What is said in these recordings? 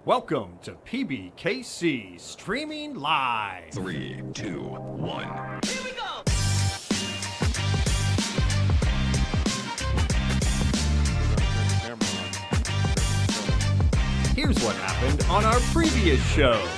Welcome to PBKC Streaming Live. 3, 2, 1. Here we go! Here's what happened on our previous shows.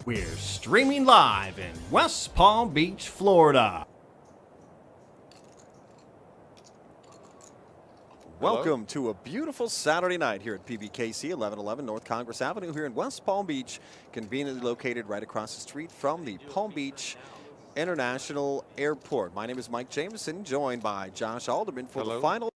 We're streaming live in West Palm Beach, Florida. Welcome to a beautiful Saturday night here at PBKC, 1111 North Congress Avenue here in West Palm Beach, conveniently located right across the street from the Palm Beach International Airport. My name is Mike Jameson, joined by Josh Alderman for the final.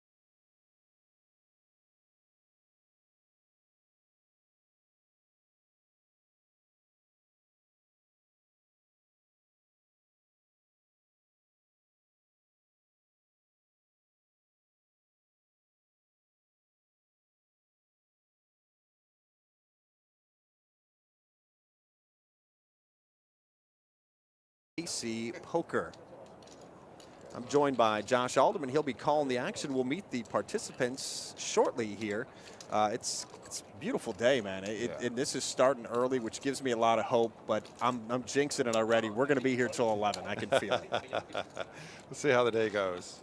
PBKC Poker. I'm joined by Josh Alderman. He'll be calling the action. We'll meet the participants shortly here. It's a beautiful day, man. And this is starting early, which gives me a lot of hope, but I'm jinxing it already. We're going to be here till 11. I can feel it. Let's see how the day goes.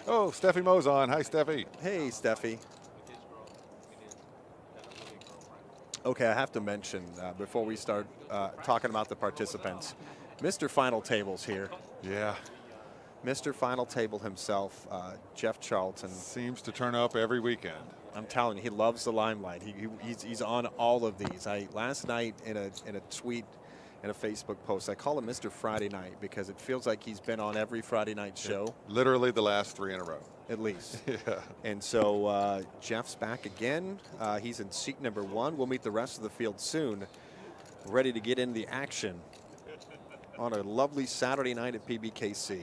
Oh, Steffi Mo's on. Hi, Steffi. Hey, Steffi. Okay, I have to mention before we start talking about the participants, Mr. Final Table's here. Yeah. Mr. Final Table himself, Jeff Charlton. Seems to turn up every weekend. I'm telling you, he loves the limelight. He's on all of these. Last night in a tweet and a Facebook post, I call him Mr. Friday Night because it feels like he's been on every Friday night show. Literally the last 3 in a row. At least. Yeah. And so Jeff's back again. He's in seat number 1. We'll meet the rest of the field soon. Ready to get into the action on a lovely Saturday night at PBKC.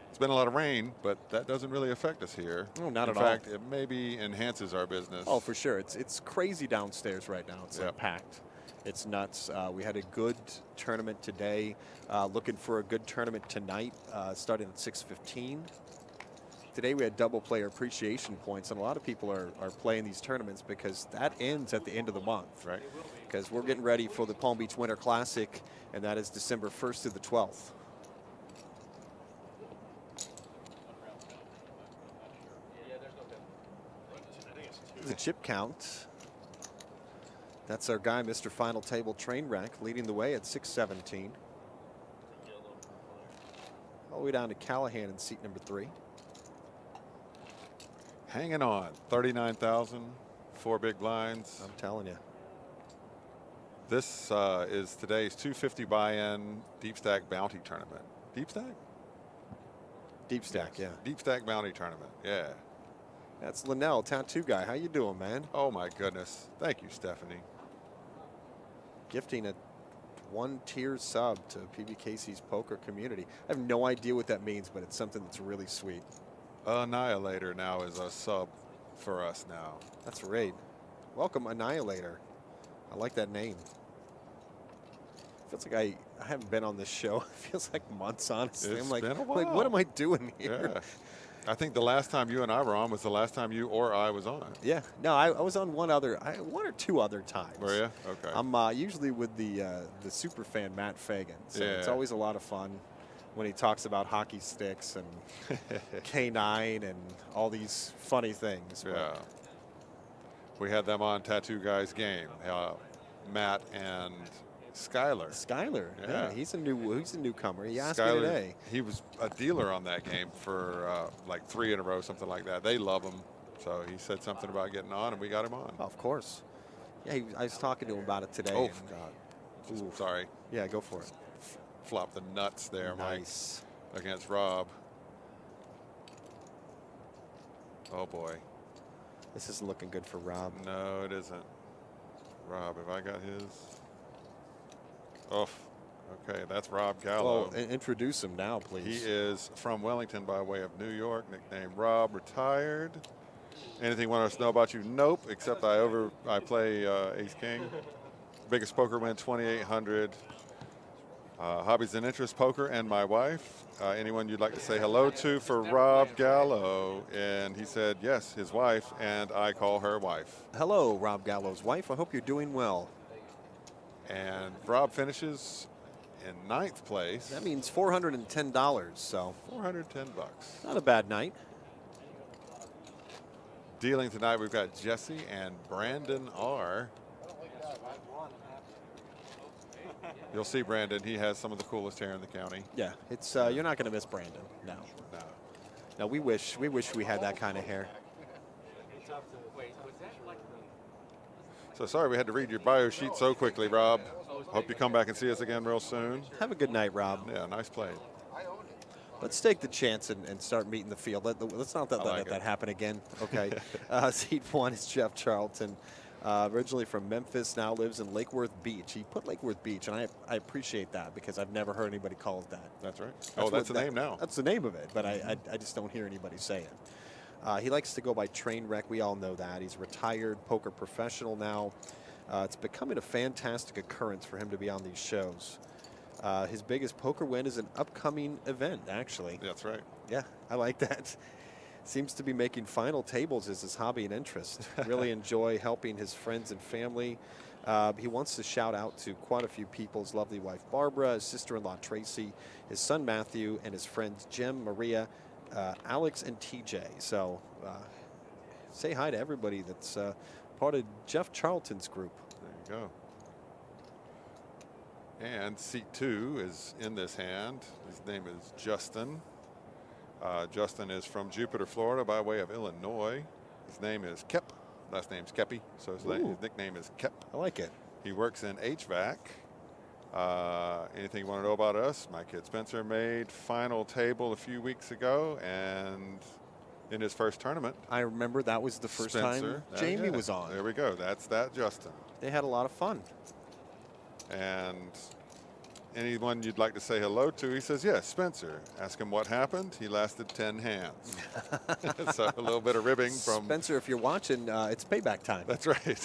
It's been a lot of rain, but that doesn't really affect us here. No, not at all. In fact, it maybe enhances our business. Oh, for sure. It's crazy downstairs right now. It's Yep. packed. It's nuts. We had a good tournament today. Looking for a good tournament tonight, starting at 6:15. Today we had double player appreciation points, and a lot of people are playing these tournaments because that ends at the end of the month, right? Because we're getting ready for the Palm Beach Winter Classic, and that is December 1st through the 12th. The chip count. That's our guy, Mr. Final Table Trainwreck, leading the way at 617. All the way down to Callahan in seat number 3. Hanging on. 39,000, 4 big blinds. I'm telling you. This is today's 250 buy-in Deep Stack Bounty Tournament. Deep Stack? Deep Stack, Yes. yeah. Deep Stack Bounty Tournament, yeah. That's Linnell, tattoo guy. How you doing, man? Oh, my goodness. Thank you, Stephanie. Gifting a 1-tier sub to PBKC's poker community. I have no idea what that means, but it's something that's really sweet. Annihilator now is a sub for us now. That's right. Welcome, Annihilator. I like that name. Feels like I haven't been on this show. It feels like months, honestly. It's I'm like, been a like, what while. am I doing here? Yeah. I think the last time you and I were on was the last time you or I was on. Yeah. No, I was on one or two other times. Were you? Okay. I'm usually with the super fan Matt Fagan, so it's Yeah. always a lot of fun when he talks about hockey sticks and K9 and all these funny things. Yeah. We had them on Tattoo Guy's game. Matt and Skyler. Skyler, yeah, Yeah. he's a newcomer. He asked me Skyler, today. he was a dealer on that game for like 3 in a row, something like that. They love him. So he said something about getting on, and we got him on. Of course. Yeah, I was talking to him about it today. Oh, and, God. ooh. Sorry. Yeah, go for it. Flop the nuts there, Nice. Mike, against Rob. Oh, boy. This isn't looking good for Rob. No, it isn't. Rob, have I got his? Oh, okay. That's Rob Gallo. Well, introduce him now, please. He is from Wellington by way of New York. Nickname Rob, retired. Anything you want us to know about you? Nope, except I play Ace King. Biggest poker win, 2,800. Hobbies and interests, poker and my wife. Anyone you'd like to say hello to for Rob Gallo? And he said, yes, his wife, and I call her wife. Hello, Rob Gallo's wife. I hope you're doing well. And Rob finishes in 9th place. That means $410, so 410 bucks. not a bad night. Dealing tonight, we've got Jesse and Brandon R. You'll see Brandon. He has some of the coolest hair in the county. Yeah, it's you're not going to miss Brandon. No. No. No, we wish we had that kind of hair. So sorry we had to read your bio sheet so quickly, Rob. Hope you come back and see us again real soon. Have a good night, Rob. Yeah, nice play. Let's take the chance and start meeting the field. Let's not let that happen again. Okay. Seat 1 is Jeff Charlton. Originally from Memphis, now lives in Lake Worth Beach. He put Lake Worth Beach, and I appreciate that because I've never heard anybody call it that. That's right. That's the name now. That's the name of it, but I just don't hear anybody say it. He likes to go by Trainwreck. We all know that. He's a retired poker professional now. It's becoming a fantastic occurrence for him to be on these shows. His biggest poker win is an upcoming event, actually. That's right. Yeah, I like that. Seems to be making final tables as his hobby and interest. Really enjoy helping his friends and family. He wants to shout out to quite a few people. His lovely wife, Barbara, his sister-in-law, Tracy, his son, Matthew, and his friends, Jim, Maria, Alex, and TJ. So say hi to everybody that's part of Jeff Charlton's group. There you go. And seat 2 is in this hand. His name is Justin. Justin is from Jupiter, Florida, by way of Illinois. His name is Kep. Last name's Kepi, so his nickname is Kep. I like it. He works in HVAC. Anything you want to know about us? My kid Spencer made final table a few weeks ago, and in his first tournament. I remember that was the first time Jamie was on. There we go. That's that Justin. They had a lot of fun. And anyone you'd like to say hello to, he says, yes, Spencer. Ask him what happened. He lasted 10 hands. So a little bit of ribbing from Spencer, if you're watching, it's payback time. That's right.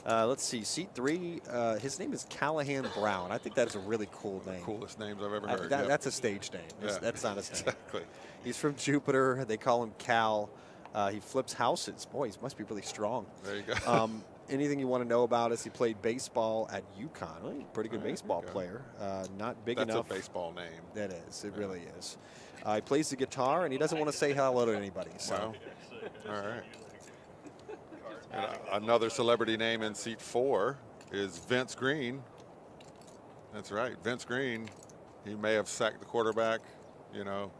Let's see, seat 3, his name is Callahan Brown. I think that's a really cool name. Coolest names I've ever heard. That's a stage name. Yeah. That's not his name. Exactly. He's from Jupiter. They call him Cal. He flips houses. Boy, he must be really strong. There you go. Anything you want to know about us? He played baseball at UConn. Well, pretty good baseball player. Not big enough. That's a baseball name. That is. It really is. He plays the guitar, and he doesn't want to say hello to anybody. So. Wow. All right. And another celebrity name in seat 4 is Vince Green. That's right, Vince Green. He may have sacked the quarterback. You know,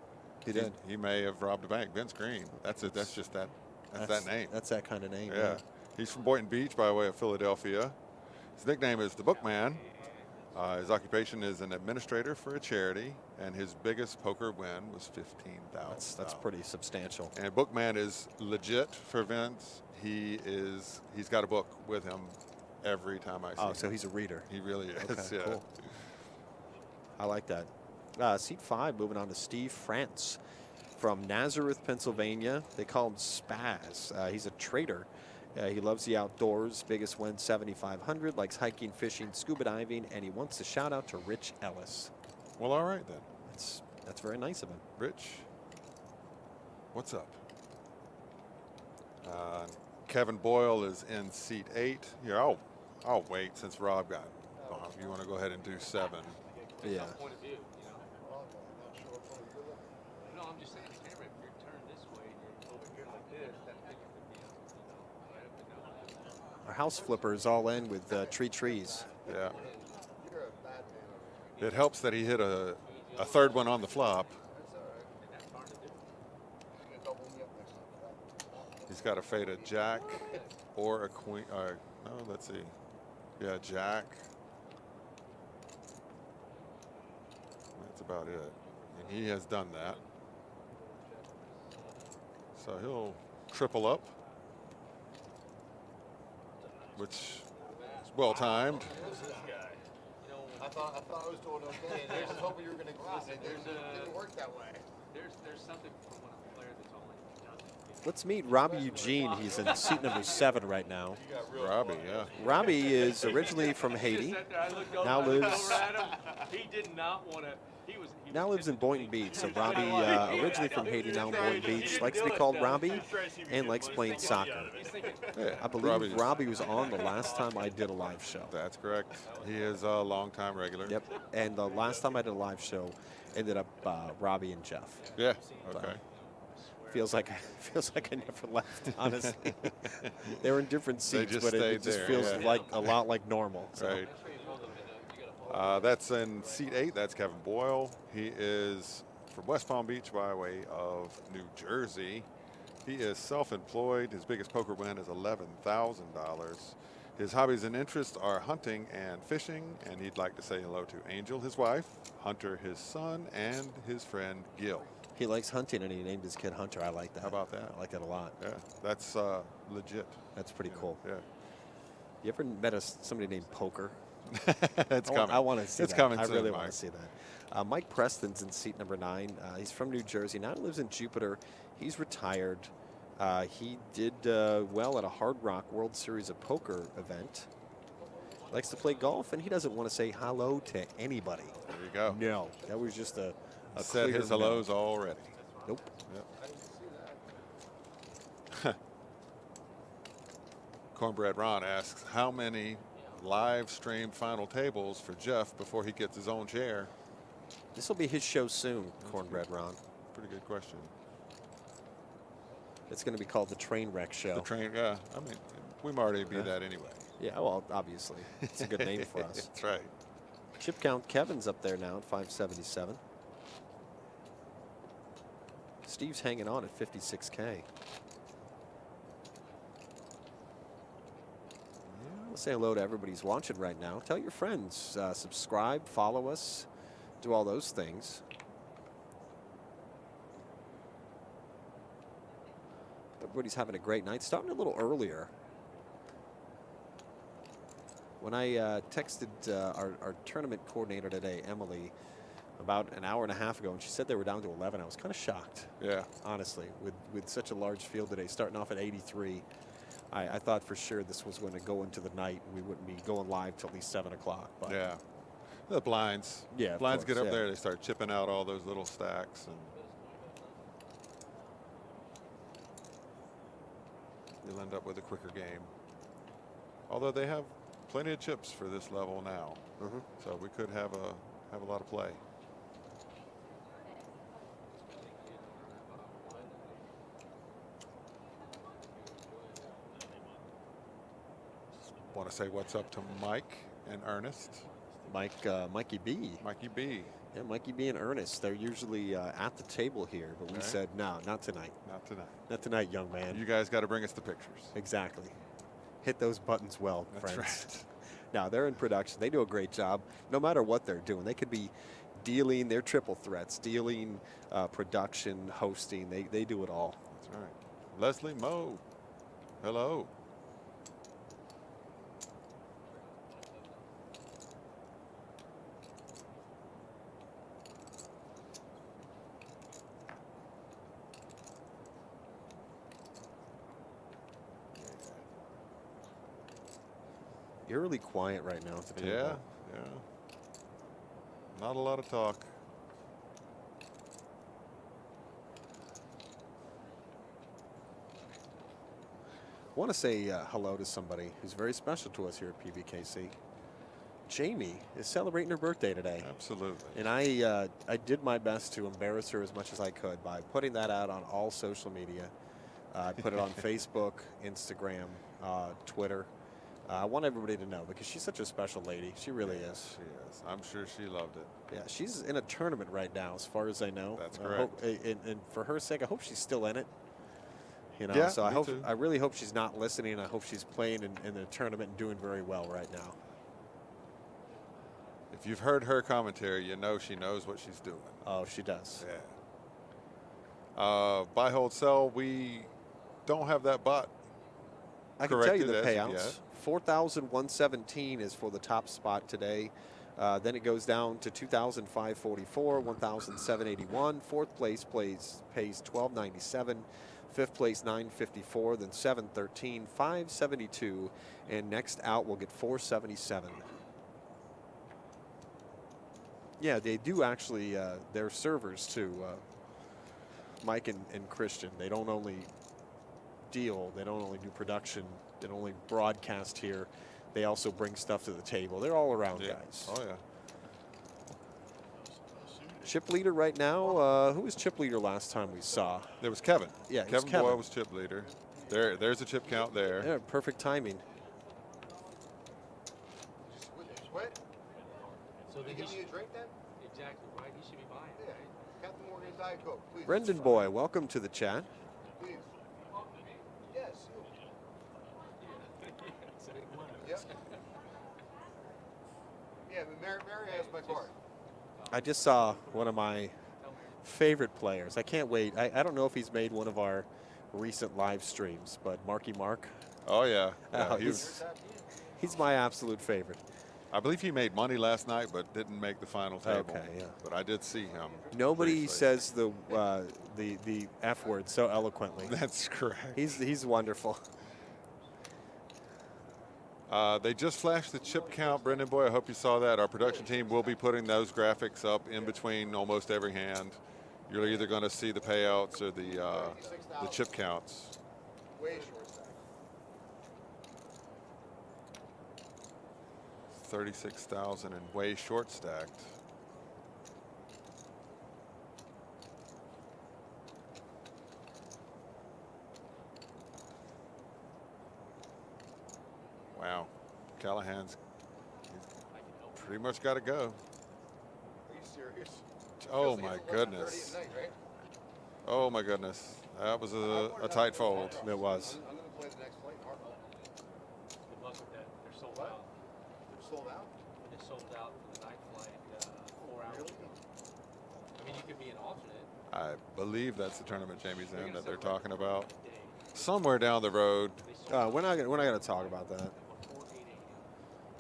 he did. He may have robbed a bank. Vince Green. That's it. That's just that. That's that name. That's that kind of name. Yeah. He's from Boynton Beach by way of Philadelphia. His nickname is the Bookman. His occupation is an administrator for a charity, and his biggest poker win was $15,000. That's pretty substantial. And Bookman is legit for Vince. He's got a book with him every time I see him. Oh, so he's a reader. He really is. Okay, yeah. cool. I like that. Seat 5, moving on to Steve France from Nazareth, Pennsylvania. They call him Spaz. He's a trader. He loves the outdoors. Biggest win, $7,500. Likes hiking, fishing, scuba diving, and he wants to shout out to Rich Ellis. Well, all right then. That's very nice of him. Rich, what's up? Kevin Boyle is in seat 8. Here, I'll wait since Rob got bumped. You want to go ahead and do 7? Yeah. Our house flipper is all in with trees. Yeah. It helps that he hit a third one on the flop. He's got to fade a jack or a queen. No, let's see. Yeah, jack. That's about it. And he has done that. So he'll triple up. which is well timed. I thought I was doing okay. I was hoping you were going to listen. It didn't work that way. There's something for when a player that's only done. Let's meet Robbie Eugene. He's in seat number 7 right now. Robbie, yeah. Robbie is originally from Haiti. Now lives He did not want to. He now lives in Boynton Beach. So Robbie, originally from Haiti, now in Boynton Beach, likes to be called Robbie and likes playing soccer. Yeah, I believe Robbie was on the last time I did a live show. That's correct. He is a longtime regular. Yep. And the last time I did a live show ended up Robbie and Jeff. Yeah. Okay. Feels like I never left, honestly. They were in different seats, just but it stayed just there, feels yeah. like a lot like normal. So. Right. That's in seat 8. That's Kevin Boyle. He is from West Palm Beach by way of New Jersey. He is self-employed. His biggest poker win is $11,000. His hobbies and interests are hunting and fishing, and he'd like to say hello to Angel, his wife, Hunter, his son, and his friend Gil. He likes hunting, and he named his kid Hunter. I like that. How about that? I like that a lot. Yeah, that's legit. That's pretty cool. Yeah. You ever met somebody named Poker? It's coming. I want to see it's that. coming I soon, really Mike. want to see that. Mike Preston's in seat number 9. He's from New Jersey. Now he lives in Jupiter. He's retired. He did well at a Hard Rock World Series of Poker event. Likes to play golf, and he doesn't want to say hello to anybody. There you go. No, that was just a Said clear his no. hellos already. Nope. Yep. Cornbread Ron asks, how many live stream final tables for Jeff before he gets his own chair? This will be his show soon, Cornbread Ron. Pretty good question. It's going to be called the Trainwreck Show. The train, yeah. I mean, we might already be that anyway. Yeah, well, obviously. It's a good name for us. That's right. Chip count, Kevin's up there now at 577. Steve's hanging on at 56K. Let's say hello to everybody who's watching right now. Tell your friends, subscribe, follow us, do all those things. Everybody's having a great night. Starting a little earlier. When I texted our tournament coordinator today, Emily, about an hour and a half ago, and she said they were down to 11, I was kind of shocked. Yeah. Honestly, with such a large field today, starting off at 83. I thought for sure this was going to go into the night, and we wouldn't be going live till at least 7 o'clock. But Yeah. The blinds. Yeah, of Blinds course, get up yeah. there, they start chipping out all those little stacks. And you'll end up with a quicker game. Although they have plenty of chips for this level now. So we could have a lot of play. Want to say what's up to Mike and Ernest. Mikey B. Mikey B. Yeah, Mikey B and Ernest, they're usually at the table here, but we Okay. said, no, not tonight. Not tonight. Not tonight, young man. You guys got to bring us the pictures. Exactly. Hit those buttons well, That's friends. right. Now, they're in production. They do a great job, no matter what they're doing. They could be dealing, they're triple threats, dealing, production, hosting. They do it all. That's right. Leslie Moe. Hello. Eerily quiet right now at the table. Yeah, yeah. Not a lot of talk. I want to say hello to somebody who's very special to us here at PBKC. Jamie is celebrating her birthday today. Absolutely. And I did my best to embarrass her as much as I could by putting that out on all social media. I put it on Facebook, Instagram, Twitter. I want everybody to know because she's such a special lady. She really is. She is. I'm sure she loved it. Yeah, she's in a tournament right now, as far as I know. That's I correct. hope- and for her sake, I hope she's still in it. You know, Yeah, so me too. I really hope she's not listening. I hope she's playing in the tournament and doing very well right now. If you've heard her commentary, you know she knows what she's doing. Oh, she does. Yeah. Buy, hold, sell. We don't have that bot I can tell you the corrected as payouts. yet. 4,117 is for the top spot today. Then it goes down to 2,544, 1,781. Fourth place pays 1297. Fifth place 954, then 713, 572, and next out will get 477. Yeah, they do actually. They're servers too. Mike and Christian. They don't only deal. They don't only do production. They don't only broadcast here. They also bring stuff to the table. They're all around guys. Oh, yeah. Chip leader right now. Who was chip leader last time we saw? There was Kevin. Yeah, it was Kevin Boyle Kevin. was chip leader. There's a chip count there. Yeah, perfect timing. Sweat? So Can then you he give me should, a drink then? exactly, right? He should be buying, Yeah. right? Captain Morgan Diet Coke, please. Brendan Boy, welcome to the chat. Please. Yes. It's a big one. Yep. Yeah, but Mary has my card. I just saw one of my favorite players. I can't wait. I don't know if he's made one of our recent live streams, but Marky Mark. Oh, yeah. Oh, he was, he's my absolute favorite. I believe he made money last night, but didn't make the final table. Okay, yeah. But I did see him. Nobody briefly. says the F word so eloquently. That's correct. He's wonderful. They just flashed the chip count, Brendan Boy. I hope you saw that. Our production team will be putting those graphics up in between almost every hand. You're either going to see the payouts or the chip counts. Way short stack. 36,000 and way short stacked. Wow, Callahan's pretty much got to go. Are you serious? Oh Feels like my it's 11:30 goodness. at night, right? Oh my goodness. That was a tight fold. It was. I'm going to play the next flight in Hartwell. Good luck with that. They're sold out. They're sold out? They sold out for the night flight 4 hours ago. I mean, you could be an alternate. I believe that's the tournament Jamie's in that they're talking about. Somewhere down the road. We're not gonna talk about that.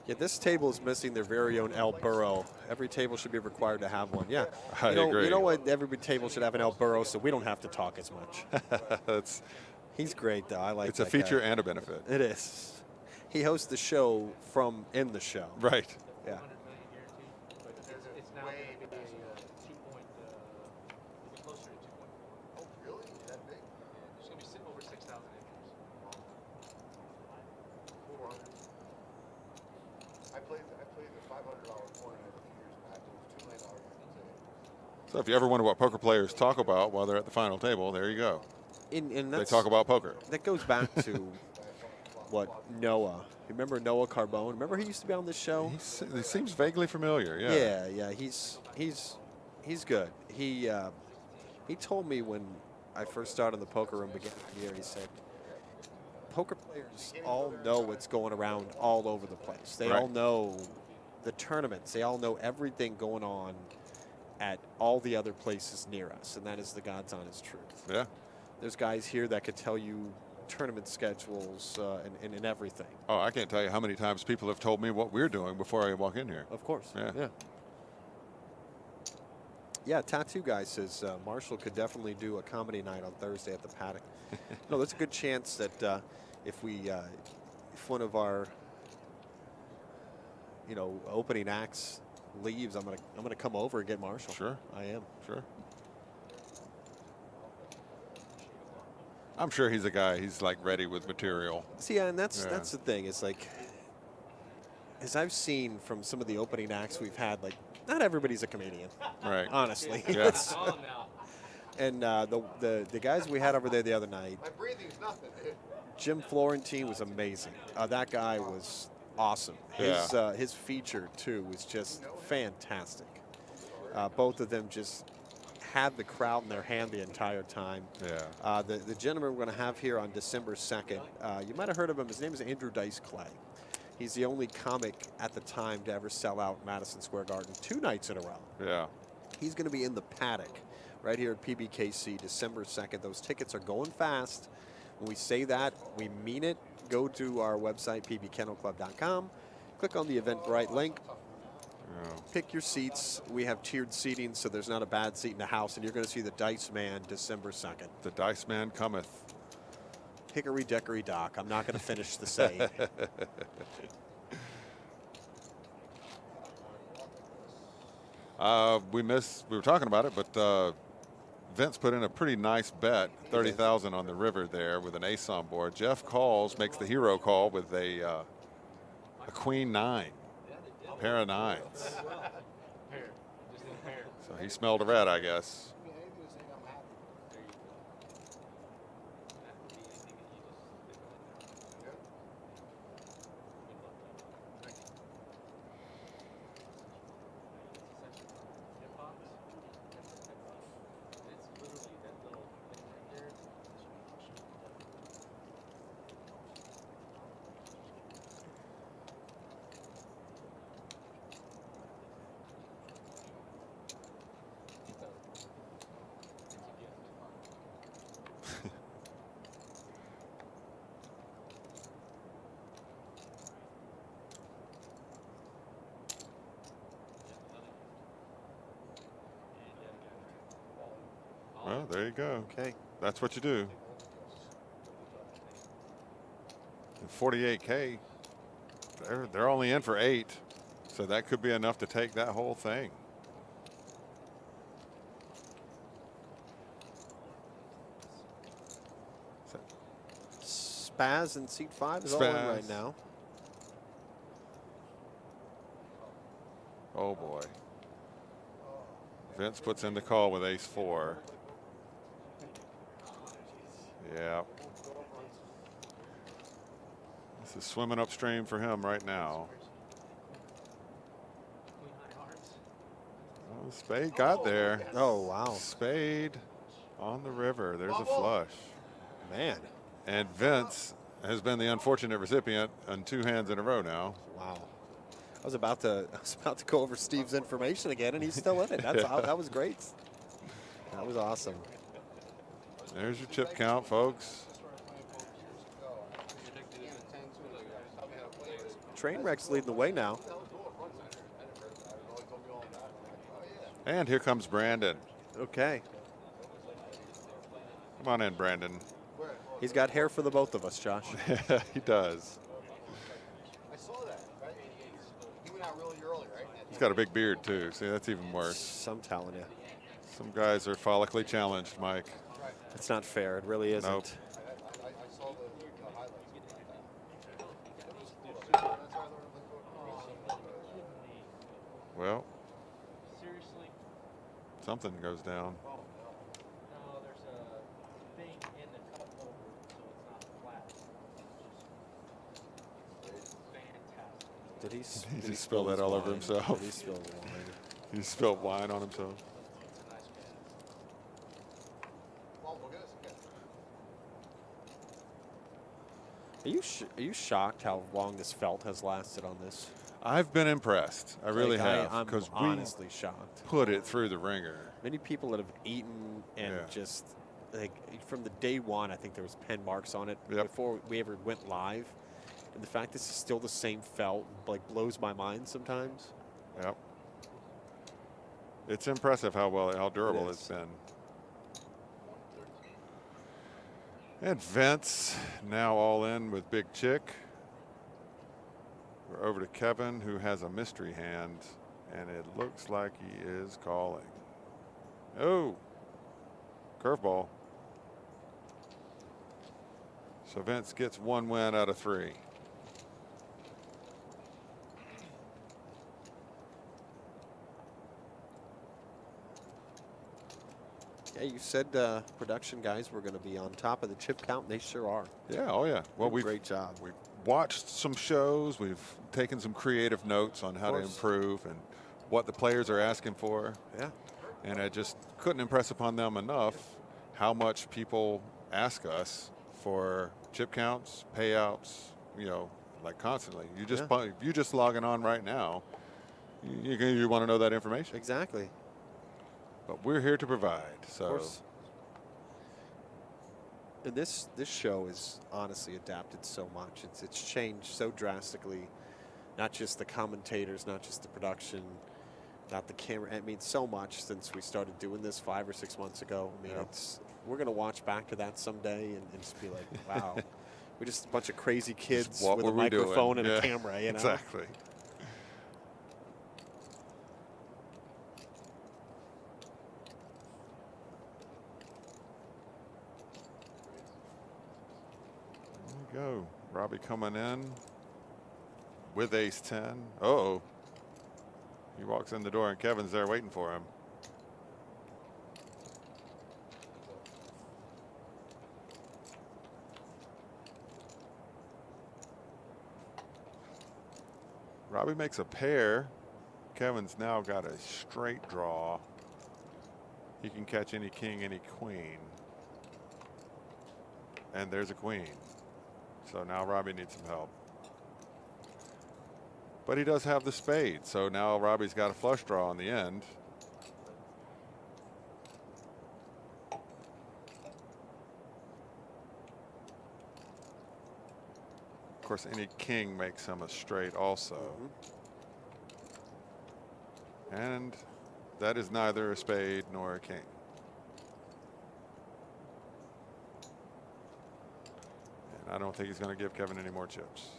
Yeah, this table is missing their very own El Burro. Every table should be required to have one. Yeah, I agree. You know what? Every table should have an El Burro, so we don't have to talk as much. He's great, though. I like. It's a that feature guy. and a benefit. It is. He hosts the show from in the show. Right. Yeah. 100 million guaranteed. But it's now going to be a 2 point, it'll be closer to 2.4. Oh, really? That big? It's going to be over 6,000 acres. 400. I played the $500 tournament a few years back. It was $2 million ticket. So if you ever wonder what poker players talk about while they're at the final table, there you go. And They that's, talk about poker. that goes back to what Noah. Remember Noah Carbone? Remember he used to be on this show? He seems vaguely familiar. Yeah. Yeah. He's good. He told me when I first started in the poker room beginning of the year, he said, poker players all know what's going around all over the place. They all Right. know the tournaments. They all know everything going on at all the other places near us, and that is the God's honest truth. Yeah. There's guys here that could tell you tournament schedules and everything. Oh, I can't tell you how many times people have told me what we're doing before I walk in here. Of course. Yeah. Yeah, Tattoo Guy says Marshall could definitely do a comedy night on Thursday at the paddock. No, there's a good chance that if one of our opening acts leaves, I'm gonna come over and get Marshall. Sure. I am. Sure. I'm sure he's a guy. He's like ready with material. See, and that's Yeah. the thing. It's like, as I've seen from some of the opening acts we've had, like not everybody's a comedian, Right. honestly. Yeah. It's- Gone now. and the guys we had over there the other night, My breathing's nothing, dude. Jim Florentine was amazing. That guy was awesome. His feature too was just fantastic. Both of them just had the crowd in their hand the entire time. Yeah. The gentleman we're going to have here on December 2nd, you might have heard of him. His name is Andrew Dice Clay. He's the only comic at the time to ever sell out Madison Square Garden 2 nights in a row. Yeah. He's going to be in the paddock right here at PBKC December 2nd. Those tickets are going fast. When we say that, we mean it. go to our website, pbkennelclub.com, click on the Eventbrite link, pick your seats. We have tiered seating, so there's not a bad seat in the house, and you're going to see the Dice Man December 2nd. The Dice Man cometh. Hickory dickory dock. I'm not going to finish the say. We were talking about it, but Vince put in a pretty nice bet, 30,000 on the river there with an ace on board. Jeff makes the hero call with a queen 9, a pair of 9s. So he smelled a red, I guess. Well, there you go. Okay. That's what you do. And 48K, they're only in for 8, so that could be enough to take that whole thing. Spaz in seat 5 is all in right now. Oh boy. Vince puts in the call with ace 4. Yeah. This is swimming upstream for him right now. Oh, Spade got there. Oh, wow. Spade on the river. There's a flush. Man. And Vince has been the unfortunate recipient on 2 hands in a row now. Wow. I was about to go over Steve's information again, and he's still in it. That was great. That was awesome. There's your chip count, folks. Trainwreck's leading the way now. And here comes Brandon. Okay. Come on in, Brandon. He's got hair for the both of us, Josh. He does. I saw that, right? He went out really early, right? He's got a big beard, too. See, that's even worse. I'm telling you. Some guys are follically challenged, Mike. It's not fair. It really isn't. Nope. I saw the highlights. Well, Seriously? something goes down. No, there's a thing in the cup holder, so it's not flat. It's fantastic. Did he? He just spilled that all over wine? himself. Did he spill wine? He spilled wine on himself. It's a nice man. Well, look at this again. Are you shocked how long this felt has lasted on this? I've been impressed. I really have. I'm Because we honestly shocked. put it through the ringer. Many people that have eaten and Yeah. just like from the day one, I think there was pen marks on it Yep. before we ever went live. And the fact this is still the same felt like blows my mind sometimes. Yep. It's impressive how durable It it's is. been. And Vince now all in with Big Chick. We're over to Kevin, who has a mystery hand, and it looks like he is calling. Oh, curveball. So Vince gets 1 win out of 3. Yeah, you said production guys were going to be on top of the chip count. They sure are. Yeah, oh yeah. Well, Great job. We've watched some shows. We've taken some creative notes on how to course. improve and what the players are asking for. Yeah. And I just couldn't impress upon them enough how much people ask us for chip counts, payouts, like constantly. You just logging on right now, you want to know that information. Exactly. But we're here to provide. So Of course. And this show is honestly adapted so much. It's changed so drastically. Not just the commentators, not just the production, not the camera. I mean, so much since we started doing this 5 or 6 months ago. I mean, we're gonna watch back to that someday and just be like, wow, we're just a bunch of crazy kids with a microphone and a camera. You know? Exactly. There you go. Robbie coming in with ace-10. Uh-oh. He walks in the door and Kevin's there waiting for him. Robbie makes a pair. Kevin's now got a straight draw. He can catch any king, any queen. And there's a queen. So now Robbie needs some help. But he does have the spade, so now Robbie's got a flush draw on the end. Of course, any king makes him a straight also. And that is neither a spade nor a king. And I don't think he's going to give Kevin any more chips.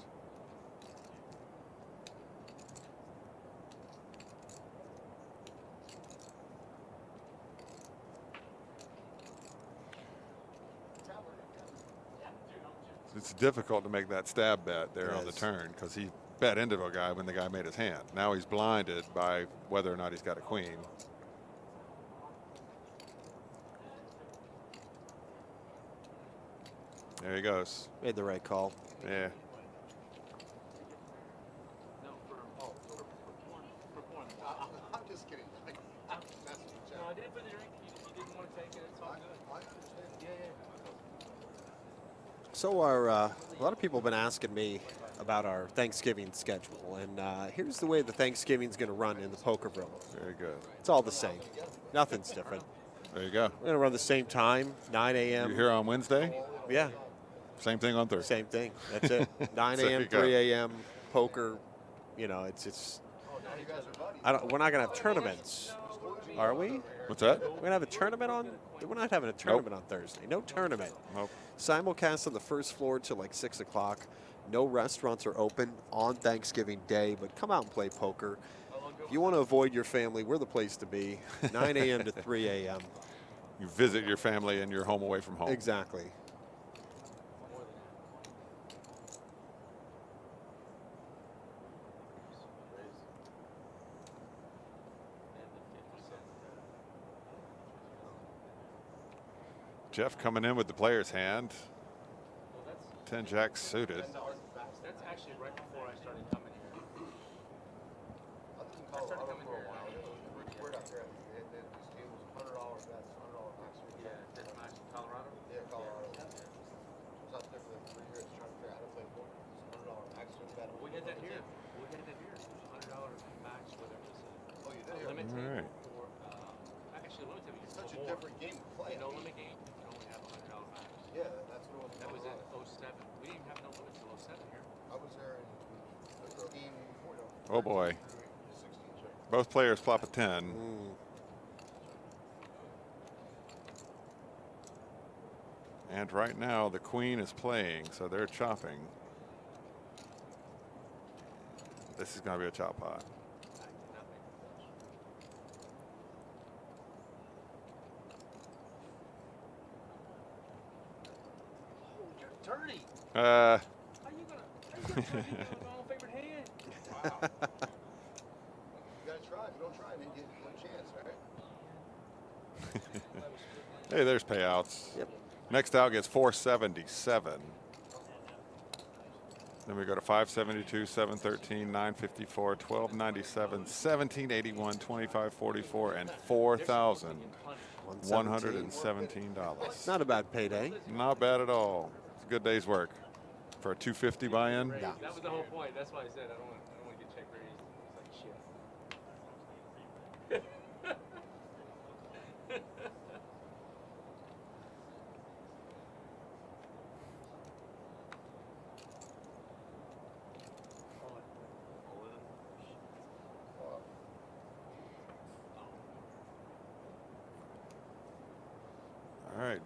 It's difficult to make that stab bet there on the turn because he bet into a guy when the guy made his hand. Now he's blinded by whether or not he's got a queen. There he goes. Made the right call. Yeah. I'm just kidding. No, I didn't put the drink. You didn't want to take it. It's all good. I understand. Yeah. So a lot of people have been asking me about our Thanksgiving schedule, and here's the way the Thanksgiving's going to run in the poker room. Very good. It's all the same. Nothing's different. There you go. We're going to run the same time, 9 a.m. You're here on Wednesday? Yeah. Same thing on Thursday. Same thing. That's it. 9 There a.m., you go. 3 a.m. poker. You know, it's. We're not going to have tournaments, are we? What's that? We're going to have a tournament on. We're not having a tournament on Thursday. No tournament. Nope. Simulcast on the first floor till like 6 o'clock. No restaurants are open on Thanksgiving Day, but come out and play poker. If you want to avoid your family, we're the place to be. 9 a.m. to 3 a.m. You visit your family and you're home away from home. Exactly. Jeff coming in with the player's hand. 10 jack suited. That's actually right before I started coming here. I started coming for a while. We're not there. These tables, $100 bets, $100 max. Yeah, that's nice. Colorado? Yeah, Colorado. I was out there for like 3 years trying to figure out how to play poker. It's $100 max bet. We did that here. We did that here. It was $100 max, whether it was Oh, you did here? limit All table right. or actually limit table. It's such a different game to play. No limit game. You can only have $100 max. Yeah, that's what it was. That was in 07. We didn't have no limit till 07 here. I was there in 15, Oh boy. 16. Both players flop a 10. And right now the queen is playing, so they're chopping. This is going to be a chop pot. You're dirty. Uh, How you gonna my own favorite hand? Wow. You gotta try. If you don't try, then you get one chance, right? hey, there's payouts. Yep. Next out gets 477. Then we go to 572, 713, 954, 1297, 1781, 2544, and $4,117. Not a bad payday. Not bad at all. It's a good day's work for a 250 buy-in. Yeah. That was the whole point. That's why I said I don't want to get check raised. It's like shit.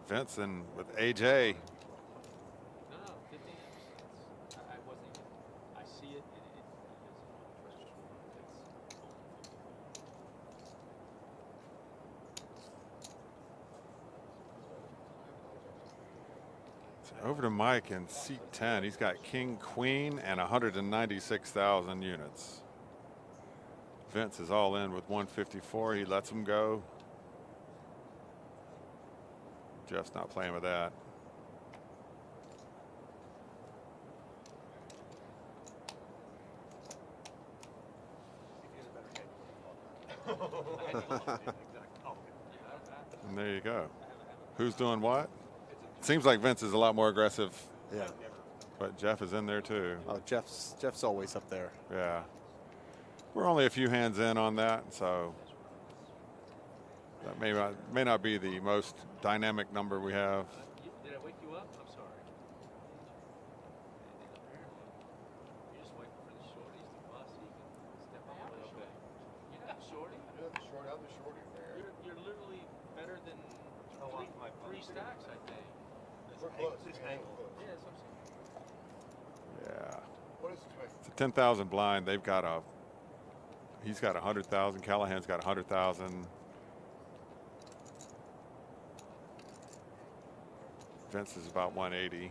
Vincent with AJ. No, 15. I wasn't even. I see it. It doesn't. Over to Mike in seat 10. He's got King, Queen, and 196,000 units. Vince is all in with 154. He lets him go. Jeff's not playing with that. And there you go. Who's doing what? Seems like Vince is a lot more aggressive. Yeah. But Jeff is in there too. Oh, Jeff's always up there. Yeah. We're only a few hands in on that, so that may not be the most dynamic number we have. Did I wake you up? I'm sorry. You're just waiting for the shorties to bust so you can step up a little bit. You're not a shorty. You're the short, I'm the shorty there. You're literally better than three stacks, I think. We're close. This Yeah, angle. we're close. Yeah, that's what I'm saying. Yeah. What is it to make? It's a 10,000 blind. They've got he's got 100,000. Callahan's got 100,000. Vince is about 180.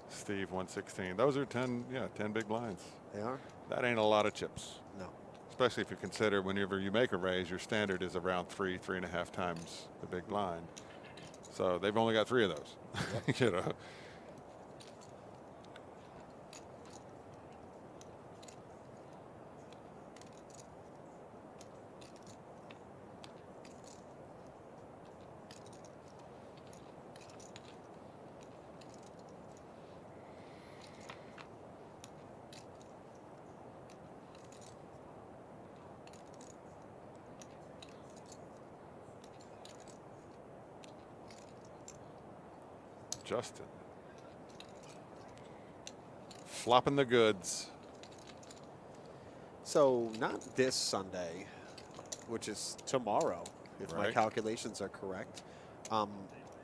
Steve 116. Those are 10 big blinds. They are? That ain't a lot of chips. No. Especially if you consider whenever you make a raise, your standard is around 3.5 times the big blind. So they've only got 3 of those. You know. Justin. Flopping the goods. So not this Sunday, which is tomorrow, if my Right. calculations are correct.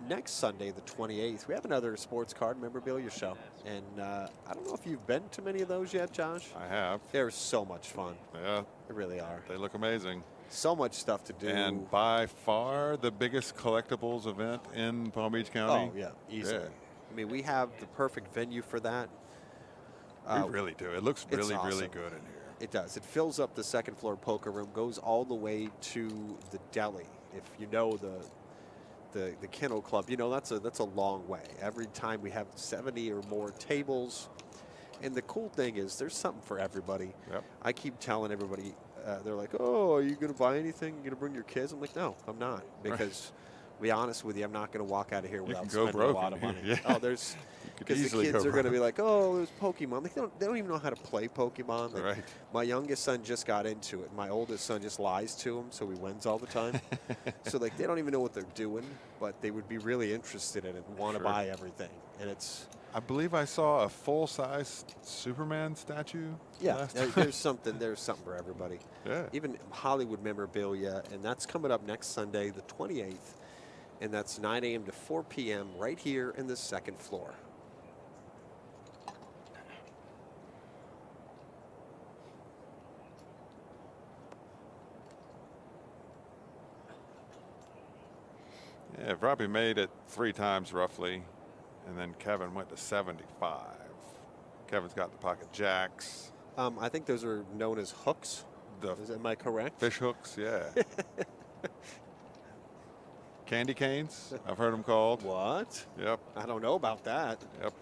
Next Sunday, the 28th, we have another sports card memorabilia show. And I don't know if you've been to many of those yet, Josh. I have. They're so much fun. Yeah, They really are. they look amazing. So much stuff to do. And by far the biggest collectibles event in Palm Beach County. Oh, yeah, easily. Yeah. I mean, we have the perfect venue for that. We really do. It looks really, really awesome. good in here. It does. It fills up the second floor poker room, goes all the way to the deli. If you know the Kennel Club, you know that's a long way. Every time we have 70 or more tables. And the cool thing is there's something for everybody. Yep. I keep telling everybody, they're like, oh, are you going to buy anything? You going to bring your kids? I'm like, no, I'm not. Because to be honest with you, I'm not going to walk out of here without can go spending broke a lot in of here. money. Yeah. Oh, there's could because the easily kids go are going to broke. be like, oh, there's Pokemon. They don't even know how to play Pokemon. Like, Right. My youngest son just got into it. My oldest son just lies to him, so he wins all the time. So like they don't even know what they're doing, but they would be really interested in it and want to Sure. buy everything. And it's I believe I saw a full-size Superman statue. last time. there's something for everybody. Yeah. Even Hollywood memorabilia, and that's coming up next Sunday, the 28th, and that's 9 a.m. to 4 p.m. right here in the second floor. Yeah, Robbie made it 3 times roughly, and then Kevin went to 75. Kevin's got the pocket jacks, I think those are known as hooks. the Am I correct? fish hooks, yeah. Candy canes, I've heard them called. What? Yep, I don't know about that. yep.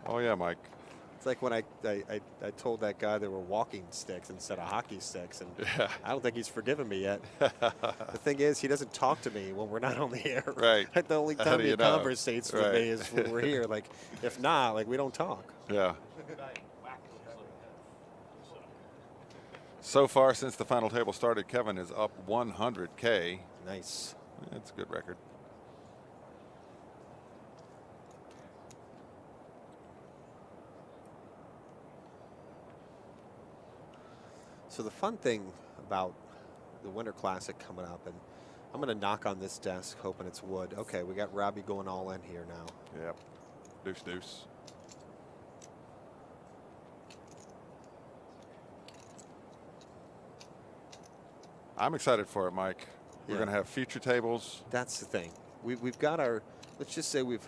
Oh yeah, Mike. It's like when I told that guy there were walking sticks instead of hockey sticks, and Yeah. I don't think he's forgiven me yet. The thing is, he doesn't talk to me when we're not on the air. Right. Like, the only How time do he you know? conversates with Right. me is when we're here. Like, if not, like, we don't talk. Yeah. So far since the final table started, Kevin is up 100K. Nice. That's a good record. So the fun thing about the Winter Classic coming up, and I'm going to knock on this desk, hoping it's wood. Okay, we got Robbie going all in here now. Yep. Deuce, deuce. I'm excited for it, Mike. We're Yeah. going to have feature tables. That's the thing. We've got our, let's just say we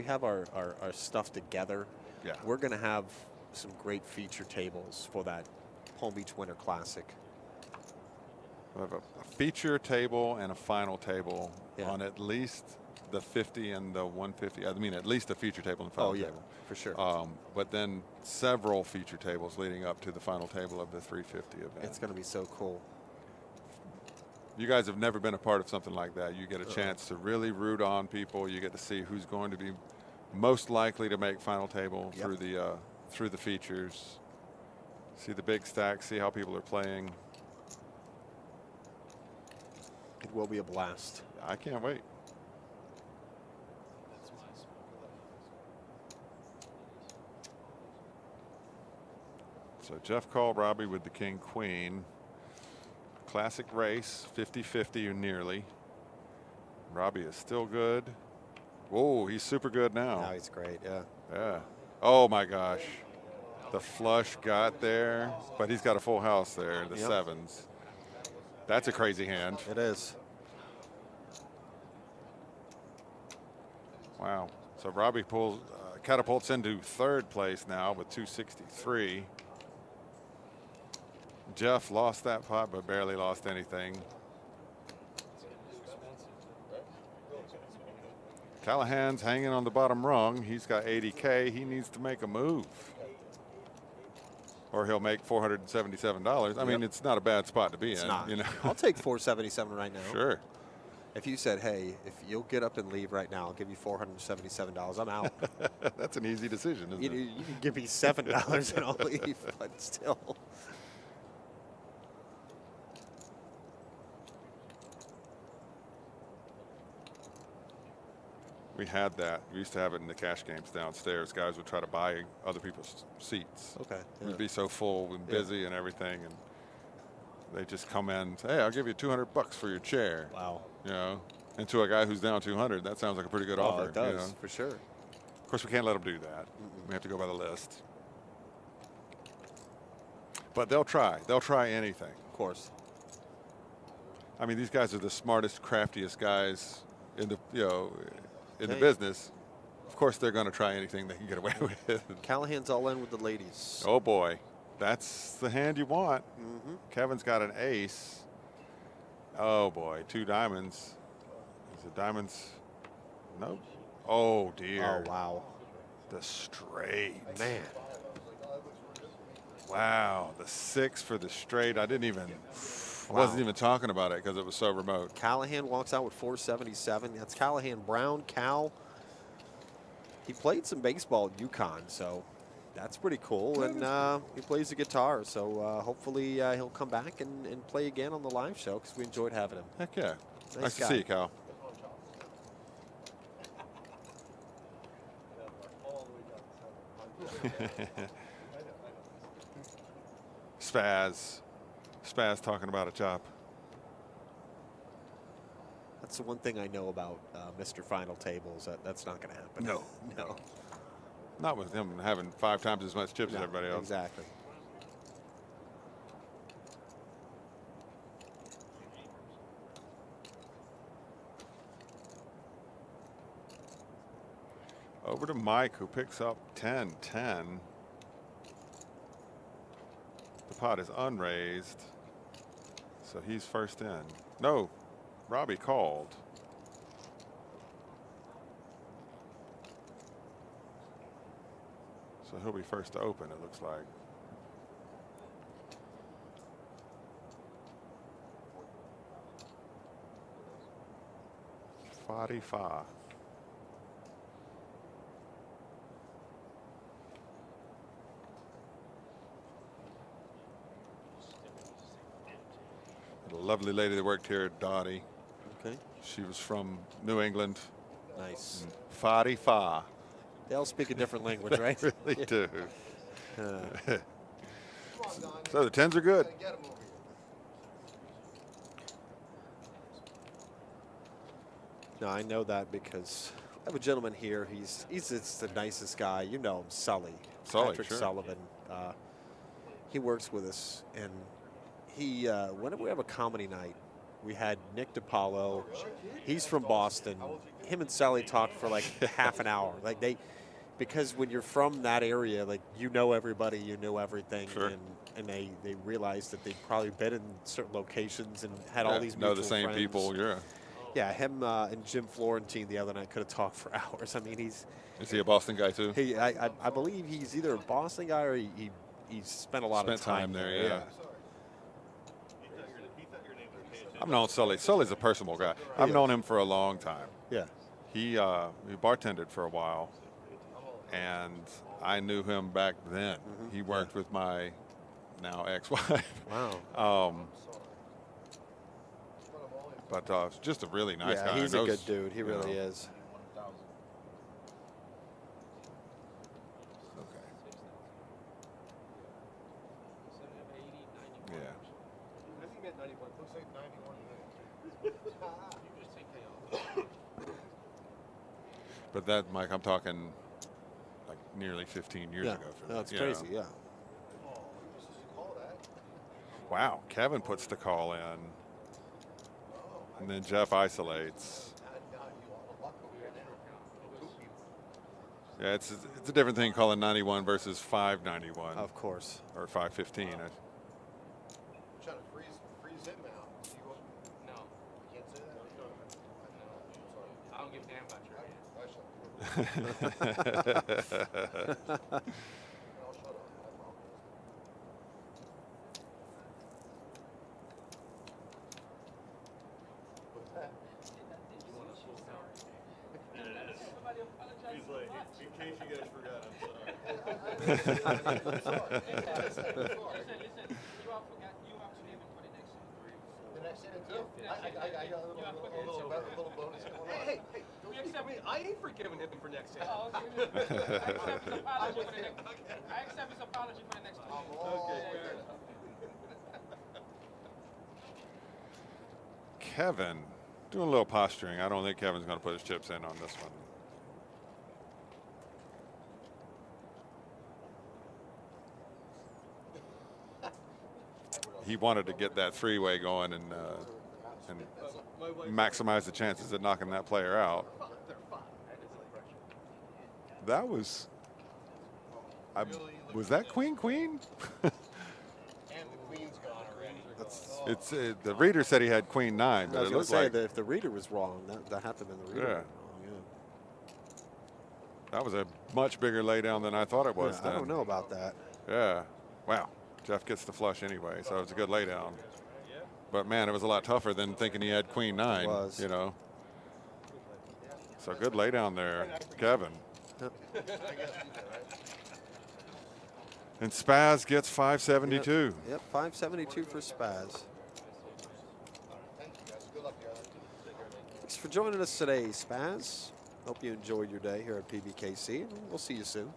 have our stuff together. Yeah. We're going to have some great feature tables for that Palm Beach Winter Classic. We have a feature table and a final table Yeah. on at least the 50 and the 150. I mean, at least a feature table and final Oh, yeah, table. for sure. But then several feature tables leading up to the final table of the 350 event. It's going to be so cool. You guys have never been a part of something like that. You get a chance to really root on people. You get to see who's going to be most likely to make final table Yep. through the features. See the big stack. See how people are playing. It will be a blast. I can't wait. So Jeff called Robbie with the king queen. Classic race, 50-50 or nearly. Robbie is still good. Whoa, he's super good now. Now he's great, yeah. Yeah. Oh my gosh. The flush got there, but he's got a full house there, the Yep. sevens. That's a crazy hand. It is. Wow. So Robbie pulls, catapults into third place now with 263. Jeff lost that pot, but barely lost anything. Callahan's hanging on the bottom rung. He's got 80K. He needs to make a move, or he'll make $477. I mean, it's not a bad spot to be It's in. not. You know, I'll take 477 right now. sure. If you said, hey, if you'll get up and leave right now, I'll give you $477, I'm out. That's an easy decision, isn't you can give me $7 and I'll leave, but still. We had that. We used to have it in the cash games downstairs. Guys would try to buy other people's seats. Okay. We'd be so full and busy and everything, and they just come in and say, hey, I'll give you $200 for your chair. Wow. You know, and to a guy who's down 200, that sounds like a pretty good offer. It does, you know? for sure. Of course, we can't let them do that. We have to go by the list. But they'll try. They'll try anything. Of course. I mean, these guys are the smartest, craftiest guys in the in the Hey. business. Of course, they're going to try anything they can get away with. Callahan's all in with the ladies. Oh boy, that's the hand you want. Mm-hmm. Kevin's got an ace. Oh boy, 2 diamonds. Is it diamonds? Nope. Oh dear. Oh, wow. The straight. Man. Wow, the 6 for the straight. I didn't even. I Wow. wasn't even talking about it because it was so remote. Callahan walks out with 477. That's Callahan Brown. Cal. He played some baseball at UConn, so that's pretty cool. And he plays the guitar, so hopefully he'll come back and play again on the live show because we enjoyed having him. Heck yeah. Nice to guy. see you, Cal. Spaz talking about a chop. That's the one thing I know about Mr. Final Tables. That's not going to happen. No. No. Not with him having 5 times as much chips as everybody else. Exactly. Over to Mike, who picks up 10-10. The pot is unraised, so he's first in. No, Robbie called. So he'll be first to open, it looks like. Fa-de-fa. A lovely lady that worked here, Dottie. Okay. She was from New England. Nice. Fa-de-fa. They all speak a different language, right? Really do. Come on, Don. So the 10s are good. Get him over here. No, I know that because I have a gentleman here. He's just the nicest guy. You know him, Sully. Sully, Patrick sure. Sullivan. He works with us, and he whenever we have a comedy night, we had Nick DiPaolo. He's from Boston. Him and Sully talked for like half an hour. Like because when you're from that area, like you know everybody, you know everything, Sure. and they realized that they'd probably been in certain locations and had all these know the mutual same friends. people. Yeah. Yeah, him and Jim Florentine the other night could have talked for hours. I mean, Is he a Boston guy too? I believe he's either a Boston guy or he spent a lot of time there. there. Yeah. I've known Sully. Sully's a personable guy. I've known him for a long time. Yeah. He bartended for a while, and I knew him back then. He worked with my now ex-wife. Wow. But just a really nice guy. He's a good dude. He really is. Yeah. I think at 91. Looks like 91. You just take KO. But that, Mike, I'm talking like nearly 15 years ago. For That's that, crazy. Yeah. Wow. Kevin puts the call in. And then Jeff isolates. Yeah, it's a different thing calling 91 versus 591. Of course. Or 515. Trying to freeze him out. No, Can't say that. I don't give a damn about your hand. I'll shut up. What's that? He's like, in case you guys forgot, I'm sorry. Listen, you all forgot, you have to leave it for the next three. The next hand too? I got a little bonus going on. Hey, don't accept me. I ain't forgiving him for next hand. Oh, okay. I accept his apology for the next two. Okay. Kevin doing a little posturing. I don't think Kevin's going to put his chips in on this one. He wanted to get that three-way going and maximize the chances of knocking that player out. That was. Was that queen? And the queen's gone already. It's the reader said he had queen 9, I but was it going to looked say like that if the reader was wrong, that had to have been the reader. Yeah. Wrong, that was a much bigger laydown than I thought it was. Yeah, I don't know about that. Yeah. Wow. Jeff gets the flush anyway, so it was a good laydown. But man, it was a lot tougher than thinking he had queen 9. It was. You know. So good laydown there, Kevin. And Spaz gets 572. Yep, 572 for Spaz. Thank you guys. Good luck, guys. Thanks for joining us today, Spaz. Hope you enjoyed your day here at PBKC. We'll see you soon.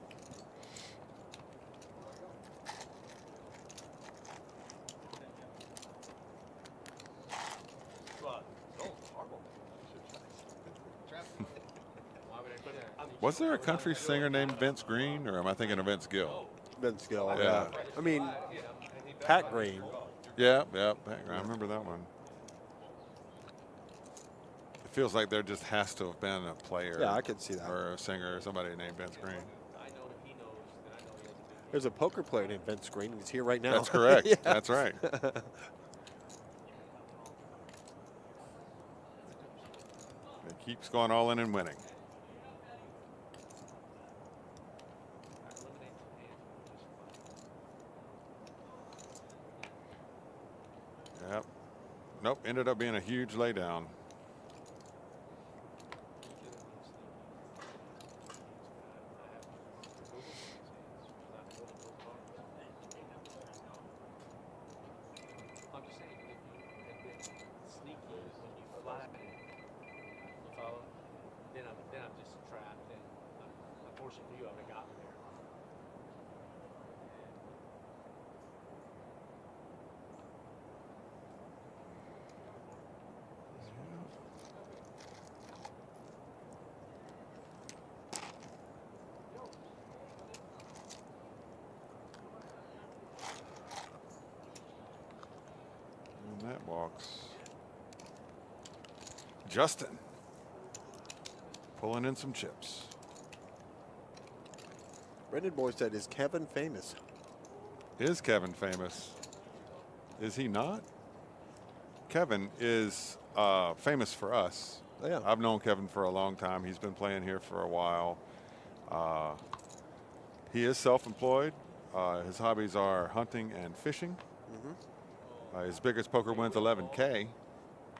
Was there a country singer named Vince Green, or am I thinking of Vince Gill? Vince Gill. Yeah. I mean, Pat Green. Yeah, I remember that one. It feels like there just has to have been a player. Yeah, I could see that. Or a singer or somebody named Vince Green. There's a poker player named Vince Green. He's here right now. That's correct. Yeah. That's right. It keeps going all in and winning. Yep. Nope, ended up being a huge laydown. I'm just saying, if you had been sneaky when you fly, you follow, then I'm just trapped, and unfortunately for you, I would have gotten there. dogs. Justin pulling in some chips. Brendan Boy said, "Is Kevin famous?" Is Kevin famous? Is he not? Kevin is famous for us. Oh, yeah. I've known Kevin for a long time. He's been playing here for a while. He is self-employed. His hobbies are hunting and fishing. His biggest poker win's 11K.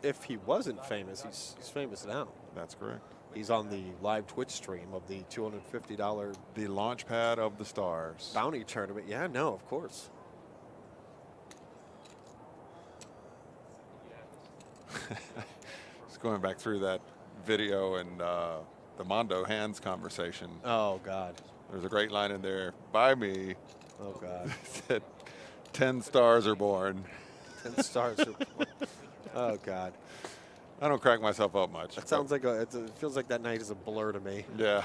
If he wasn't famous, he's famous now. That's correct. He's on the live Twitch stream of the $250 The launch pad of the stars. bounty tournament. Yeah, no, of course. Just going back through that video and the Mondo Hands conversation. Oh, God. There's a great line in there by me Oh, God. that 10 stars are born. 10 stars. Oh, God. I don't crack myself up much. That sounds like it feels like that night is a blur to me. Yeah.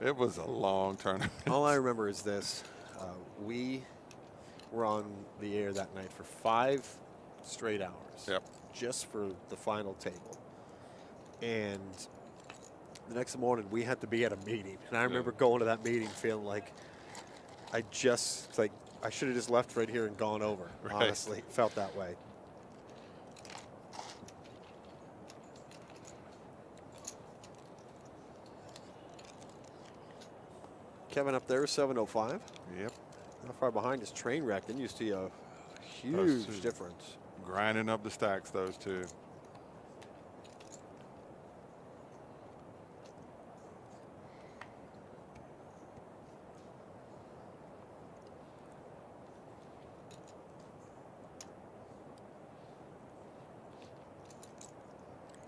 It was a long tournament. All I remember is this. We were on the air that night for 5 straight hours. Yep. Just for the final table. And the next morning we had to be at a meeting. And I remember going to that meeting feeling like I should have just left right here and gone over. Right. Honestly, felt that way. Kevin up there, 705. Yep. How far behind is Trainwreck? Then you see a Those huge two. difference. Grinding up the stacks, those two.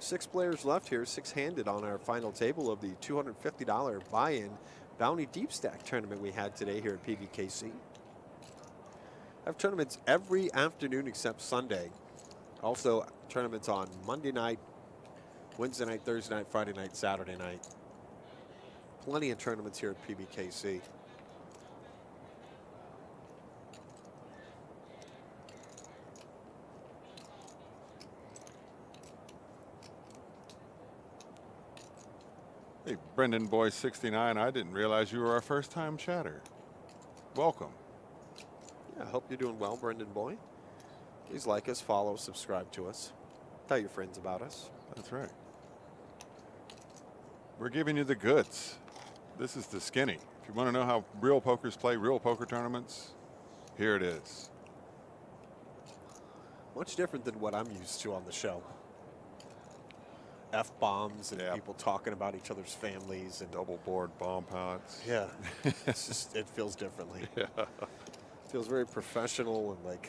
Six players left here, six-handed on our final table of the $250 buy-in Bounty Deep Stack tournament we had today here at PBKC. I have tournaments every afternoon except Sunday. Also tournaments on Monday night, Wednesday night, Thursday night, Friday night, Saturday night. Plenty of tournaments here at PBKC. Hey, Brendan Boy 69, I didn't realize you were our first time chatter. Welcome. Yeah, I hope you're doing well, Brendan Boy. Please like us, follow, subscribe to us. Tell your friends about us. That's right. We're giving you the goods. This is the skinny. If you want to know how real pokers play real poker tournaments, here it is. Much different than what I'm used to on the show. F-bombs and Yeah. people talking about each other's families and Double board bomb pots. yeah, it's just it feels differently. Yeah. It feels very professional and like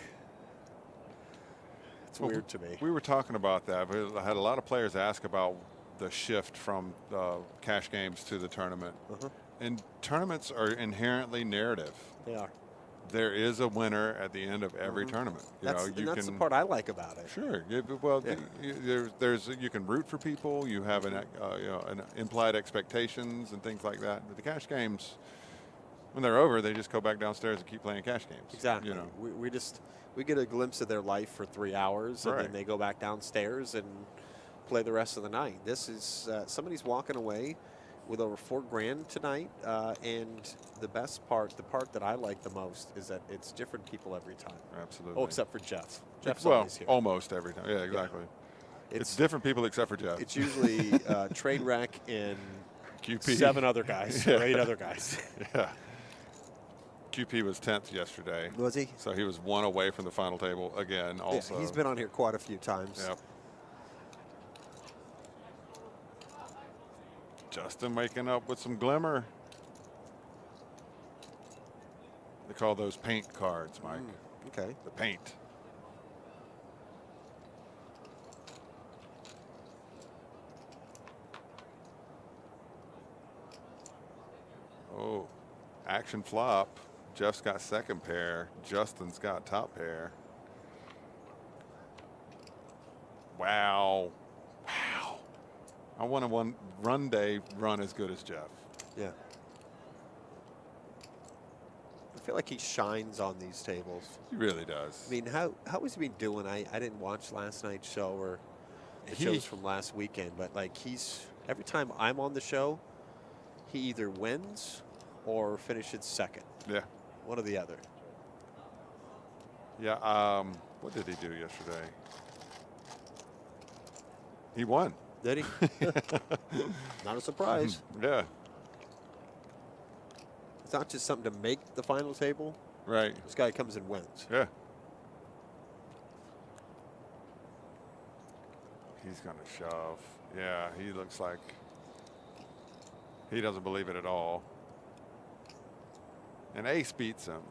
it's Well, weird to me. We were talking about that. I had a lot of players ask about the shift from cash games to the tournament. And tournaments are inherently narrative. They are. There is a winner at the end of every tournament. That's the part I like about it. Sure. Well, Yeah. you can root for people. You have an implied expectations and things like that. But the cash games, when they're over, they just go back downstairs and keep playing cash games. Exactly. You know. We get a glimpse of their life for 3 hours, and Right. then they go back downstairs and play the rest of the night. This is somebody's walking away with over $4,000 tonight, and the best part, the part that I like the most, is that it's different people every time. Absolutely. Oh, except for Jeff. Jeff's well, always here. almost every time. Yeah, exactly. It's different people except for Jeff. It's usually Trainwreck and QP. 7 other guys or 8 other guys. Yeah. QP was 10th yesterday. Was he? So he was 1 away from the final table again. Also, Yeah, he's been on here quite a few times. Yep. Justin waking up with some glimmer. They call those paint cards, Mike. Okay. The paint. Oh, action flop. Jeff's got second pair. Justin's got top pair. Wow. Wow. I want a run day run as good as Jeff. Yeah. feel like he shines on these tables. He really does. I mean, how has he been doing? I didn't watch last night's show or the shows from last weekend, but like every time I'm on the show, he either wins or finishes second. Yeah. One or the other. Yeah. What did he do yesterday? He won. Did he? Not a surprise. Yeah. It's not just something to make the final table. Right. This guy comes and wins. Yeah. He's going to shove. Yeah, he looks like he doesn't believe it at all. And Ace beats him.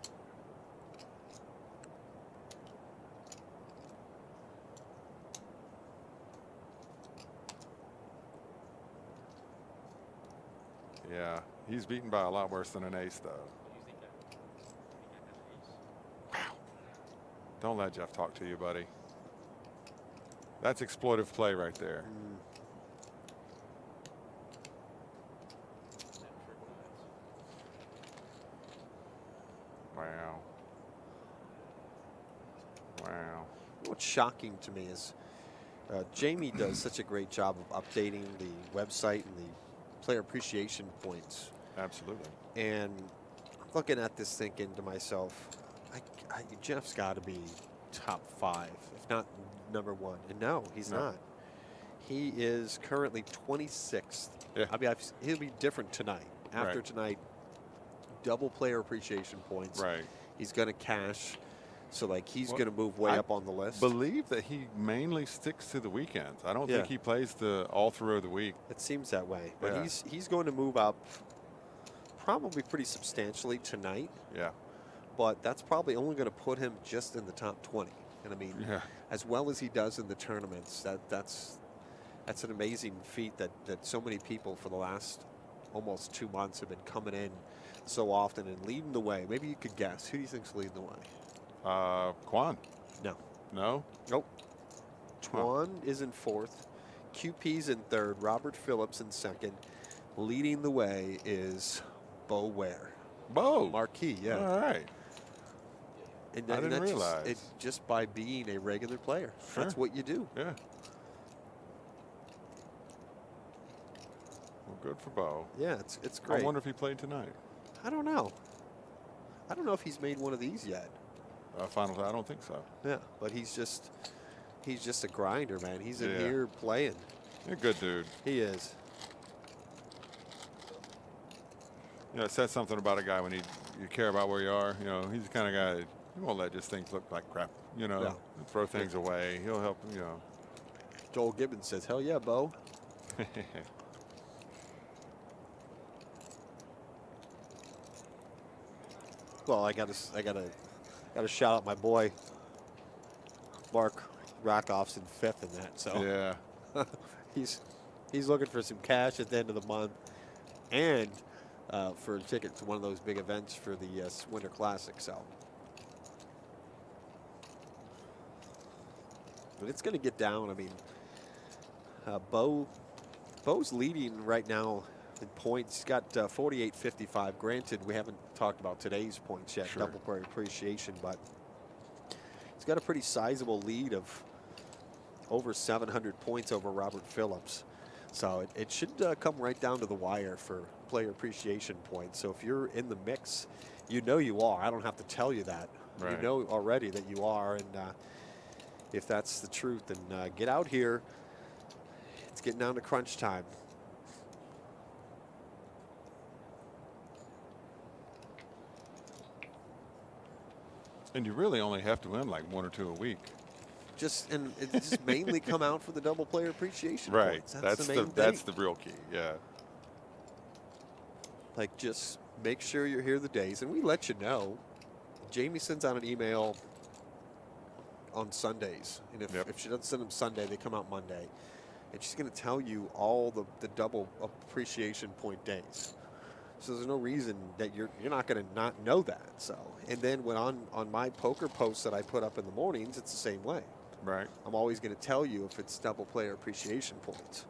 Yeah, he's beaten by a lot worse than an ace, though. Wow. Don't let Jeff talk to you, buddy. That's exploitive play right there. Wow. Wow. What's shocking to me is Jamie does such a great job of updating the website and the player appreciation points. Absolutely. And I'm looking at this thinking to myself, Jeff's got to be top 5, if not number 1. And no, he's not. He is currently 26th. Yeah. I mean, he'll be different tonight. After tonight, double player appreciation points. Right. He's going to cash. So, like, he's going to move way up on the list. Believe that he mainly sticks to the weekends. I don't think he plays all through the week. It seems that way. But he's going to move up probably pretty substantially tonight. Yeah. But that's probably only going to put him just in the top 20. And, I mean, as well as he does in the tournaments, that's an amazing feat that so many people for the last almost 2 months have been coming in so often and leading the way. Maybe you could guess. Who do you think's leading the way? Quan. No. No? Nope. Twan is in 4th. QP's in 3rd. Robert Phillips in 2nd. Leading the way is Bo Ware. Bo. Marquis, yeah. All right. And I didn't realize. It's just by being a regular player. Sure. That's what you do. Yeah. Well, good for Bo. Yeah, it's great. I wonder if he played tonight. I don't know. I don't know if he's made one of these yet. Final, I don't think so. Yeah, but he's just a grinder, man. He's in here playing. You're a good dude. He is. You know, it says something about a guy when you care about where you are. You know, he's the kind of guy that he won't let just things look like crap. You know, throw things away. He'll help. You know. Joel Gibbons says, "Hell yeah, Bo." Well, I gotta shout out my boy Mark Rackoff's in 5th in that. So yeah, he's looking for some cash at the end of the month, and for a ticket to one of those big events for the Winter Classic. So, but it's going to get down. I mean, Bo's leading right now in points. He's got 48-55. Granted, we haven't talked about today's points yet, double player appreciation, but he's got a pretty sizable lead of over 700 points over Robert Phillips. So it should come right down to the wire for player appreciation points. So if you're in the mix, you know you are. I don't have to tell you that. Right. You know already that you are. And if that's the truth, then get out here. It's getting down to crunch time. and you really only have to win like 1 or 2 a week. And it just mainly come out for the double player appreciation Right. points. That's the main thing. That's the real key. Yeah. Like, just make sure you're here the days, and we let you know. Jamie sends out an email on Sundays, and if she doesn't send them Sunday, they come out Monday, and she's going to tell you all the double appreciation point days. So there's no reason that you're not going to not know that. So, and then when on my poker posts that I put up in the mornings, it's the same way. Right. I'm always going to tell you if it's double player appreciation points.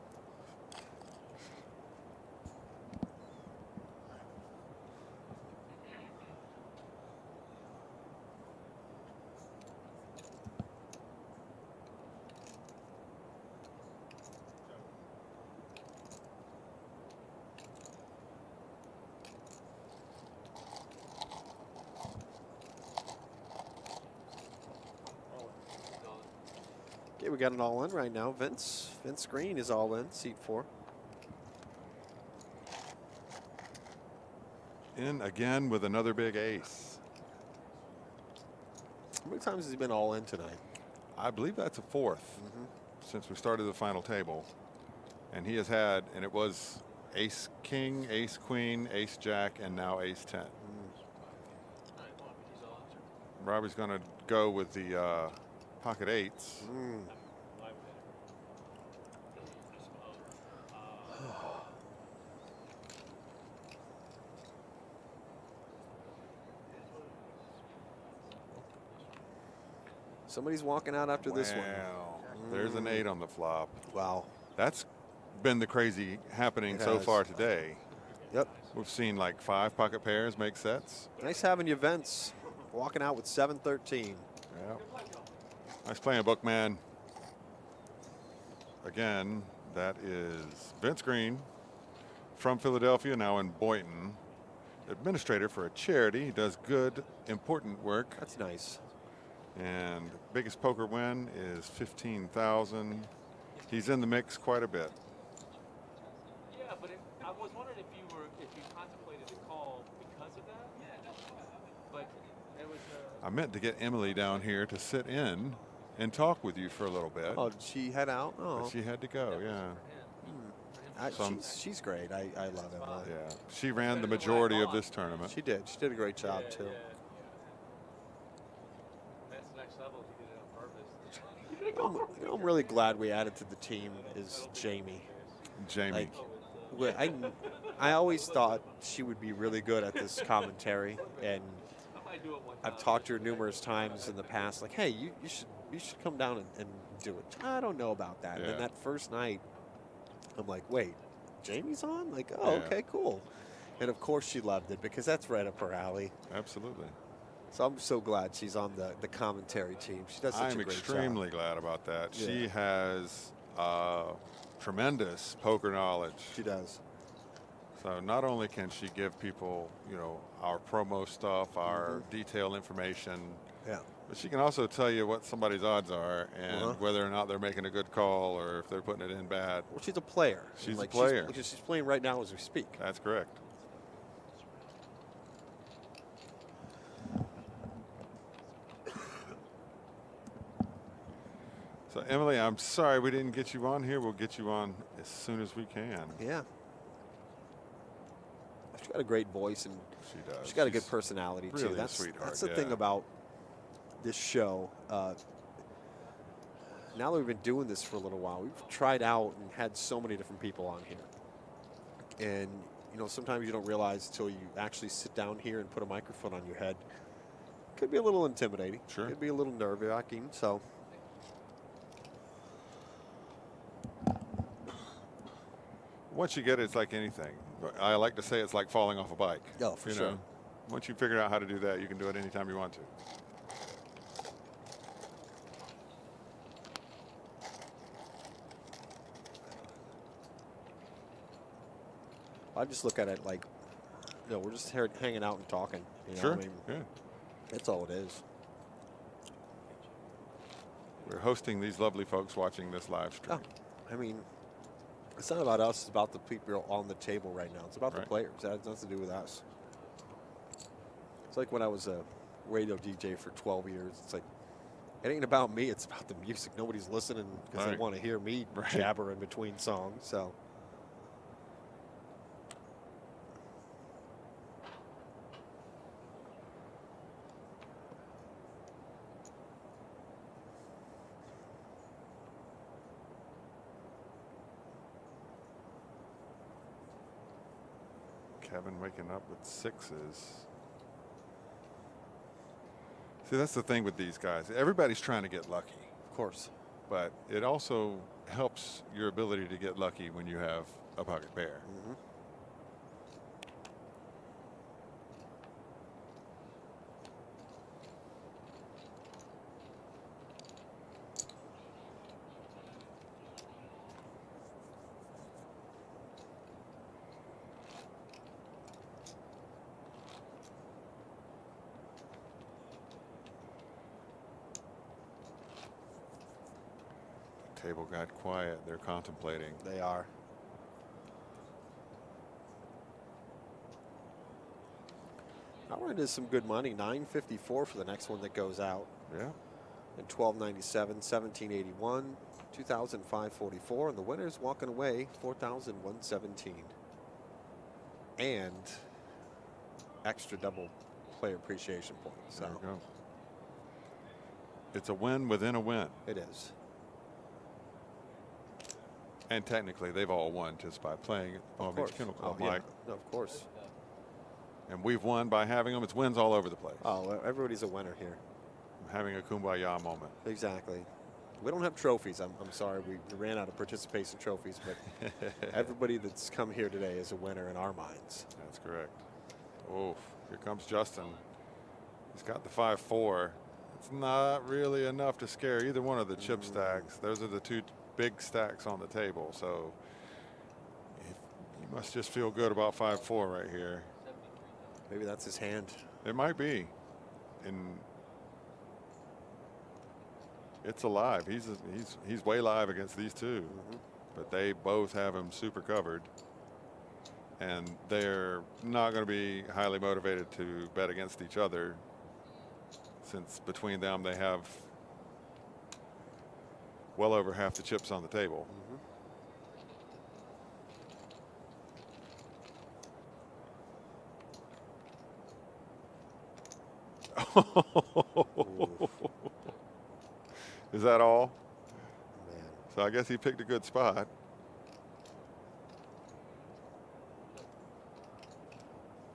Okay, we got it all in right now. Vince Green is all in, seat 4. In again with another big ace. How many times has he been all in tonight? I believe that's a 4th since we started the final table. And he has had, and it was ace king, ace queen, ace jack, and now ace 10. Robbie's going to go with the pocket 8s. Somebody's walking out after this one. Wow. There's an 8 on the flop. Wow. That's been the crazy happening so far today. Yep. We've seen like 5 pocket pairs make sets. Nice having you, Vince. Walking out with 7-13. Yeah. Nice playing, Bookman. Again, that is Vince Green from Philadelphia, now in Boynton. Administrator for a charity. He does good, important work. That's nice. And biggest poker win is 15,000. He's in the mix quite a bit. Yeah, but I was wondering if you contemplated a call because of that. But it was. I meant to get Emily down here to sit in and talk with you for a little bit. Oh, did she head out? But Oh, she had to go, yeah. she's great. I love Emily. Yeah. She ran the majority of this tournament. She did. She did a great job, too. That's the next level. He did it on purpose. I'm really glad we added to the team is Jamie. Jamie. I always thought she would be really good at this commentary, and I've talked to her numerous times in the past, like, hey, you should come down and do it. I don't know about that. And then that first night, I'm like, wait, Jamie's on? Like, oh, okay, cool. And of course she loved it because that's right up her alley. Absolutely. So I'm so glad she's on the commentary team. She does such a great job. I'm extremely glad about that. Yeah. She has tremendous poker knowledge. She does. So not only can she give people, you know, our promo stuff, our detailed information, but she can also tell you what somebody's odds are and whether or not they're making a good call or if they're putting it in bad. Well, she's a player. She's a player. She's playing right now as we speak. That's correct. So, Emily, I'm sorry we didn't get you on here. We'll get you on as soon as we can. Yeah. She's got a great voice, and she does. She's got a good personality, really too. A sweetheart. That's the thing about this show. Now that we've been doing this for a little while, we've tried out and had so many different people on here. And, you know, sometimes you don't realize until you actually sit down here and put a microphone on your head. Could be a little intimidating. Sure. Could be a little nerve-wracking, so... Once you get it, it's like anything. I like to say it's like falling off a bike. Oh, for sure. Once you figure out how to do that, you can do it anytime you want to. I just look at it like, you know, we're just here hanging out and talking. You know? Sure. I mean, that's all it is. We're hosting these lovely folks watching this live stream. Oh, I mean, it's not about us. It's about the people on the table right now. It's about the players. It has nothing to do with us. It's like when I was a radio DJ for 12 years. It's like, it ain't about me. It's about the music. Nobody's listening because they want to hear me jabber in between songs. So. Kevin waking up with 6s. See, that's the thing with these guys. Everybody's trying to get lucky. Of course. But it also helps your ability to get lucky when you have a pocket pair. Table got quiet. They're contemplating. They are. Now we're into some good money. $9.54 for the next one that goes out. Yeah. And $12.97, $17.81, $2,544, and the winner's walking away $4,117. And extra double player appreciation points. There So you go. It's a win within a win. it is. And technically, they've all won just by playing at Palm Of Beach course. Kennel Club, Oh, yeah. Mike. No, of course. And we've won by having them. It's wins all over the place. Oh, everybody's a winner here. Having a kumbaya moment. Exactly. We don't have trophies. I'm sorry. We ran out of participation trophies, but everybody that's come here today is a winner in our minds. That's correct. Oh, here comes Justin. He's got the 5-4. It's not really enough to scare either one of the chip stacks. Those are the two big stacks on the table. So you must just feel good about 5-4 right here. Maybe that's his hand. It might be. And it's alive. He's way live against these two. But they both have him super covered. And they're not going to be highly motivated to bet against each other, since between them they have well over half the chips on the table. Is that all? Man. So I guess he picked a good spot.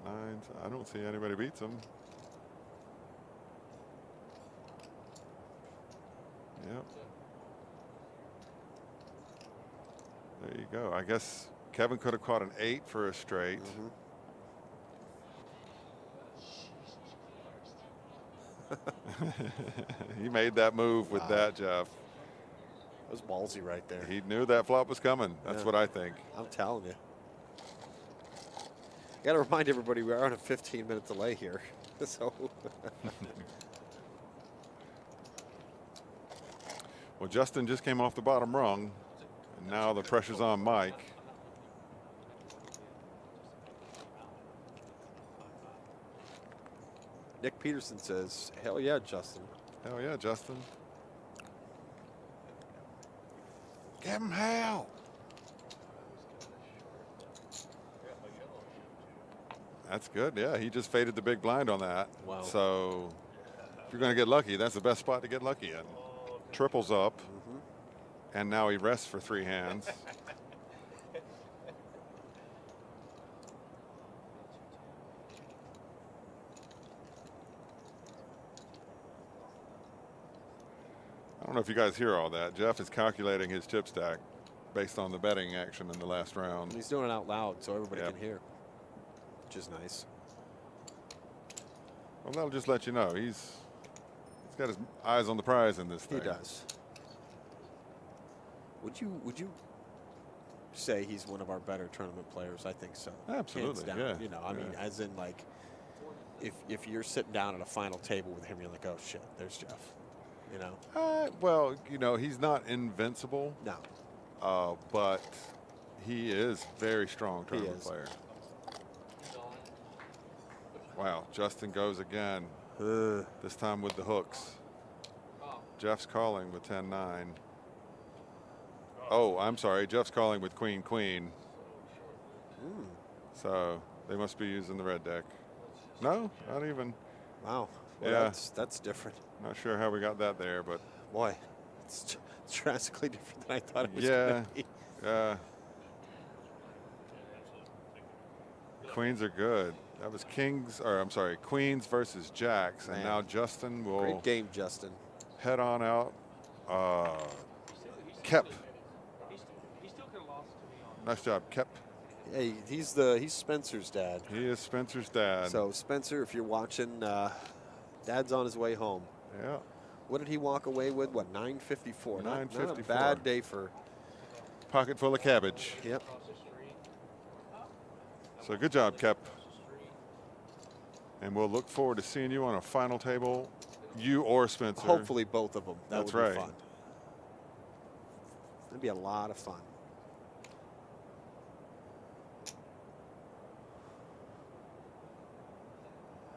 Nines. I don't see anybody beats him. Yep. There you go. I guess Kevin could have caught an 8 for a straight. He made that move with that, Jeff. That was ballsy right there. He knew that flop was coming. That's Yeah. what I think. I'm telling you. Got to remind everybody we are on a 15-minute delay here. So Well, Justin just came off the bottom rung, and now the pressure's on Mike. Nick Peterson says, hell yeah, Justin. Hell yeah, Justin. Give him hell. That's good. Yeah, he just faded the big blind on that. Wow. So if you're going to get lucky, that's the best spot to get lucky in. Triples up. And now he rests for 3 hands. I don't know if you guys hear all that. Jeff is calculating his chip stack based on the betting action in the last round. He's doing it out loud so everybody Yep. can hear, which is nice. Well, that'll just let you know he's got his eyes on the prize in this thing. He does. Would you say he's one of our better tournament players? I think so. Absolutely, Hands down. yeah, You know, I mean, yeah. as in like, if you're sitting down at a final table with him, you're like, oh shit, there's Jeff. You know. Well, you know, he's not invincible, No. but he is very strong tournament is. player. Wow, Justin goes again. This time with the hooks. Jeff's calling with 10-9. Oh, I'm sorry. Jeff's calling with queen-queen. So they must be using the red deck. No, not even. Wow. Well, Yeah. That's different. Not sure how we got that there, but Boy, it's drastically different than I thought it was yeah, going to be. Queens are good. That was kings, or I'm sorry, queens versus jacks, and Man. now Justin will Great game, Justin. head on out. Kep. He still could have lost to me on Nice job, Kep. Hey, he's Spencer's dad. He is Spencer's dad. So Spencer, if you're watching, Dad's on his way home. Yeah. What did he walk away with? What, 954? Not a $9.54. bad day for. Pocket full of cabbage. Yep. So good job, Kep. And we'll look forward to seeing you on a final table, you or Spencer. Hopefully both of them. That That's would right. be fun. That'd be a lot of fun.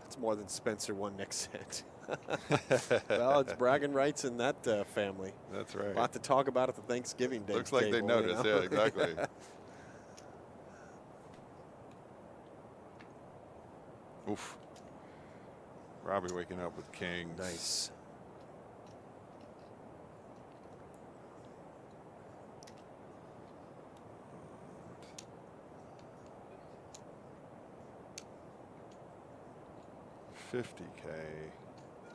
It's more than Spencer won next set. Well, it's bragging rights in that family. That's A right. lot to talk about at the Thanksgiving Day. Looks like they table, noticed. Yeah, exactly. Oof. Robbie waking up with kings. Nice. $50K.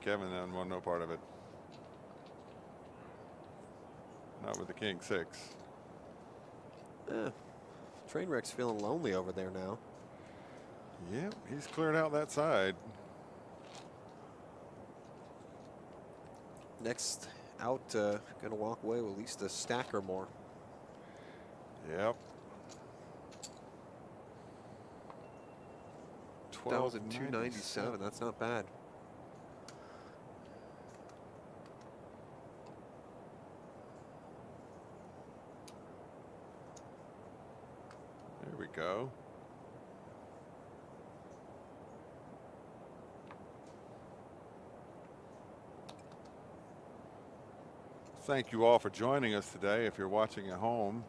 Kevin didn't want no part of it. Not with the king 6. Trainwreck's feeling lonely over there now. Yep, he's cleared out that side. Next out, going to walk away with at least a stack or more. Yep. 1,297. That's not bad. There we go. Thank you all for joining us today. If you're watching at home,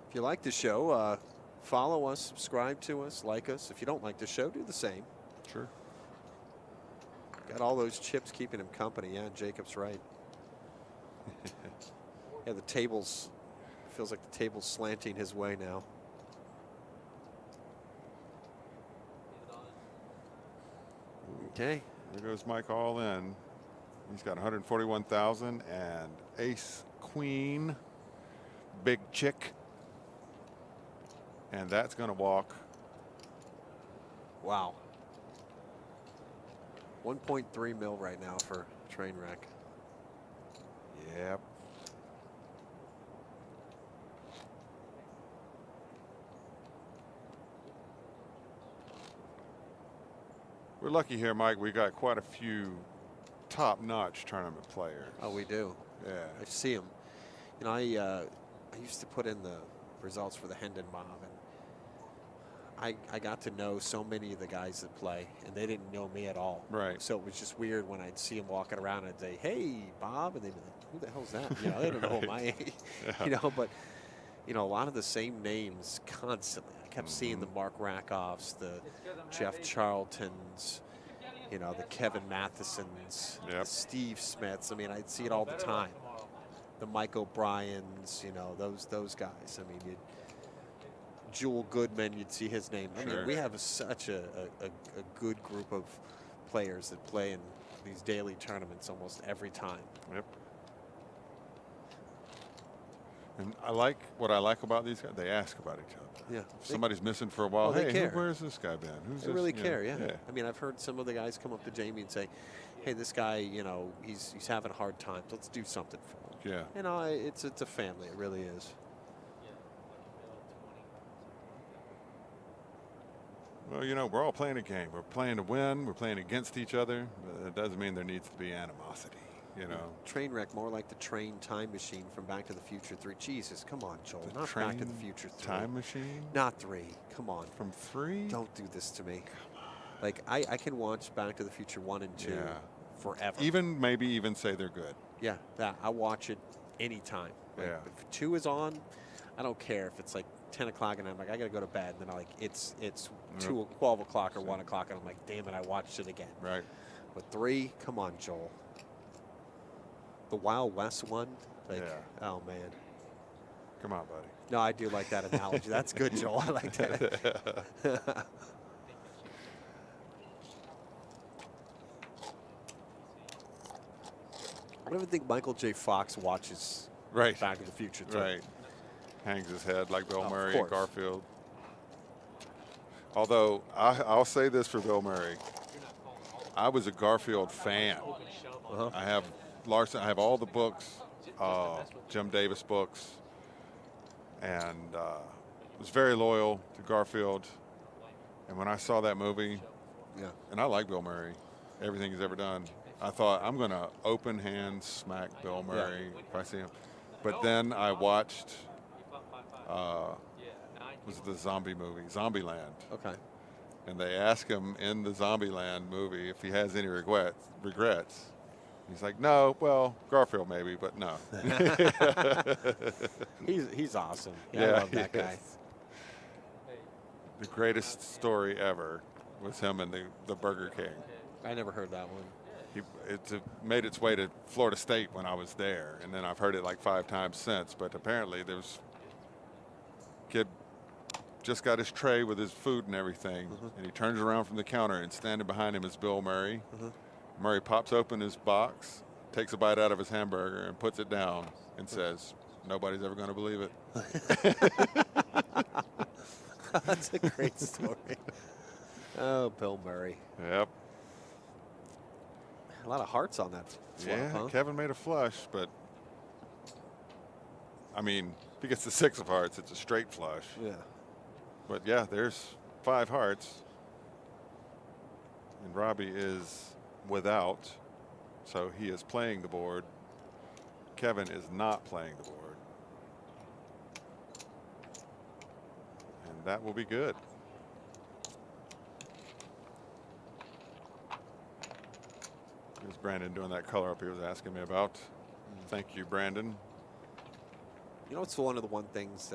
If you like the show, follow us, subscribe to us, like us. If you don't like the show, do the same. sure. Got all those chips keeping him company. Yeah, Jacob's right. Yeah, the table's, feels like the table's slanting his way now. Okay. There goes Mike all in. He's got 141,000 and ace queen, big chick. And that's going to walk. Wow. 1.3 mil right now for Trainwreck. Yep. We're lucky here, Mike. We got quite a few top-notch tournament players. Oh, we do. Yeah. I see them. You know, I used to put in the results for the Hendon Mob, and I got to know so many of the guys that play, and they didn't know me at all. Right. So it was just weird when I'd see them walking around and I'd say, "Hey, Bob," and they'd be like, "Who the hell's that?" You know, they don't know my age. Yeah. You know, but you know, a lot of the same names constantly. I kept seeing the Mark Rackoffs, the Jeff Charltons, you know, the Kevin Mathesons, the Yep. Steve Smiths. I mean, I'd see it all the time. The Mike O'Briens, you know, those guys. I mean, Jewel Goodman, you'd see his name. I mean, Sure. we have such a good group of players that play in these daily tournaments almost every time. Yep. And what I like about these guys, they ask about each other. Yeah. If somebody's missing for a while, they hey, care. where's this guy been? Who's They this? really You know, care, yeah. I mean, I've heard some of the guys come up to Jamie and say, "Hey, this guy, you know, he's having a hard time. Let's do something for him." Yeah. You know, it's a family. It really is. Well, you know, we're all playing a game. We're playing to win. We're playing against each other. But it doesn't mean there needs to be animosity, you know. Trainwreck, more like the train time machine from Back to the Future 3. Jesus, come on, Joel. The Not Back to the train Future 3. Time machine? Not 3. Come on. From 3? Don't do this to me. Like, I can watch Back to the Future 1 and 2 Yeah. forever. Maybe even say they're good. Yeah, that I watch it anytime. Like, Yeah. if 2 is on, I don't care if it's like 10 o'clock and I'm like, I gotta go to bed. And then it's 12 o'clock or 1 o'clock and I'm like, damn it, I watched it again. Right. But 3, come on, Joel. The Wild West one, like, Yeah. oh man. Come on, buddy. No, I do like that analogy. That's good, Joel. I like that. I don't even think Michael J. Fox watches Right. Back to the Future too. Right. Hangs his head like Bill Of Murray and course. Garfield. Although, I'll say this for Bill Murray. I was a Garfield fan. Uh-huh. I have Larson. I have all the books, Jim Davis books, and was very loyal to Garfield. And when I saw that movie, Yeah. and I like Bill Murray, everything he's ever done, I thought I'm going to open hand smack Bill Murray if I see him. But then I watched, He fought 5'5". Yeah, 9 was the zombie movie, Zombieland. Okay. And they ask him in the Zombieland movie if he has any regrets. He's like, no, well, Garfield maybe, but no. He's awesome. I Yeah, love that he guy. is. The greatest story ever was him and the Burger King. I never heard that one. It made its way to Florida State when I was there, and then I've heard it like 5 times since. But apparently, there's kid just got his tray with his food and everything, and he turns around from the counter, and standing behind him is Bill Murray. Murray pops open his box, takes a bite out of his hamburger, and puts it down, and says, "Nobody's ever going to believe it." That's a great story. Oh, Bill Murray. Yep. A lot of hearts on that flop, Yeah, huh? Kevin made a flush, but I mean, if he gets the 6 of hearts, it's a straight flush. Yeah. But yeah, there's 5 hearts. And Robbie is without, so he is playing the board. Kevin is not playing the board. And that will be good. Here's Brandon doing that color up he was asking me about. Thank you, Brandon. You know, it's one of the things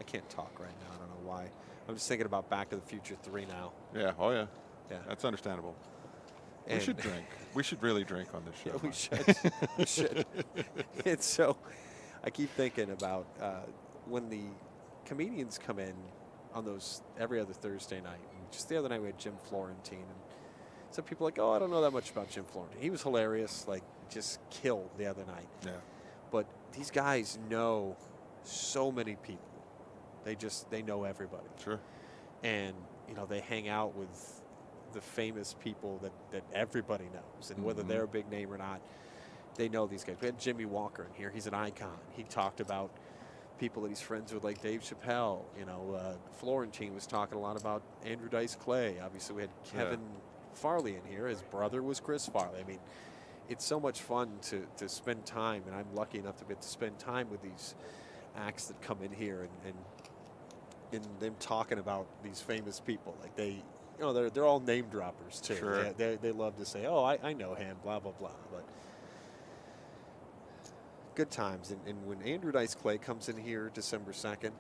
I can't talk right now. I don't know why. I'm just thinking about Back to the Future 3 now. Yeah, oh yeah. Yeah. That's understandable. We And- should drink. We should really drink on this show. Yeah, we Mike. should. We should. And so I keep thinking about when the comedians come in on those every other Thursday night. And just the other night we had Jim Florentine. And some people are like, oh, I don't know that much about Jim Florentine. He was hilarious, like just killed the other night. Yeah. But these guys know so many people. They know everybody. Sure. And, you know, they hang out with the famous people that everybody knows. And whether they're a big name or not, they know these guys. We had Jimmy Walker in here. He's an icon. He talked about people that he's friends with, like Dave Chappelle. You know, Florentine was talking a lot about Andrew Dice Clay. Obviously, we had Kevin Farley in here. His brother was Chris Farley. I mean, it's so much fun to spend time, and I'm lucky enough to get to spend time with these acts that come in here and them talking about these famous people. Like they, you know, they're all name droppers too. Sure. They love to say, oh, I know him, blah, blah, blah. But good times. And when Andrew Dice Clay comes in here December 2nd,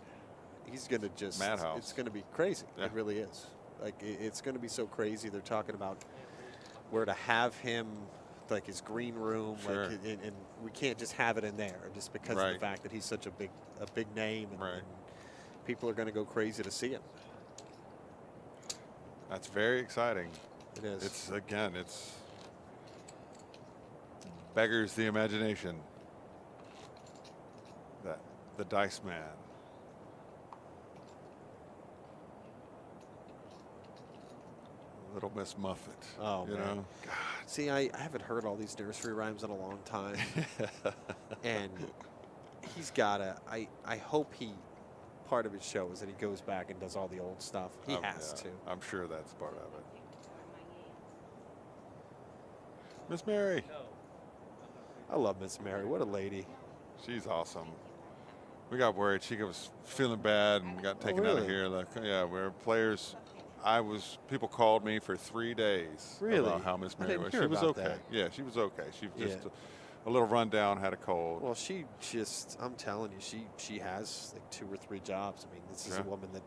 he's going to just, Madhouse. it's going to be crazy. Yeah. It really is. Like, it's going to be so crazy. They're talking about where to have him, like his green room. Sure. Like, and we can't just have it in there just because of Right. the fact that he's such a big name. And, Right. and people are going to go crazy to see him. That's very exciting. It is. It's beggars the imagination. That the Dice Man. Little Miss Muffet. Oh, you man. know? See, I haven't heard all these nursery rhymes in a long time. And he's got to, I hope part of his show is that he goes back and does all the old stuff. He has to. I'm sure that's part of it. Miss Mary. I love Miss Mary. What a lady. She's awesome. We got worried. She was feeling bad and got taken out of really? here. Like, yeah, we're players. People called me for 3 days Really? about how Miss I Mary didn't was. hear She was about okay. that. Yeah, she was okay. She was just Yeah. a little rundown, had a cold. Well, she just, I'm telling you, she has like 2 or 3 jobs. I mean, this is a Yeah. woman that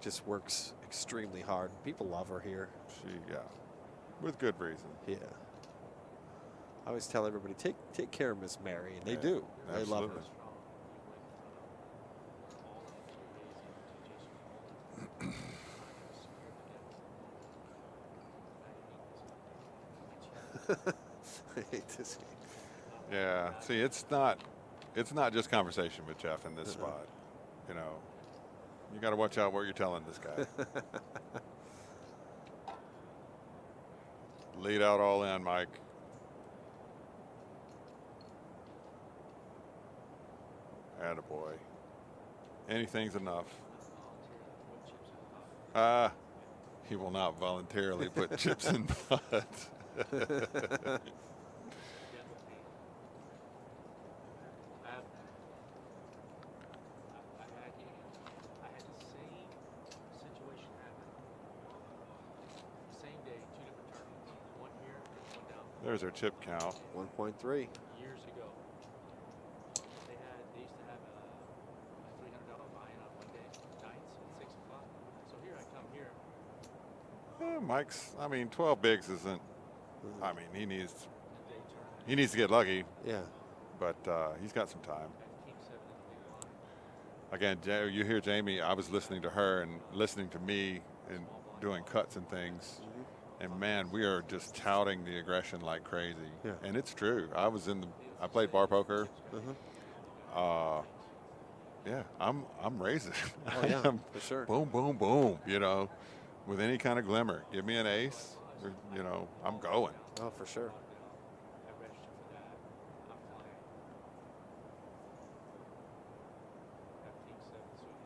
just works extremely hard. People love her here. Yeah, with good reason. Yeah. I always tell everybody, take care of Miss Mary, and they Yeah, do. They love her. absolutely. I hate this game. Yeah. See, it's not just conversation with Jeff in this spot. You know, you got to watch out what you're telling this guy. Lead out all in, Mike. Attaboy. Anything's enough. He will not voluntarily put chips in pot. There's our chip count. 1.3. Years ago, they used to have a $300 buy-in on Monday nights at 6 o'clock. So here I come here. Mike's, I mean, 12 bigs isn't, I mean, he needs The day tournament. to get lucky, Yeah. but he's got some time. Team 7 in the big line. Again, you hear Jamie, I was listening to her and listening to me and doing cuts and things. And man, we are just touting the aggression like crazy. Yeah. And it's true. I played bar poker. Yeah, I'm raising. Oh, yeah, I'm for sure. boom, boom, boom, you know, with any kind of glimmer. Give me an ace, or, you know, I'm going. Oh, for sure. I registered for that. I'm flying. Got Team 7 so you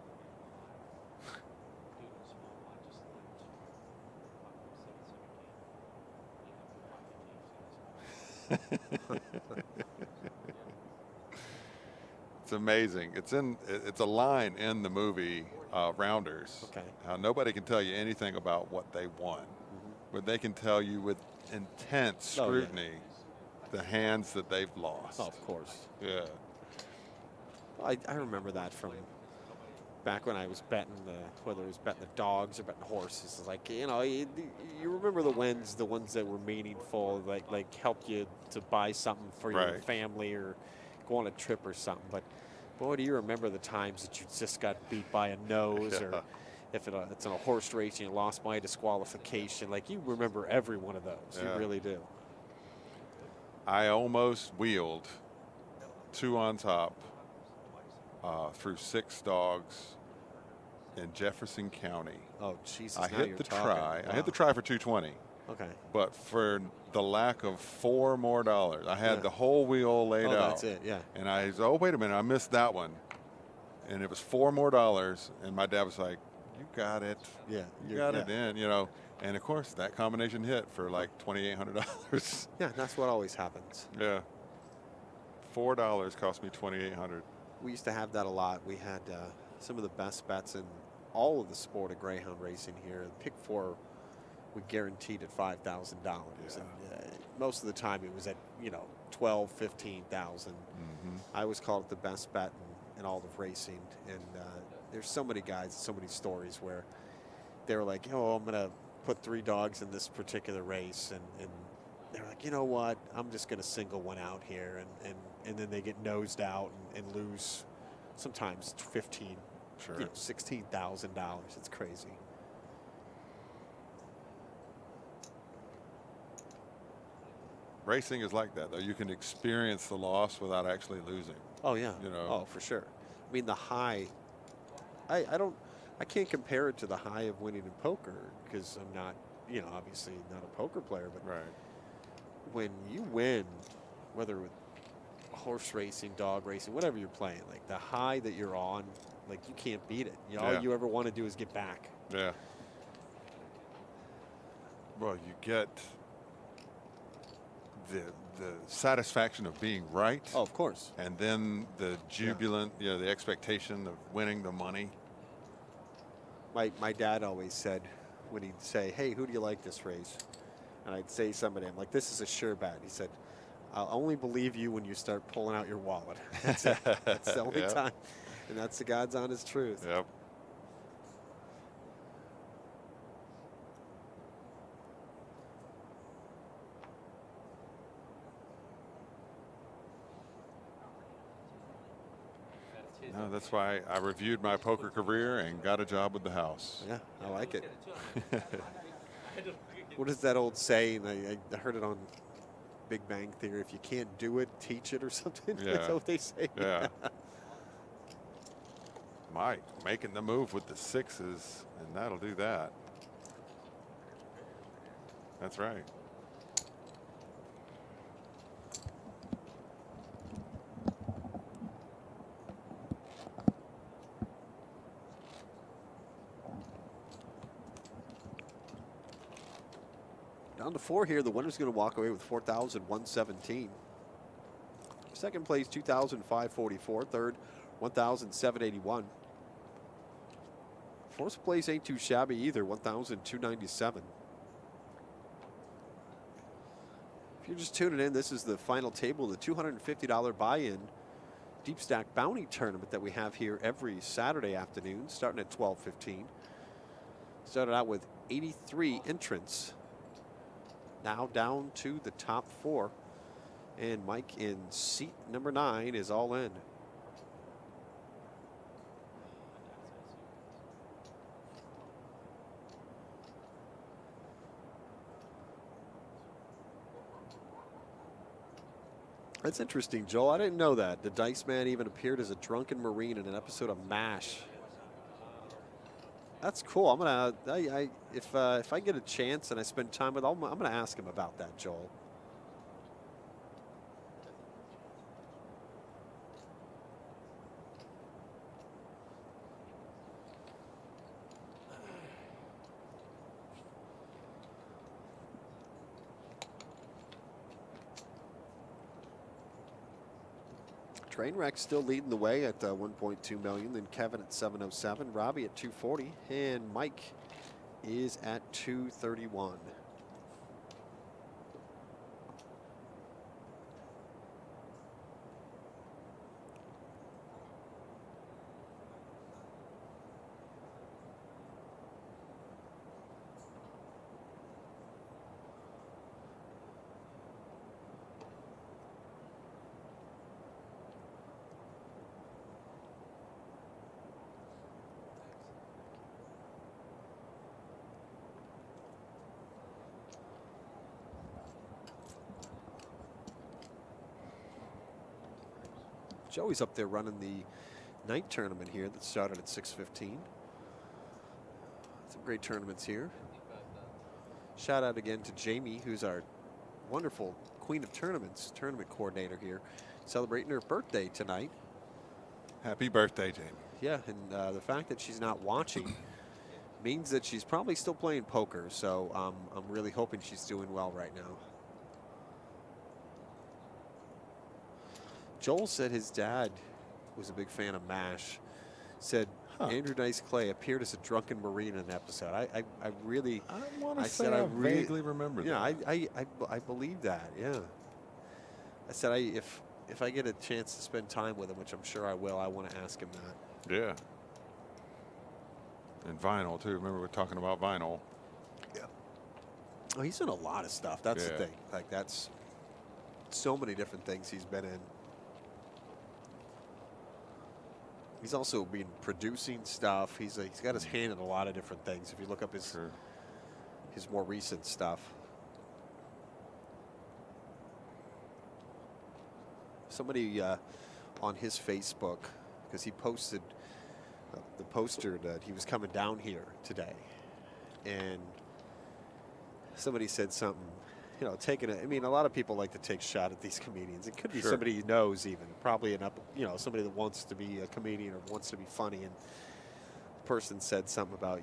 can do the small line, just like 7, 17. You have 5 teams. It's amazing. It's a line in the movie Rounders. Okay. How nobody can tell you anything about what they won, but they can tell you with intense Oh, yeah. scrutiny the hands that they've lost. Oh, of course. Yeah. I remember that from back when I was betting whether it was betting the dogs or betting horses. It's like, you know, you remember the wins, the ones that were meaningful, like helped you to buy something for your Right. family or go on a trip or something. But boy, do you remember the times that you just got beat by a nose, or if it's in a horse race and you lost by a disqualification. Like, you remember every one of those. Yeah. You really do. I almost wheeled 2 on top through 6 dogs in Jefferson County. Oh, Jesus. I now hit you're the talking. try. I Wow. hit the try for 220. Okay. But for the lack of $4 more, I had Yeah. the whole wheel laid Oh, out. that's it. Yeah. And I said, oh, wait a minute, I missed that one. And it was $4 more. And my dad was like, you got it. Yeah. You got it in, you know. And of course, that combination hit for like $2,800. Yeah, that's what always happens. Yeah. $4 cost me $2,800. We used to have that a lot. We had some of the best bets in all of the sport of greyhound racing here. Pick 4, we guaranteed at $5,000, Yeah. and most of the time it was at 12, 15,000. I always call it the best bet in all of racing. And there's so many guys, so many stories where they were like, oh, I'm gonna put 3 dogs in this particular race, and they're like, you know what, I'm just gonna single one out here, and then they get nosed out and lose sometimes $15,000, Sure. $16,000. It's crazy. Racing is like that, though. You can experience the loss without actually losing. Oh yeah. You know. Oh, for sure. I mean, the high. I can't compare it to the high of winning in poker because I'm not, obviously not a poker player. But Right. when you win, whether with horse racing, dog racing, whatever you're playing, like the high that you're on, like you can't beat it. All Yeah. you ever want to do is get back. Yeah. Well, you get the satisfaction of being right. Oh, of course. And then the jubilant, the expectation of winning the money. My dad always said when he'd say, hey, who do you like this race? And I'd say somebody, I'm like, this is a sure bet. He said, I'll only believe you when you start pulling out your wallet. That's it. That's the only Yep. time. And that's the God's honest truth. Yep. That's his. No, that's why I reviewed my poker career and got a job with the house. Yeah, I like it. I had to What is that old saying? I heard it on Big Bang Theory. If you can't do it, teach it or something. Yeah. That's what they say. Yeah. Mike making the move with the 6s, and that'll do that. That's right. Down to 4 here. The winner's going to walk away with 4,117. Second place, 2,544. Third, 1,781. Fourth place ain't too shabby either, 1,297. If you're just tuning in, this is the final table of the $250 buy-in Deep Stack Bounty Tournament that we have here every Saturday afternoon, starting at 12:15. Started out with 83 entrants. Now down to the top 4. And Mike in seat number 9 is all in. That's interesting, Joel. I didn't know that. The Dice Man even appeared as a drunken Marine in an episode of MASH. That's cool. I'm gonna, if I get a chance and I spend time with him, I'm gonna ask him about that, Joel. Trainwreck still leading the way at 1.2 million. Then Kevin at 707, Robbie at 240, and Mike is at 231. Joey's up there running the night tournament here that started at 6:15. Some great tournaments here. Shout out again to Jamie, who's our wonderful Queen of Tournaments tournament coordinator here, celebrating her birthday tonight. Happy birthday, Jamie. Yeah, and the fact that she's not watching means that she's probably still playing poker, so I'm really hoping she's doing well right now. Joel said his dad was a big fan of MASH. Said Andrew Dice Clay appeared as a drunken Marine in an episode. I really. I want to say I vaguely remember that. Yeah, I believe that. Yeah. I said if I get a chance to spend time with him, which I'm sure I will, I want to ask him that. Yeah. And vinyl too. Remember we're talking about vinyl. Yeah. Oh, he's done a lot of stuff. That's the thing. Like that's so many different things he's been in. He's also been producing stuff. He's got his hand in a lot of different things. If you look up his more recent stuff. Somebody on his Facebook, because he posted the poster that he was coming down here today, and somebody said something. You know, I mean, a lot of people like to take shot at these comedians. It could be somebody he knows, even probably somebody that wants to be a comedian or wants to be funny. And the person said something about,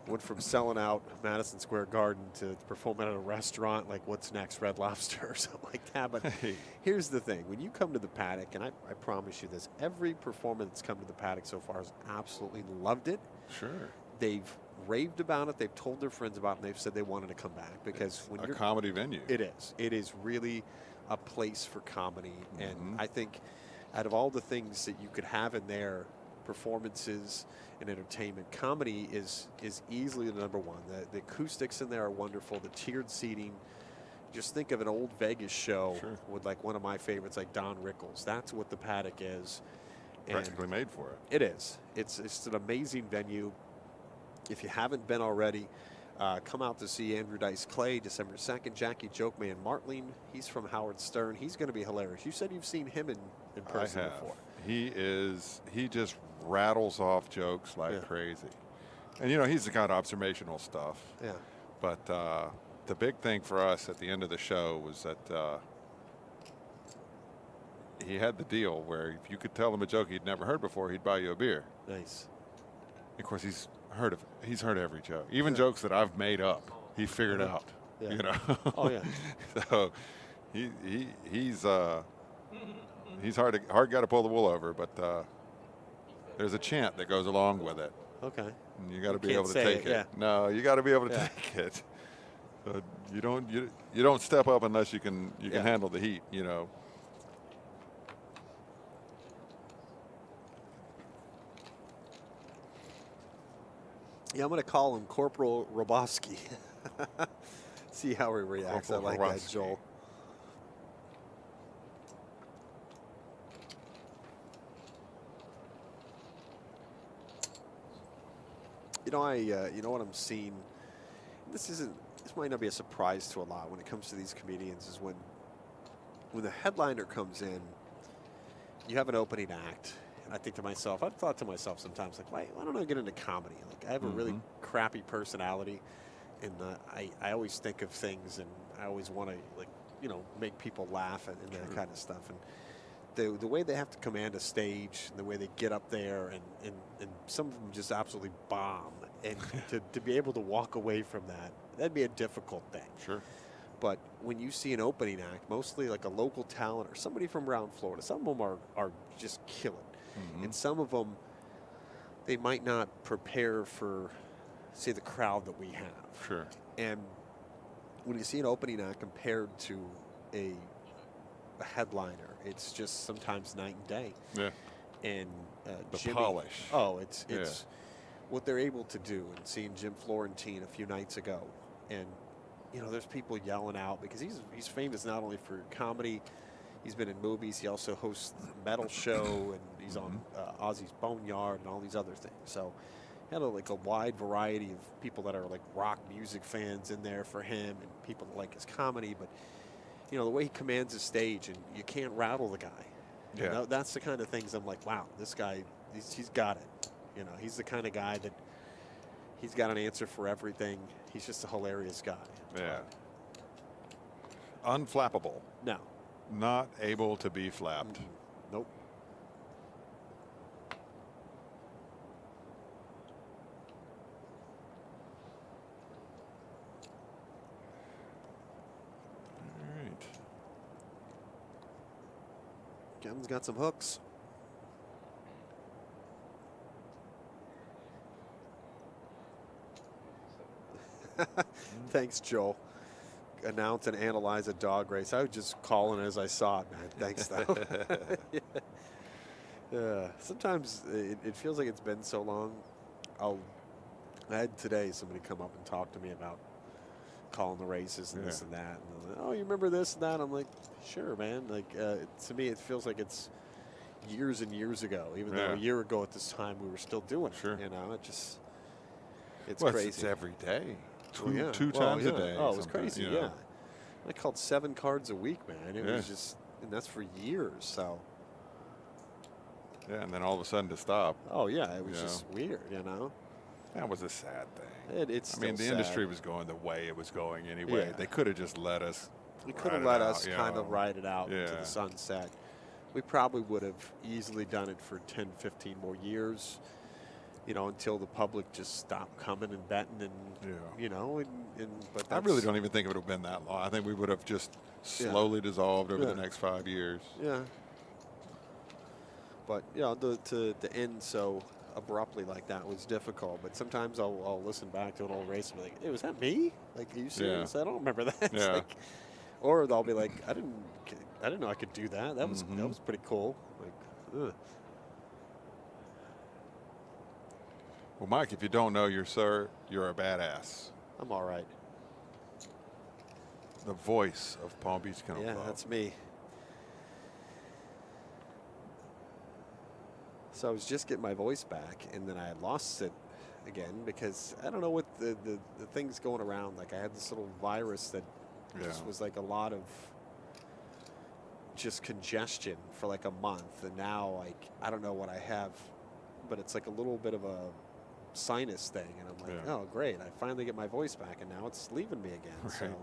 went from selling out Madison Square Garden to performing at a restaurant. Like, what's next, Red Lobster or something like that. But here's the thing: when you come to the Paddock, and I promise you this, every performer that's come to the Paddock so far has absolutely loved it. Sure. They've raved about it. They've told their friends about it, and they've said they wanted to come back because when you're a comedy venue. It is. It is really a place for comedy. And I think out of all the things that you could have in there, performances and entertainment, comedy is easily the number one. The acoustics in there are wonderful. The tiered seating. Just think of an old Vegas show with like one of my favorites, like Don Rickles. That's what the Paddock is. Practically made for it. It is. It's an amazing venue. If you haven't been already, come out to see Andrew Dice Clay December 2nd. Jackie Jokeman Martling, he's from Howard Stern. He's going to be hilarious. You said you've seen him in person before. He just rattles off jokes like crazy. And, he's the kind of observational stuff. Yeah. But the big thing for us at the end of the show was that he had the deal where if you could tell him a joke he'd never heard before, he'd buy you a beer. Nice. Of course, he's heard every joke, even jokes that I've made up. He figured out, Oh yeah. So he's hard got to pull the wool over, but there's a chant that goes along with it. Okay. And you got to be able to take it. No, you got to be able to take it. You don't step up unless you can handle the heat. You know. Yeah, I'm going to call him Corporal Roboski. See how he reacts. Corporal I like that, Roboski. Joel. You know, you know what I'm seeing. This might not be a surprise to a lot when it comes to these comedians. Is when the headliner comes in, you have an opening act. And I think to myself, I've thought to myself sometimes, like, why don't I get into comedy? Like, I have a really crappy personality, and I always think of things, and I always want to, like, you know, make people laugh and that kind of stuff. And the way they have to command a stage, and the way they get up there, and some of them just absolutely bomb, and to be able to walk away from that'd be a difficult thing. Sure. But when you see an opening act, mostly like a local talent or somebody from around Florida, some of them are just killing. And some of them, they might not prepare for, say, the crowd that we have. Sure. And when you see an opening act compared to a headliner, it's just sometimes night and day. Yeah. And The Jimmy, polish. Oh, it's what they're able to do. And seeing Jim Florentine a few nights ago, and you know, there's people yelling out because he's famous not only for comedy. He's been in movies. He also hosts the Metal Show, and he's on Ozzy's Boneyard and all these other things. So he had a wide variety of people that are like rock music fans in there for him, and people that like his comedy. But you know, the way he commands his stage, and you can't rattle the guy. Yeah. You know, that's the kind of things I'm like, wow, this guy, he's got it. You know, he's the kind of guy that he's got an answer for everything. He's just a hilarious guy. Yeah. Unflappable. No. Not able to be flapped. Nope. All right. Kevin's got some hooks. Thanks, Joel. Announce and analyze a dog race. I was just calling it as I saw it, man. Thanks, though. Yeah. Sometimes it feels like it's been so long. I had today somebody come up and talk to me about calling the races and this and that. And like, oh, you remember this and that? I'm like, sure, man. Like, to me, it feels like it's years and years ago, even though a year ago at this time we were still doing it. Sure. You know, it's Well, crazy. It's every day. Two times a day. Oh, it was sometimes, crazy, you know. yeah. I called 7 cards a week, man. It Yeah. was just, and that's for years, so. Yeah, and then all of a sudden to stop. Oh, yeah, it was Yeah. just weird, you know? That was a sad thing. It's I mean, the still industry sad. was going the way it was going anyway. Yeah. They could have just let us. We could have ride let it us out, you kind of know. ride it out to Yeah. the sunset. We probably would have easily done it for 10, 15 more years, you know, until the public just stopped coming and betting and, you know, but I really don't even think it would have been that long. I think we would have just slowly dissolved over the next 5 years. Yeah. But, you know, to end so abruptly like that was difficult. But sometimes I'll listen back to an old race and be like, hey, was that me? Like, are you serious? I don't remember that. It's Yeah. like, or they'll be like, I didn't know I could do that. That was pretty cool. Like, ugh. Well, Mike, if you don't know, you're a badass. I'm all right. The voice of Palm Beach Kennel Yeah, Club. that's me. So I was just getting my voice back, and then I had lost it again because I don't know what the things going around. Like I had this little virus that just was like a lot of just congestion for like a month, and now like I don't know what I have, but it's like a little bit of a sinus thing, and I'm like, oh great, I finally get my voice back, and now it's leaving me again. Right. So.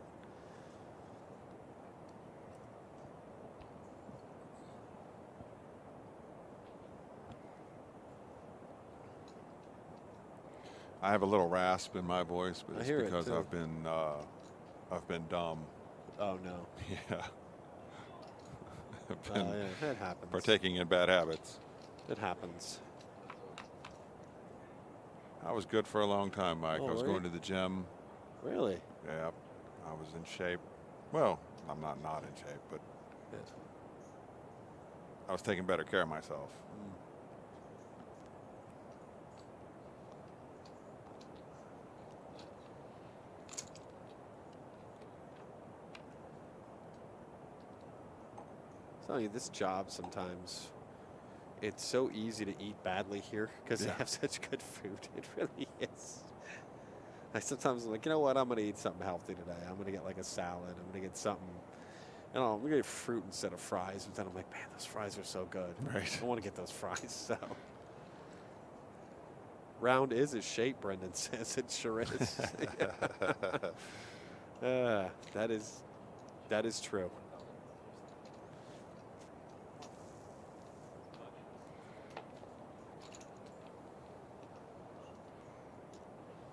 I have a little rasp in my voice, but I it's hear it, because too. I've been dumb. Oh no. Yeah. I've been yeah, it happens. partaking in bad habits. It happens. I was good for a long time, Mike. Oh, I was were you? going to the gym. Really? Yeah. I was in shape. Well, I'm not in shape, but I was taking better care of myself. Tell you, this job sometimes, it's so easy to eat badly here because they have such good food. It really is. I sometimes am like, you know what? I'm going to eat something healthy today. I'm going to get like a salad. I'm going to get something, I'm going to get fruit instead of fries. But then I'm like, man, those fries are so good. Right. I want to get those fries. So, round is his shape, Brendan says. It sure is. That is true.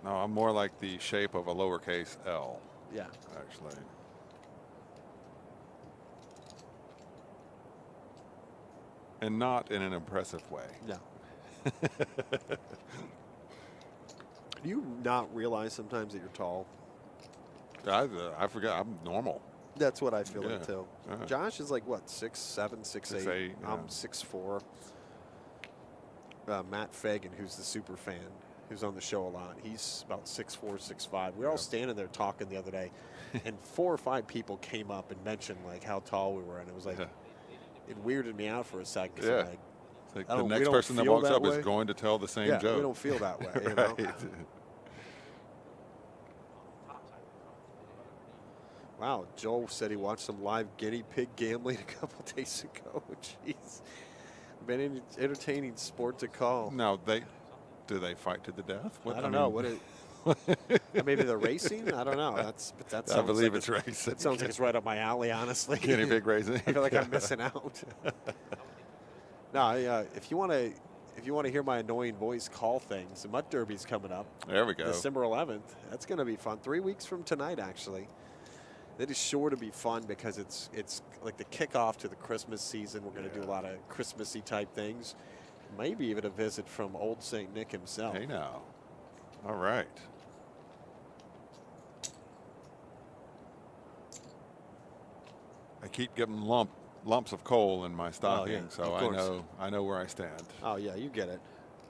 No, I'm more like the shape of a lowercase L. Yeah. Actually. And not in an impressive way. No. Do you not realize sometimes that you're tall? I forgot. I'm normal. That's what I feel like too. Yeah. Josh is like what, 6'7", 6'8". 6'8", I'm yeah. 6'4". Matt Fagan, who's the super fan, who's on the show a lot, he's about 6'4", 6'5". We were all standing there talking the other day, and 4 or 5 people came up and mentioned like how tall we were, and it was like it weirded me out for a second. 'Cause I'm like, It's like I the don't- we next don't person that feel walks that up way. is going to tell the same yeah, joke. we don't feel that way. You know? Right. Wow, Joel said he watched some live guinea pig gambling a couple days ago. Jeez, been an entertaining sport to call. Now do they fight to the death? I don't know. Maybe they're racing. I don't know. That I believe it's racing. That sounds like it's right up my alley, honestly. Guinea pig racing. I feel like I'm missing out. No, if you want to hear my annoying voice call things, the Mutt Derby's coming up. There we go. December 11th. That's going to be fun. 3 weeks from tonight, actually. It is sure to be fun because it's like the kickoff to the Christmas season. We're going to do a lot of Christmassy type things. Maybe even a visit from Old St. Nick himself. Hey now. All right. I keep getting lumps of coal in my stocking, so I know where I stand. Oh yeah, you get it.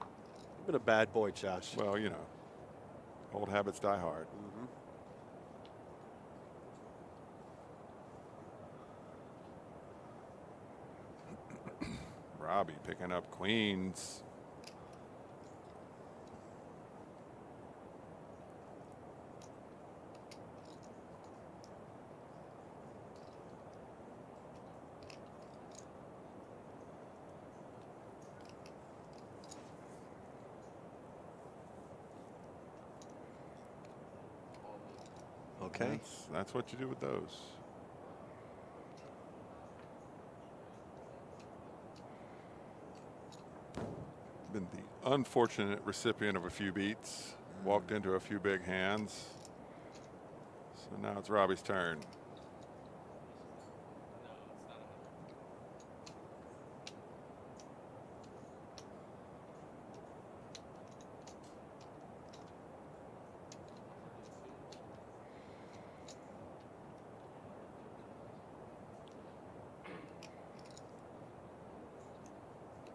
You've been a bad boy, Josh. Well, you know, old habits die hard. Robbie picking up queens. Okay. That's what you do with those. Been the unfortunate recipient of a few beats. Walked into a few big hands. So now it's Robbie's turn.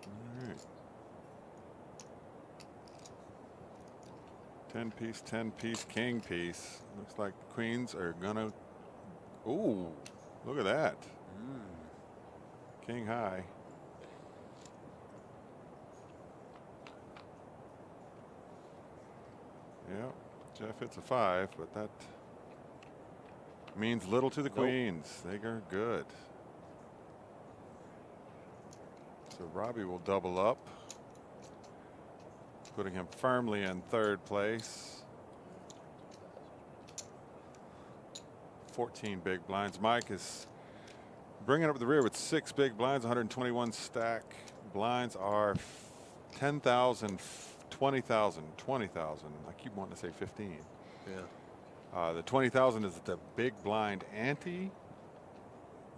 All right. 10-piece king piece. Looks like the queens are gonna. Ooh, look at that. King high. Yep, Jeff hits a 5, but that means little to the queens. They are good. So Robbie will double up, putting him firmly in 3rd place. 14 big blinds. Mike is bringing up the rear with 6 big blinds, 121 stack. Blinds are 10,000, 20,000, 20,000. I keep wanting to say 15. Yeah. The 20,000 is the big blind ante.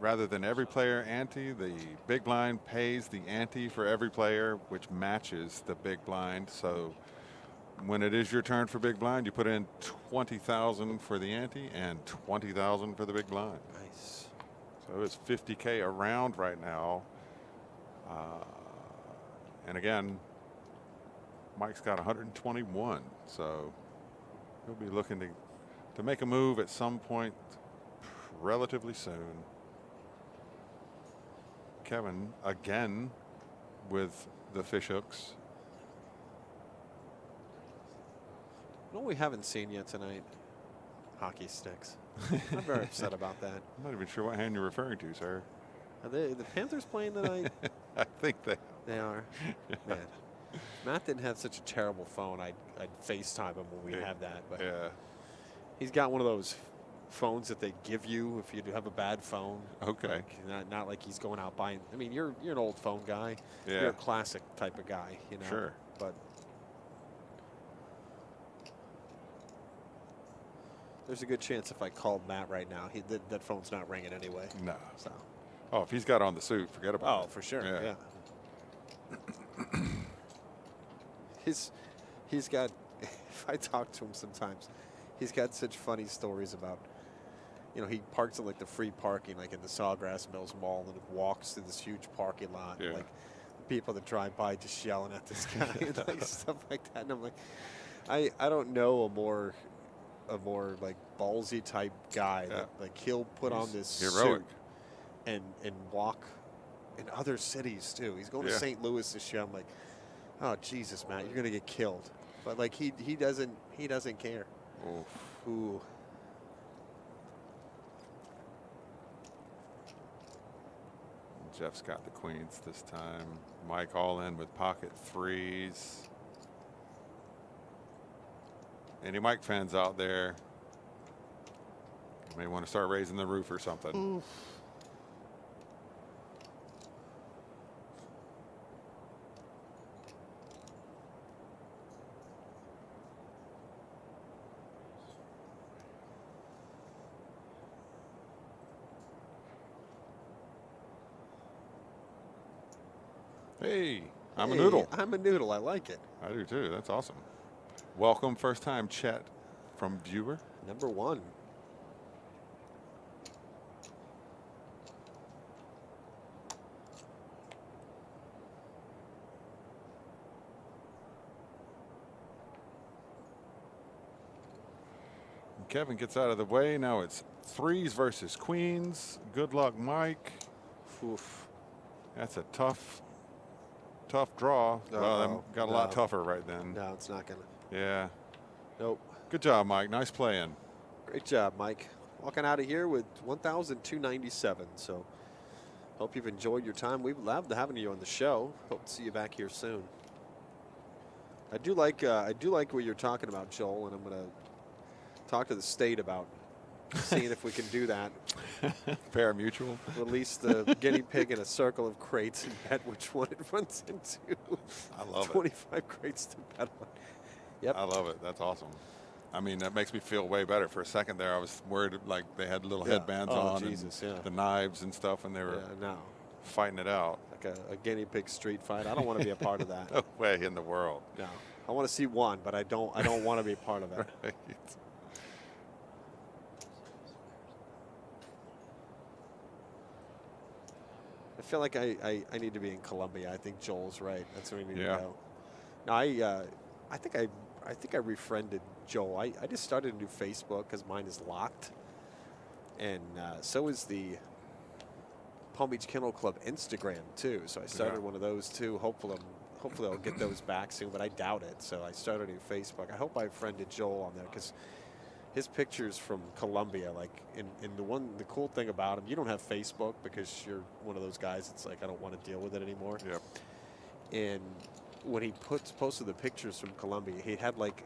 Rather than every player ante, the big blind pays the ante for every player, which matches the big blind. So when it is your turn for big blind, you put in 20,000 for the ante and 20,000 for the big blind. Nice. So it's 50K around right now. And again, Mike's got 121, so he'll be looking to make a move at some point relatively soon. Kevin again with the fish hooks. You know what we haven't seen yet tonight? Hockey sticks. I'm very upset about that. I'm not even sure what hand you're referring to, sir. Are the Panthers playing tonight? I think They are. Man, if Matt didn't have such a terrible phone, I'd FaceTime him when we have that. But yeah. he's got one of those phones that they give you if you have a bad phone. Okay. Like, not like he's going out buying. I mean, you're an old phone guy. Yeah. You're a classic type of guy, you know. Sure. But there's a good chance if I called Matt right now, that phone's not ringing anyway. No. So. Oh, if he's got on the suit, forget about it. Oh, for sure. Yeah. He's got. If I talk to him sometimes, he's got such funny stories about. You know, he parks in like the free parking, like in the Sawgrass Mills Mall, and walks through this huge parking lot. Yeah. Like people that drive by just yelling at this guy and like stuff like that. And I'm like, I don't know a more like ballsy type guy that like he'll put on this heroic suit and walk in other cities too. He's going to St. Louis this year. I'm like, oh Jesus, Matt, you're gonna get killed. But like he doesn't care. Oof. Ooh. Jeff's got the queens this time. Mike all in with pocket threes. Any Mike fans out there? You may want to start raising the roof or something. Oof. Hey, I'm a noodle. I'm a noodle. I like it. I do too. That's awesome. Welcome, first time chat from viewer. Number one. Kevin gets out of the way. Now it's threes versus queens. Good luck, Mike. Oof. That's a tough draw. Well, that got a lot tougher right then. No, it's not gonna. Yeah. Nope. Good job, Mike. Nice playing. Great job, Mike. Walking out of here with 1,297. So, hope you've enjoyed your time. We've loved having you on the show. Hope to see you back here soon. I do like what you're talking about, Joel, and I'm gonna talk to the state about seeing if we can do that. Parimutuel. Release the guinea pig in a circle of crates and bet which one it runs into. I love 25 crates to bet on. Yep. I love it. That's awesome. I mean, that makes me feel way better. For a second there, I was worried like they had little headbands on Jesus, and the knives and stuff, and they were no. fighting it out. Like a guinea pig street fight. I don't want to be a part of that. No way in the world. No. I want to see one, but I don't want to be a part of that. Right. I feel like I need to be in Colombia. I think Joel's right. That's where we need to Yeah. go. No, I think I refriended Joel. I just started a new Facebook because mine is locked, and so is the Palm Beach Kennel Club Instagram too. So I started one of those too. Hopefully I'll get those back soon, but I doubt it. So I started a new Facebook. I hope I friended Joel on there because his pictures from Colombia, like in the cool thing about him, you don't have Facebook because you're one of those guys. It's like I don't want to deal with it anymore. Yep. And when he posted the pictures from Colombia, he had like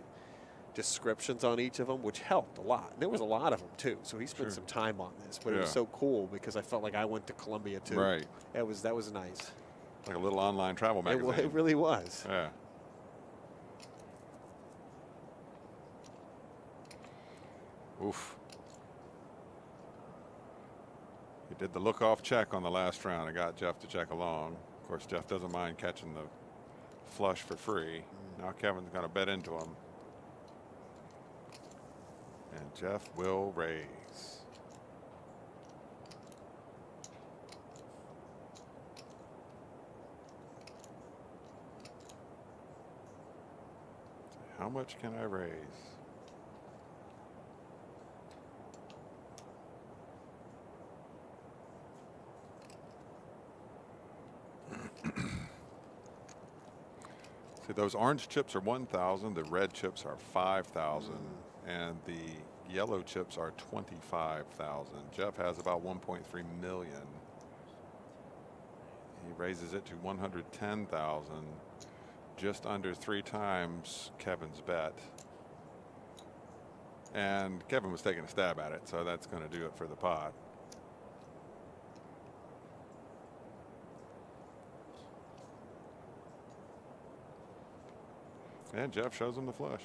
descriptions on each of them, which helped a lot. And there was a lot of them too, so he spent some time on this. But it was so cool because I felt like I went to Colombia too. Right. That was nice. Like a little online travel magazine. It really was. Yeah. Oof. He did the look-off check on the last round. I got Jeff to check along. Of course, Jeff doesn't mind catching the flush for free. Now Kevin's going to bet into him. And Jeff will raise. How much can I raise? See, those orange chips are 1,000, the red chips are 5,000, and the yellow chips are 25,000. Jeff has about 1.3 million. He raises it to 110,000, just under 3 times Kevin's bet. And Kevin was taking a stab at it, so that's going to do it for the pot. And Jeff shows him the flush.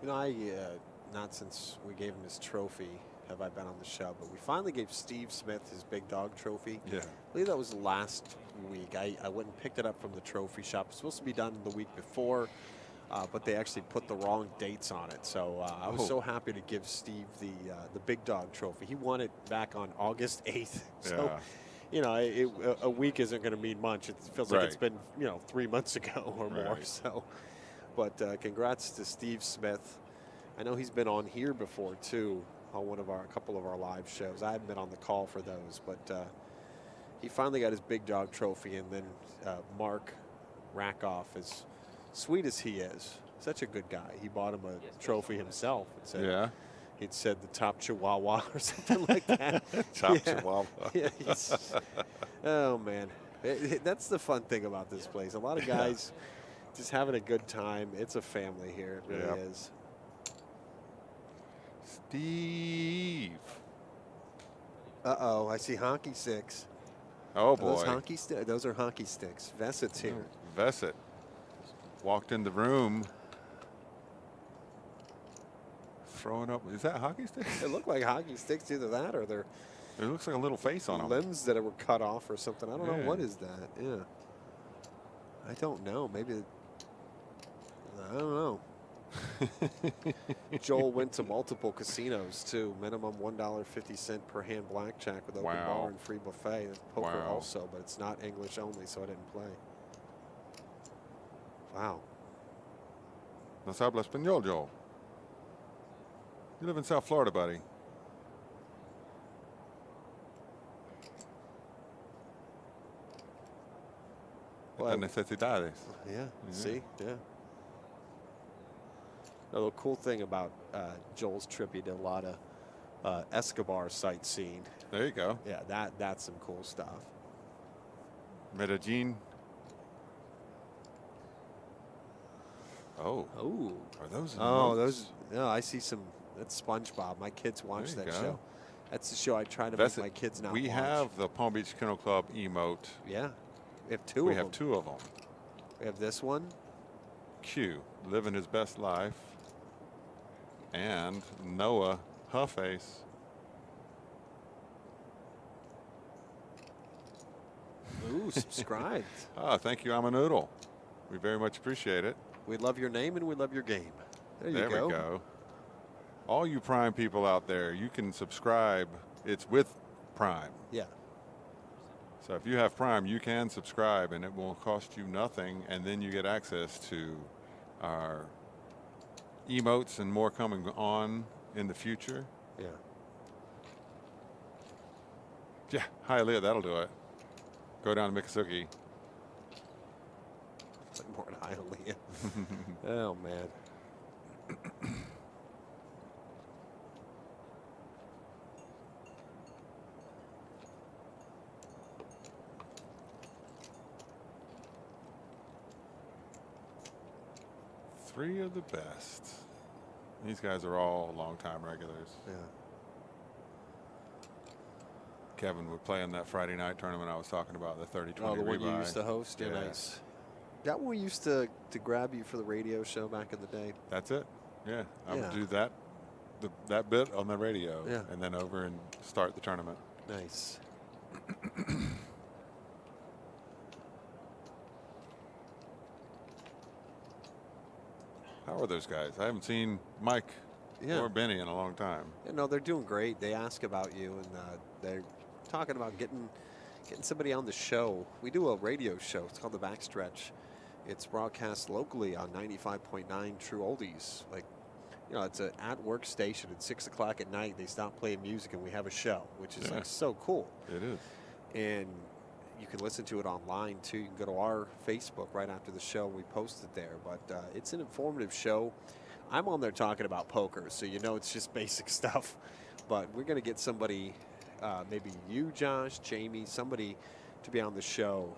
You know, not since we gave him his trophy have I been on the show, but we finally gave Steve Smith his big dog trophy. Yeah. I believe that was last week. I went and picked it up from the trophy shop. It was supposed to be done the week before, but they actually put the wrong dates on it. So I was so happy to give Steve the big dog trophy. He won it back on August 8th. So, you know, a week isn't going to mean much. It feels like it's been, 3 months ago or more. So, but congrats to Steve Smith. I know he's been on here before too, on a couple of our live shows. I haven't been on the call for those, but he finally got his big dog trophy. And then Mark Rakoff, as sweet as he is, such a good guy. He bought him a trophy himself. And said, he'd said the top Chihuahua or something like that. Top Chihuahua. Yeah, oh man, that's the fun thing about this place. A lot of guys just having a good time. It's a family here. It really is. Steve. Uh-oh, I see honky sticks. Oh, boy. Those are honky sticks. Vessett's here. Vessett walked in the room throwing up. Is that hockey sticks? They look like hockey sticks, either that or they're It looks like a little face on them. limbs that were cut off or something. I don't know. What is that? Yeah. I don't know. Maybe. I don't know. Joel went to multiple casinos too. Minimum $1.50 per hand blackjack with open bar and free buffet. There's poker also, but it's not English only, so I didn't play. Wow. No habla español, Joel. You live in South Florida, buddy. Well, necesidades. Yeah. See. Yeah. The cool thing about Joel's trip, he did a lot of Escobar sightseeing. There you go. Yeah, that's some cool stuff. Medellin. Oh. Oh. Are those? Oh, those. No, I see some. That's SpongeBob. My kids watch that show. That's the show I try to make my kids not watch. We have the Palm Beach Kennel Club emote. Yeah. We have two. We have 2 of them. We have this one. Q, living his best life. And Noah Hufface. Ooh, subscribed. Thank you, I'm a Noodle. We very much appreciate it. We love your name and we love your game. There you go. There we go. All you Prime people out there, you can subscribe. It's with Prime. Yeah. So if you have Prime, you can subscribe and it will cost you nothing. And then you get access to our emotes and more coming on in the future. Yeah. Yeah. Hi, Leah. That'll do it. Go down to Miccosukee. More than Hialeah. Oh, man. Three of the best. These guys are all longtime regulars. Yeah. Kevin would play in that Friday night tournament I was talking about, the 30-20 Oh, the one you rebuy. used to host? Yeah, nice. That one we used to grab you for the radio show back in the day. That's it. Yeah, I would Yeah. do that that bit on the radio, Yeah. and then over and start the tournament. Nice. How are those guys? I haven't seen Mike or Benny in a long time. Yeah, no, they're doing great. They ask about you, and they're talking about getting somebody on the show. We do a radio show. It's called The Backstretch. It's broadcast locally on 95.9 True Oldies. Like, you know, it's an at-work station. At 6 o'clock at night, they stop playing music, and we have a show, which is like so cool. It is. And you can listen to it online too. You can go to our Facebook right after the show. We post it there. But it's an informative show. I'm on there talking about poker, so you know it's just basic stuff. But we're going to get somebody, maybe you, Josh, Jamie, somebody to be on the show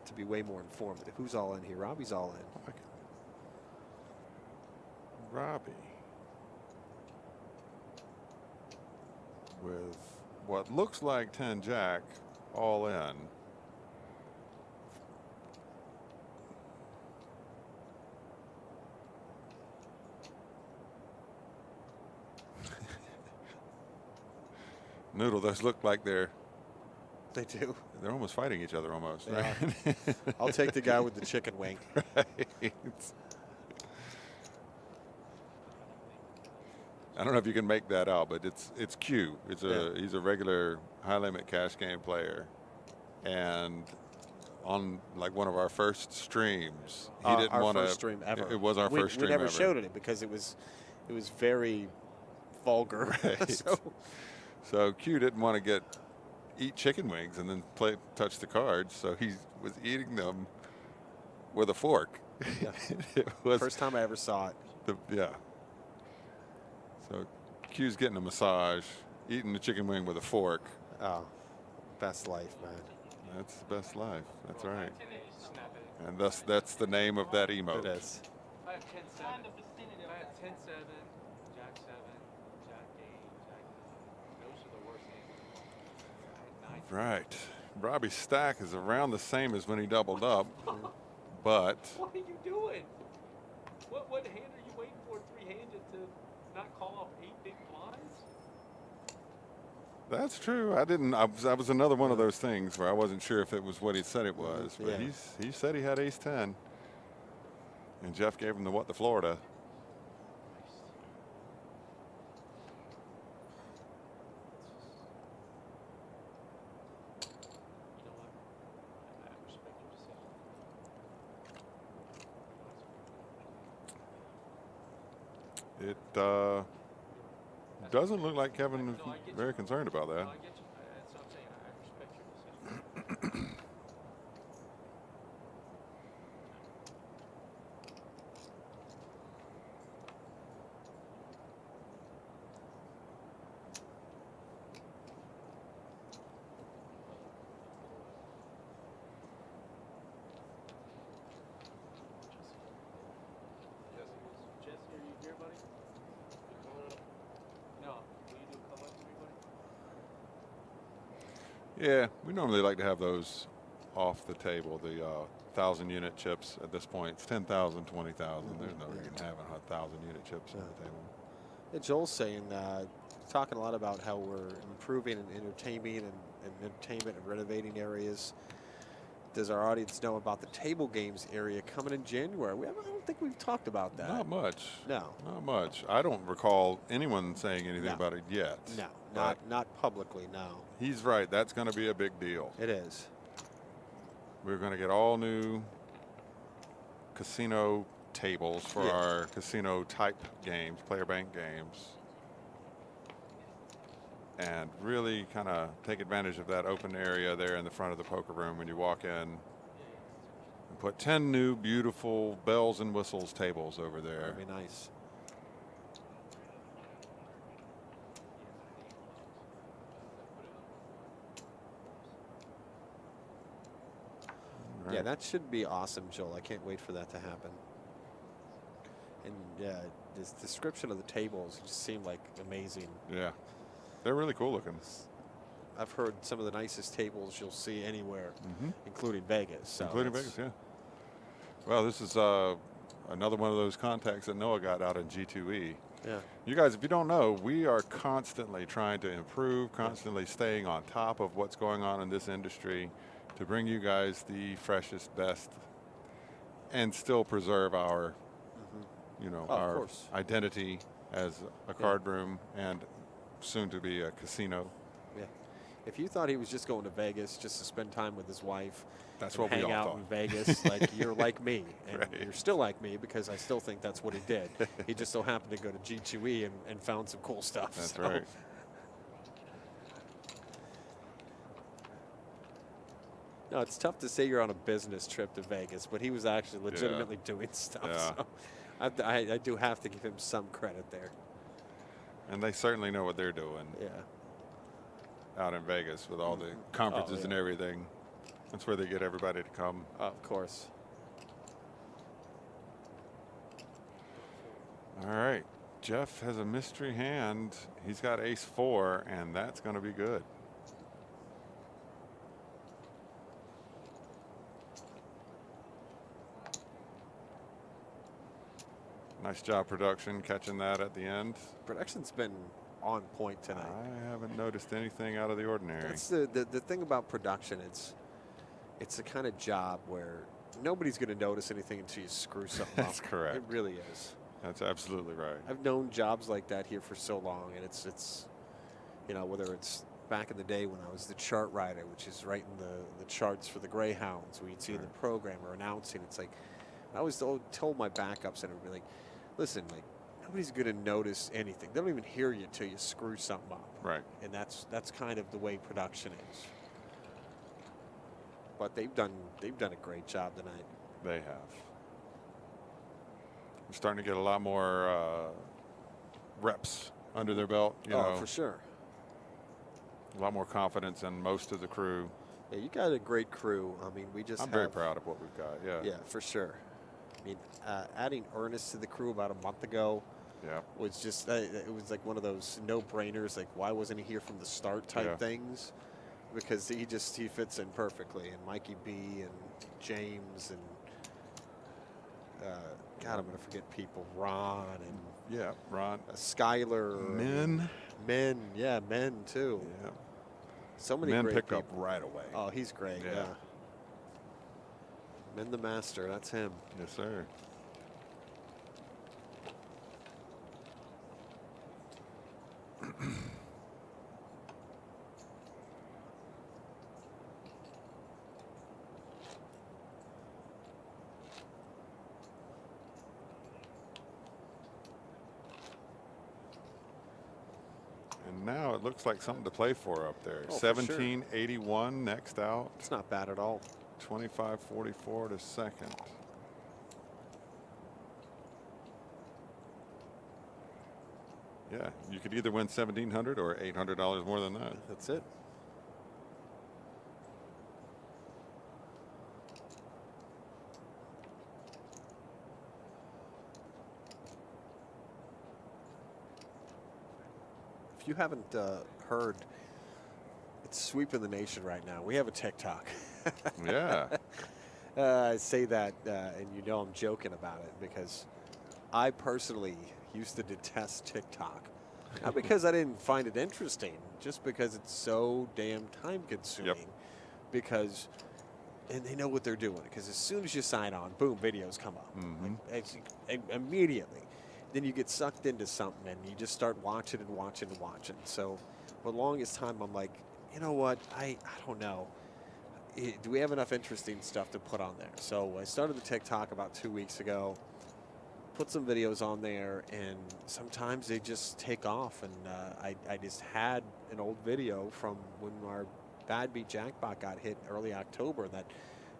to be way more informative. Who's all in here? Robbie's all in. Robbie. With what looks like 10 jack all in. Noodle, those look like They do. they're almost fighting each other almost. They Right? I'll take the guy with the chicken wing. Right. I don't know if you can make that out, but it's Q. He's a regular high limit cash game player, and on like one of our first streams, he didn't want to. Our first stream ever. It was our first stream We never ever. showed it because it was very vulgar. Right. So Q didn't want to eat chicken wings and then touch the cards, so he was eating them with a fork. Yeah. It was First time I ever saw it. yeah. So Q's getting a massage, eating the chicken wing with a fork. Oh, best life, man. That's the best life. That's right. And that's the name of that emote. It is. I have 10-7. I have 10-7, Jack 7, Jack 8, Jack 9. Those are the worst games. I had 9. Right. Robbie's stack is around the same as when he doubled up, but What are you doing? What hand are you waiting for? Three-handed to not call off 8 big blinds? that's true. That was another one of those things where I wasn't sure if it was what he said it was, but Yeah. he said he had ace 10, and Jeff gave him the Florida. You know what? I respect your decision. It doesn't look like Kevin is No, I get you. very concerned about No, that. I get you. That's what I'm saying. I respect your decision. Jesse, are you here, buddy? No. Will you do a come up to me, buddy? Yeah, we normally like to have those off the table, the 1,000-unit chips at this point. It's 10,000, 20,000. There's no reason having 1,000-unit chips on the table. Yeah, Joel's saying, talking a lot about how we're improving and entertainment and renovating areas. Does our audience know about the table games area coming in January? I don't think we've talked about that. Not much. No. Not much. I don't recall anyone saying anything about it yet. No, But not publicly, no. he's right. That's going to be a big deal. It is. We're going to get all new casino tables for Yeah. our casino type games, player bank games. And really kind of take advantage of that open area there in the front of the poker room when you walk in. And put 10 new beautiful bells and whistles tables over there. That'd be nice. Yeah, that should be awesome, Joel. I can't wait for that to happen. And yeah, this description of the tables just seemed like amazing. Yeah, they're really cool looking. I've heard some of the nicest tables you'll see anywhere, including Vegas. So Including Vegas, yeah. Well, this is another one of those contacts that Noah got out in G2E. Yeah. You guys, if you don't know, we are constantly trying to improve, constantly staying on top of what's going on in this industry to bring you guys the freshest, best, and still preserve our, you know, Oh, of our course. identity as a card room and soon to be a casino. Yeah. If you thought he was just going to Vegas just to spend time with his wife, That's and what we hang all out thought. in Vegas, like you're like me, and Right. you're still like me because I still think that's what he did. He just so happened to go to G2E and found some cool stuff. That's so. right. No, it's tough to say you're on a business trip to Vegas, but he was actually legitimately doing stuff. Yeah. So I do have to give him some credit there. And they certainly know what they're doing Yeah. out in Vegas with all the conferences and everything. That's where they get everybody to come. Of course. All right. Jeff has a mystery hand. He's got ace-4, and that's going to be good. Nice job, production, catching that at the end. Production's been on point tonight. I haven't noticed anything out of the ordinary. That's the thing about production. It's the kind of job where nobody's going to notice anything until you screw something up. That's correct. It really is. That's absolutely right. I've known jobs like that here for so long, and it's you know, whether it's back in the day when I was the chart writer, which is writing the charts for the Greyhounds, where you'd see the program or announcing. It's like I always told my backups and everybody, like, listen, like nobody's going to notice anything. They don't even hear you till you screw something up. Right. And that's kind of the way production is. But they've done a great job tonight. They have. We're starting to get a lot more reps under their belt. You know, For sure. a lot more confidence in most of the crew. Yeah, you got a great crew. I mean, we just I'm very proud of what we've got. Yeah. Yeah, for sure. I mean, adding Ernest to the crew about a month ago Yeah. was just, it was like one of those no-brainers, like why wasn't he here from the start type things? Because he fits in perfectly. And Mikey B and James and, God, I'm going to forget people, Ron and Yeah. Ron. Skyler. Men, yeah, Men too. Yeah. So many Men great picked people. up right away. Oh, he's great, Yeah. yeah. Men the Master, that's him. Yes, sir. And now it looks like something to play for up there. Oh, for sure. 1781 next out. It's not bad at all. 2544 to second. Yeah, you could either win $1,700 or $800 more than that. That's it. If you haven't heard, it's sweeping the nation right now. We have a TikTok. Yeah. I say that, and you know I'm joking about it because I personally used to detest TikTok. Not because I didn't find it interesting, just because it's so damn time consuming. Yep. Because, and they know what they're doing. Because as soon as you sign on, boom, videos come up. Like, immediately. Then you get sucked into something and you just start watching and watching and watching. So for the longest time, I'm like, you know what? I don't know. Do we have enough interesting stuff to put on there? So I started the TikTok about 2 weeks ago. Put some videos on there, and sometimes they just take off. And I just had an old video from when our Bad Beat jackpot got hit early October, that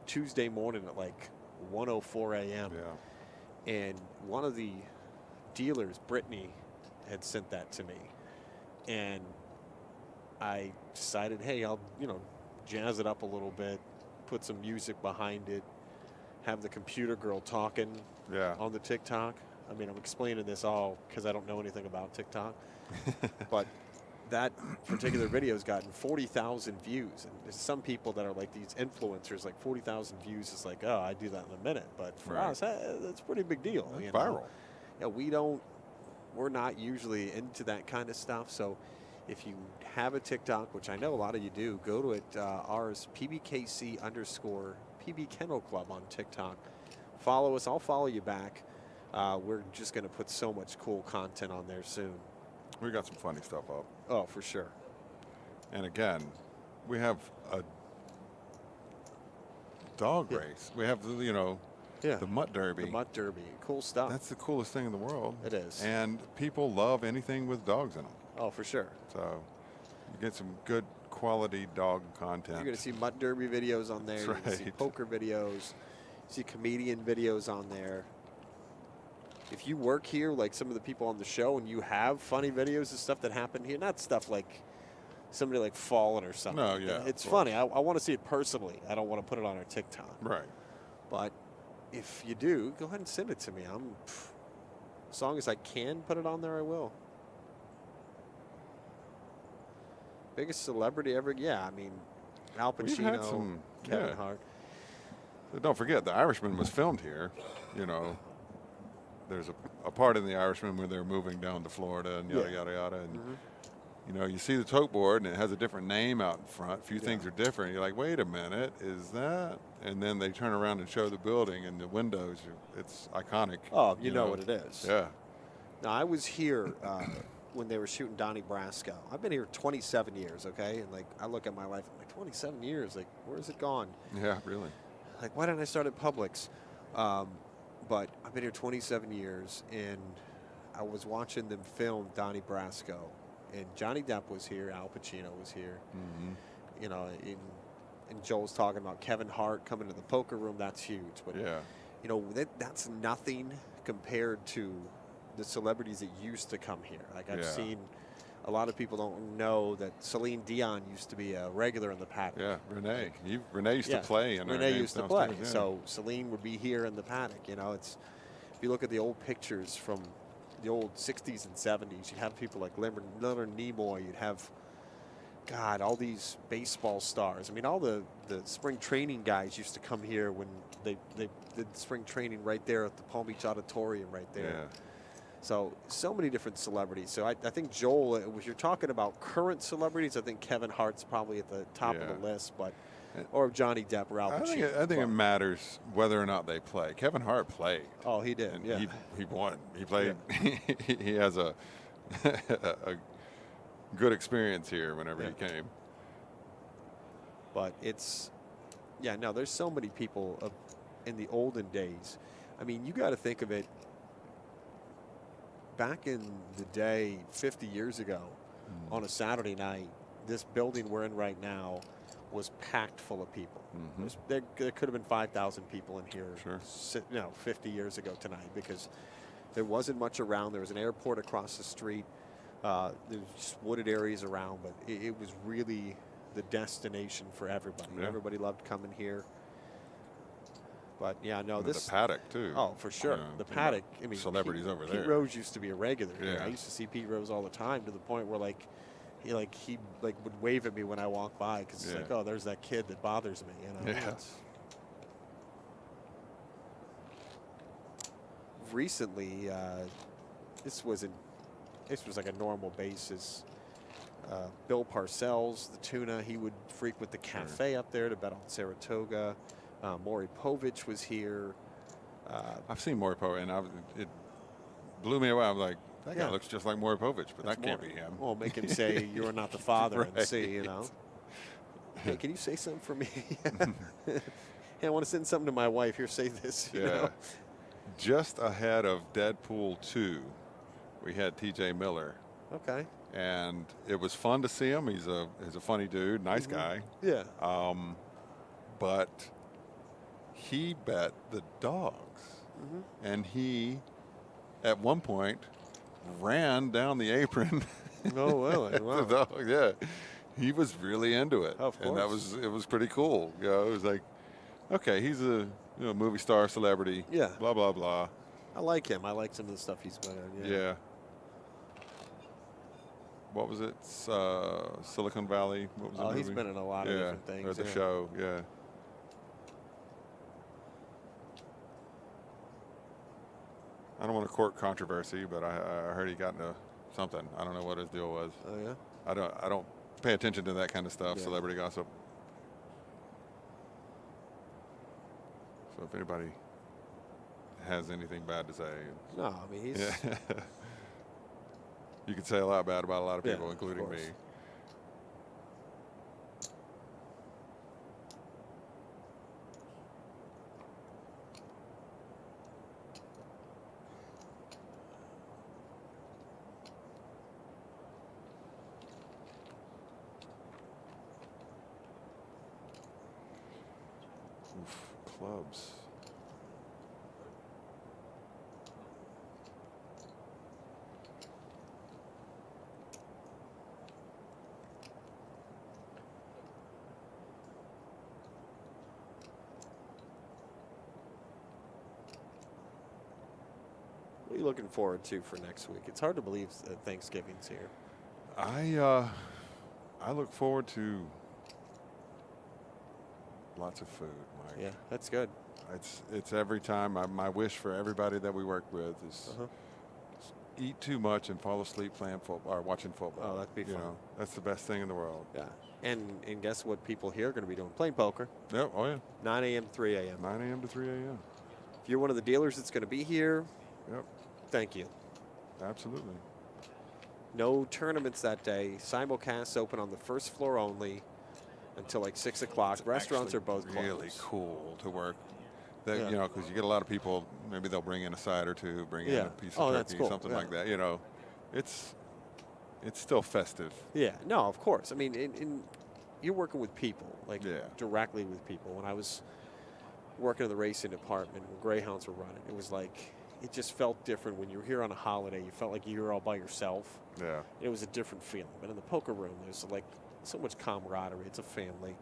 Tuesday morning at like 1:04 a.m. Yeah. And one of the dealers, Brittany, had sent that to me, and I decided, hey, I'll jazz it up a little bit, put some music behind it, have the computer girl talking on the TikTok. I mean, I'm explaining this all because I don't know anything about TikTok. But that particular video has gotten 40,000 views. And there's some people that are like these influencers, like 40,000 views is like, oh, I do that in a minute. But for us, that's a pretty big deal. That's viral. Yeah, we don't we're not usually into that kind of stuff. So if you have a TikTok, which I know a lot of you do, go to it. Ours, PBKC _ PB Kennel Club on TikTok. Follow us. I'll follow you back. We're just going to put so much cool content on there soon. We got some funny stuff up. Oh, for sure. And again, we have a dog race. We have, you know, the Mutt Derby. The Mutt Derby. Cool stuff. That's the coolest thing in the world. It is. And people love anything with dogs in them. Oh, for sure. So you get some good quality dog content. You're going to see Mutt Derby videos on there. That's You're going to see poker videos. See comedian videos on there. If you work here, like some of the people on the show, and you have funny videos of stuff that happened here, not stuff like somebody like falling or something. No, yeah. It's funny. I want to see it personally. I don't want to put it on our TikTok. Right. But if you do, go ahead and send it to me. As long as I can put it on there, I will. Biggest celebrity ever? Yeah, I mean, Al We've had Pacino, some, Kevin Hart. But don't forget, The Irishman was filmed here. You know, there's a part in The Irishman where they're moving down to Florida and yada, yada, yada. And, you know, you see the tote board and it has a different name out in front. A few things are different. You're like, wait a minute, is that? And then they turn around and show the building and the windows. It's iconic. Oh, you know what it is. Yeah. Now, I was here when they were shooting Donnie Brasco. I've been here 27 years, okay? And, like, I look at my life, I'm like, 27 years? Like, where's it gone? Yeah, really. Like, why didn't I start at Publix? But I've been here 27 years, and I was watching them film Donnie Brasco. And Johnny Depp was here. Al Pacino was here. You know, and Joel's talking about Kevin Hart coming to the poker room. That's huge. But, you know, that's nothing compared to the celebrities that used to come here. Like, I've seen a lot of people don't know that Celine Dion used to be a regular in the paddock. Yeah, Renee. Renee used to play. Renee used to play. So Celine would be here in the paddock. You know, it's, if you look at the old pictures from the old 60s and 70s, you'd have people like Leonard Nimoy. You'd have, God, all these baseball stars. I mean, all the spring training guys used to come here when they did spring training right there at the Palm Beach Auditorium right there. Yeah. So many different celebrities. So I think, Joel, if you're talking about current celebrities, I think Kevin Hart's probably at the top of the list, but or Johnny Depp or Al Pacino. I think it matters whether or not they play. Kevin Hart played. Oh, he did. And yeah. He won. He played. He has a good experience here whenever he came. But it's, there's so many people in the olden days. I mean, you got to think of it. Back in the day, 50 years ago, on a Saturday night, this building we're in right now was packed full of people. There could have been 5,000 people in here, 50 years ago tonight, because there wasn't much around. There was an airport across the street. There's just wooded areas around, but it was really the destination for everybody. Everybody loved coming here. But this the paddock too. Oh, for sure. The paddock. I mean, celebrities over there. Pete Rose used to be a regular here. I used to see Pete Rose all the time, to the point where he would wave at me when I walk by, because it's like, oh, there's that kid that bothers me. You know. Recently, this was like a normal basis. Bill Parcells, the tuna, he would frequent the cafe up there to bet on Saratoga. Maury Povich was here. I've seen Maury Povich, and it blew me away. I'm like, that guy looks just like Maury Povich, but that can't be him. Well, make him say, "You are not the father," and see, you know. Hey, can you say something for me? Hey, I want to send something to my wife. Here, say this. You know? Just ahead of Deadpool 2, we had T.J. Miller. Okay. And it was fun to see him. He's a funny dude, nice guy. Yeah. But he bet the dogs, and he, at one point, ran down the apron. Oh, really? Wow. The dog, he was really into it. Of course. And it was pretty cool. You know, it was like, okay, he's a movie star, celebrity. Yeah. Blah blah blah. I like him. I like some of the stuff he's been in. Yeah. What was it? Silicon Valley. What was the movie? He's been in a lot of different things. Or the show. Yeah. I don't want to court controversy, but I heard he got into something. I don't know what his deal was. Oh yeah. I don't pay attention to that kind of stuff, Yeah. celebrity gossip. So if anybody has anything bad to say, No, I mean he's. yeah. You could say a lot bad about a lot of Yeah, people, of including me. course. Oof, clubs. What are you looking forward to for next week? It's hard to believe that Thanksgiving's here. I look forward to lots of food, Mike. Yeah, that's good. It's every time. My wish for everybody that we work with is eat too much and fall asleep playing football or watching football. Oh, that'd be fun. know, that's the best thing in the world. Yeah. And guess what people here are going to be doing? Playing poker. Yep. Oh yeah. 9 a.m. 3 a.m. 9 a.m. to 3 a.m. If you're one of the dealers that's going to be here, Yep. thank you. Absolutely. No tournaments that day. Simulcasts open on the first floor only until like 6 o'clock. Restaurants are both closed. Really cool to work. That, Yeah. You know, because you get a lot of people. Maybe they'll bring in a side or two, bring in Yeah. a piece Oh, of that's turkey, cool. something Yeah. like that. You know, it's still festive. Yeah, no, of course. I mean, you're working with people, like Yeah. directly with people. When I was working in the racing department, when Greyhounds were running, it was like, it just felt different when you were here on a holiday. You felt like you were all by yourself. Yeah. It was a different feeling. But in the poker room, there's like so much camaraderie. It's a family.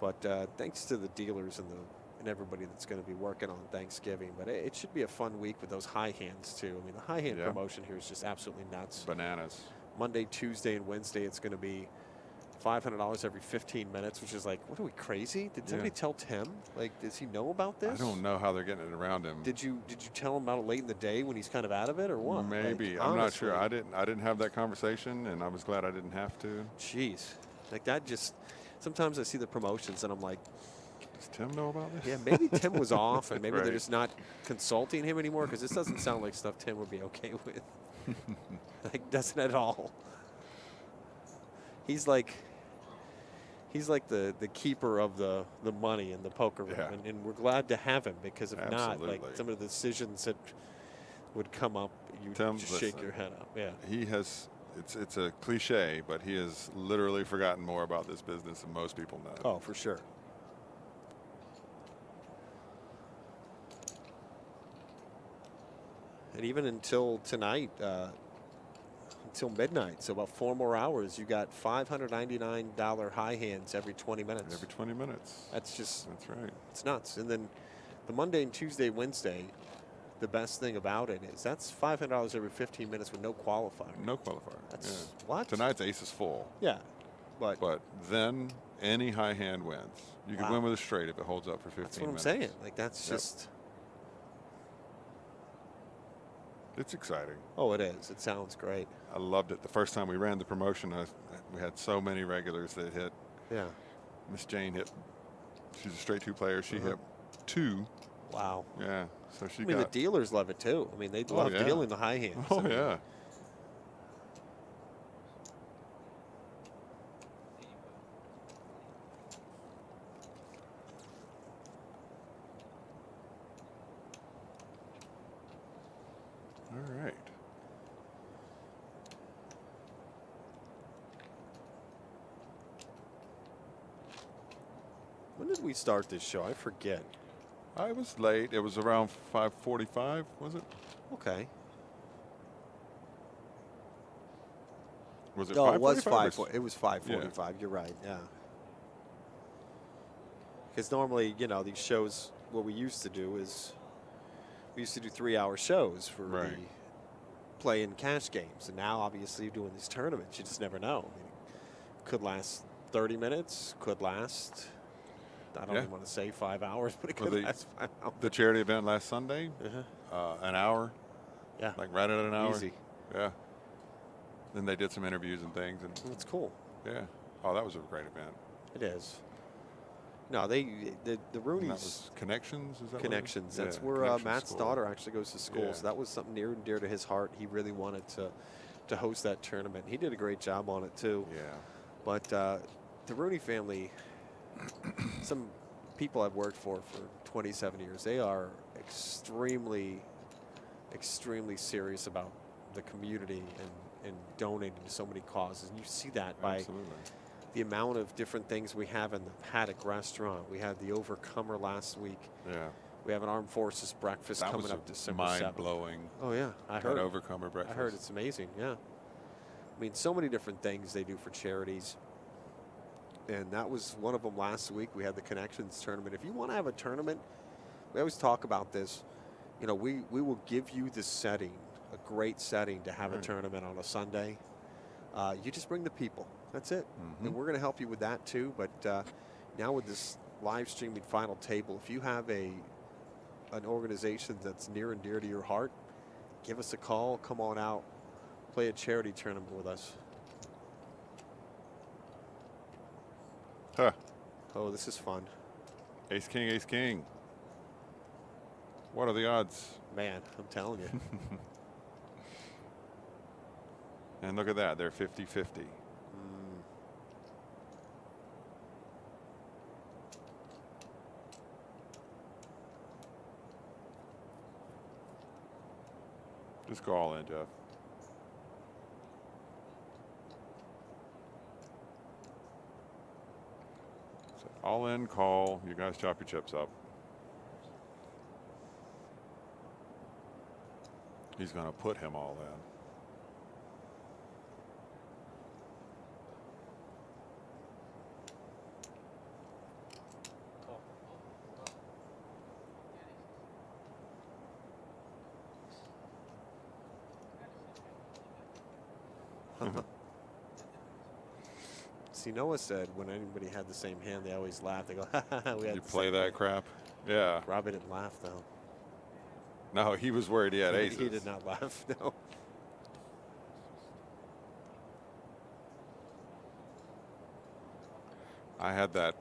But thanks to the dealers and everybody that's going to be working on Thanksgiving. But it should be a fun week with those high hands, too. I mean, the high hand Yeah. promotion here is just absolutely nuts. Bananas. Monday, Tuesday, and Wednesday, it's going to be $500 every 15 minutes, which is like, what are we, crazy? Did somebody tell Tim? Like, does he know about this? I don't know how they're getting it around him. Did you tell him about it late in the day when he's kind of out of it, or what? Maybe. Like, I'm not sure. honestly. I didn't have that conversation, and I was glad I didn't have to. Jeez. Like, that just, sometimes I see the promotions and I'm like, Does Tim know about this? yeah, maybe Tim was off and maybe they're Right. just not consulting him anymore, because this doesn't sound like stuff Tim would be okay with. Like, doesn't at all. He's like the keeper of the money in the poker room, Yeah. and we're glad to have him, because if not, like, Absolutely. some of the decisions that would come up, you Tim, just shake listen. your head up. Yeah. He has. It's a cliche, but he has literally forgotten more about this business than most people know. Oh, for sure. And even until tonight, until midnight, so about 4 more hours, you got $599 high hands every 20 minutes. Every 20 minutes. That's just, That's right. it's nuts. And then the Monday and Tuesday, Wednesday, the best thing about it is that's $500 every 15 minutes with no qualifier. No qualifier. That's yeah. what? Tonight's ace is full, Yeah. But then any high hand wins. You can Wow. win with a straight if it holds up for 15 that's what I'm minutes. saying. Like, that's Yep. just, It's exciting. oh, it is. It sounds great. I loved it. The first time we ran the promotion, we had so many regulars that hit. Yeah. Miss Jane hit. She's a straight 2 player. She Uh-huh. hit 2. Wow. Yeah. So she I mean, the got. dealers love it too. I mean, they Oh, love yeah. dealing the high hands. Oh I mean, yeah. All right. When did we start this show? I forget. I was late. It was around 5:45, was it? Okay. Was it? No, it was 5:45 or 5. It was 5:45. You're right. Yeah. Because normally, you know, these shows, what we used to do is we used to do 3-hour shows for Right. the playing cash games, and now obviously doing these tournaments, you just never know. I mean, it could last 30 minutes. Could last. I don't Yeah. even want to say 5 hours, but it Well, could the- last 5 hours. The charity event last Sunday, Uh-huh. an hour. Yeah. Like right at an hour. Easy. Yeah. Then they did some interviews and things, and That's cool. yeah. Oh, that was a great event. It is. No, the And that Rooney's was Connections. Is that what it is? Connections. That's Yeah, where Connections Matt's School. daughter actually goes to school. Yeah. So that was something near and dear to his heart. He really wanted to host that tournament. He did a great job on it too. Yeah. But the Rooney family, some people I've worked for 27 years, they are extremely, extremely serious about the community and donating to so many causes. And you see that by Absolutely. the amount of different things we have in the Paddock restaurant. We had the Overcomer last week. Yeah. We have an Armed Forces breakfast That coming was up December 7th. mind-blowing. Oh, yeah. I That heard. Overcomer I breakfast. heard it's amazing, yeah. I mean, so many different things they do for charities. And that was one of them last week. We had the Connections tournament. If you want to have a tournament, we always talk about this. You know, we will give you the setting, a great setting to have a tournament on a Sunday. You just bring the people. That's it. And we're going to help you with that too. But now with this live streaming final table, if you have an organization that's near and dear to your heart, give us a call. Come on out. Play a charity tournament with us. Huh. Oh, this is fun. Ace King, Ace King. What are the odds? Man, I'm telling you. And look at that. They're 50-50. Just go all in, Jeff. So all in, call. You guys chop your chips up. He's going to put him all in. See, Noah said when anybody had the same hand, they always laugh. They go, ha ha ha. We had You the play same that hand." crap? Yeah. Robbie didn't laugh, though. No, he was worried he had aces. He did not laugh, no. I had that.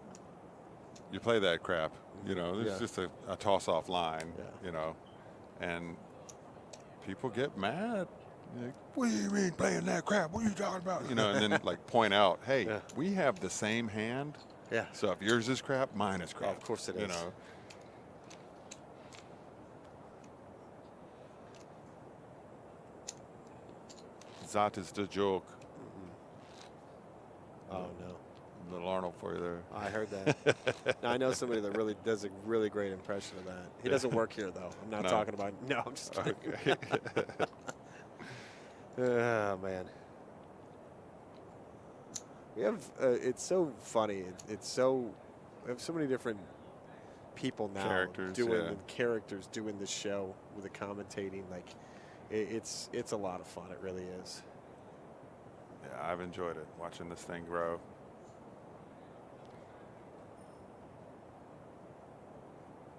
You play that crap, you know. It's Yeah. just a toss-off line, Yeah. you know, and people get mad. Like, what do you mean playing that crap? What are you talking about? You know, and then like point out, hey, Yeah. we have the same hand. Yeah. So if yours is crap, mine is crap. Of course it You is. know. That is the joke. Oh, no. Little Arnold for you there. I heard that. Now, I know somebody that really does a really great impression of that. He doesn't work here, though. I'm not No. talking about. No, I'm just kidding. Okay. Oh, man. We have. It's so funny. It's so. We have so many different people now Characters, doing yeah. the characters doing the show with the commentating. Like, it's a lot of fun. It really is. Yeah, I've enjoyed it, watching this thing grow.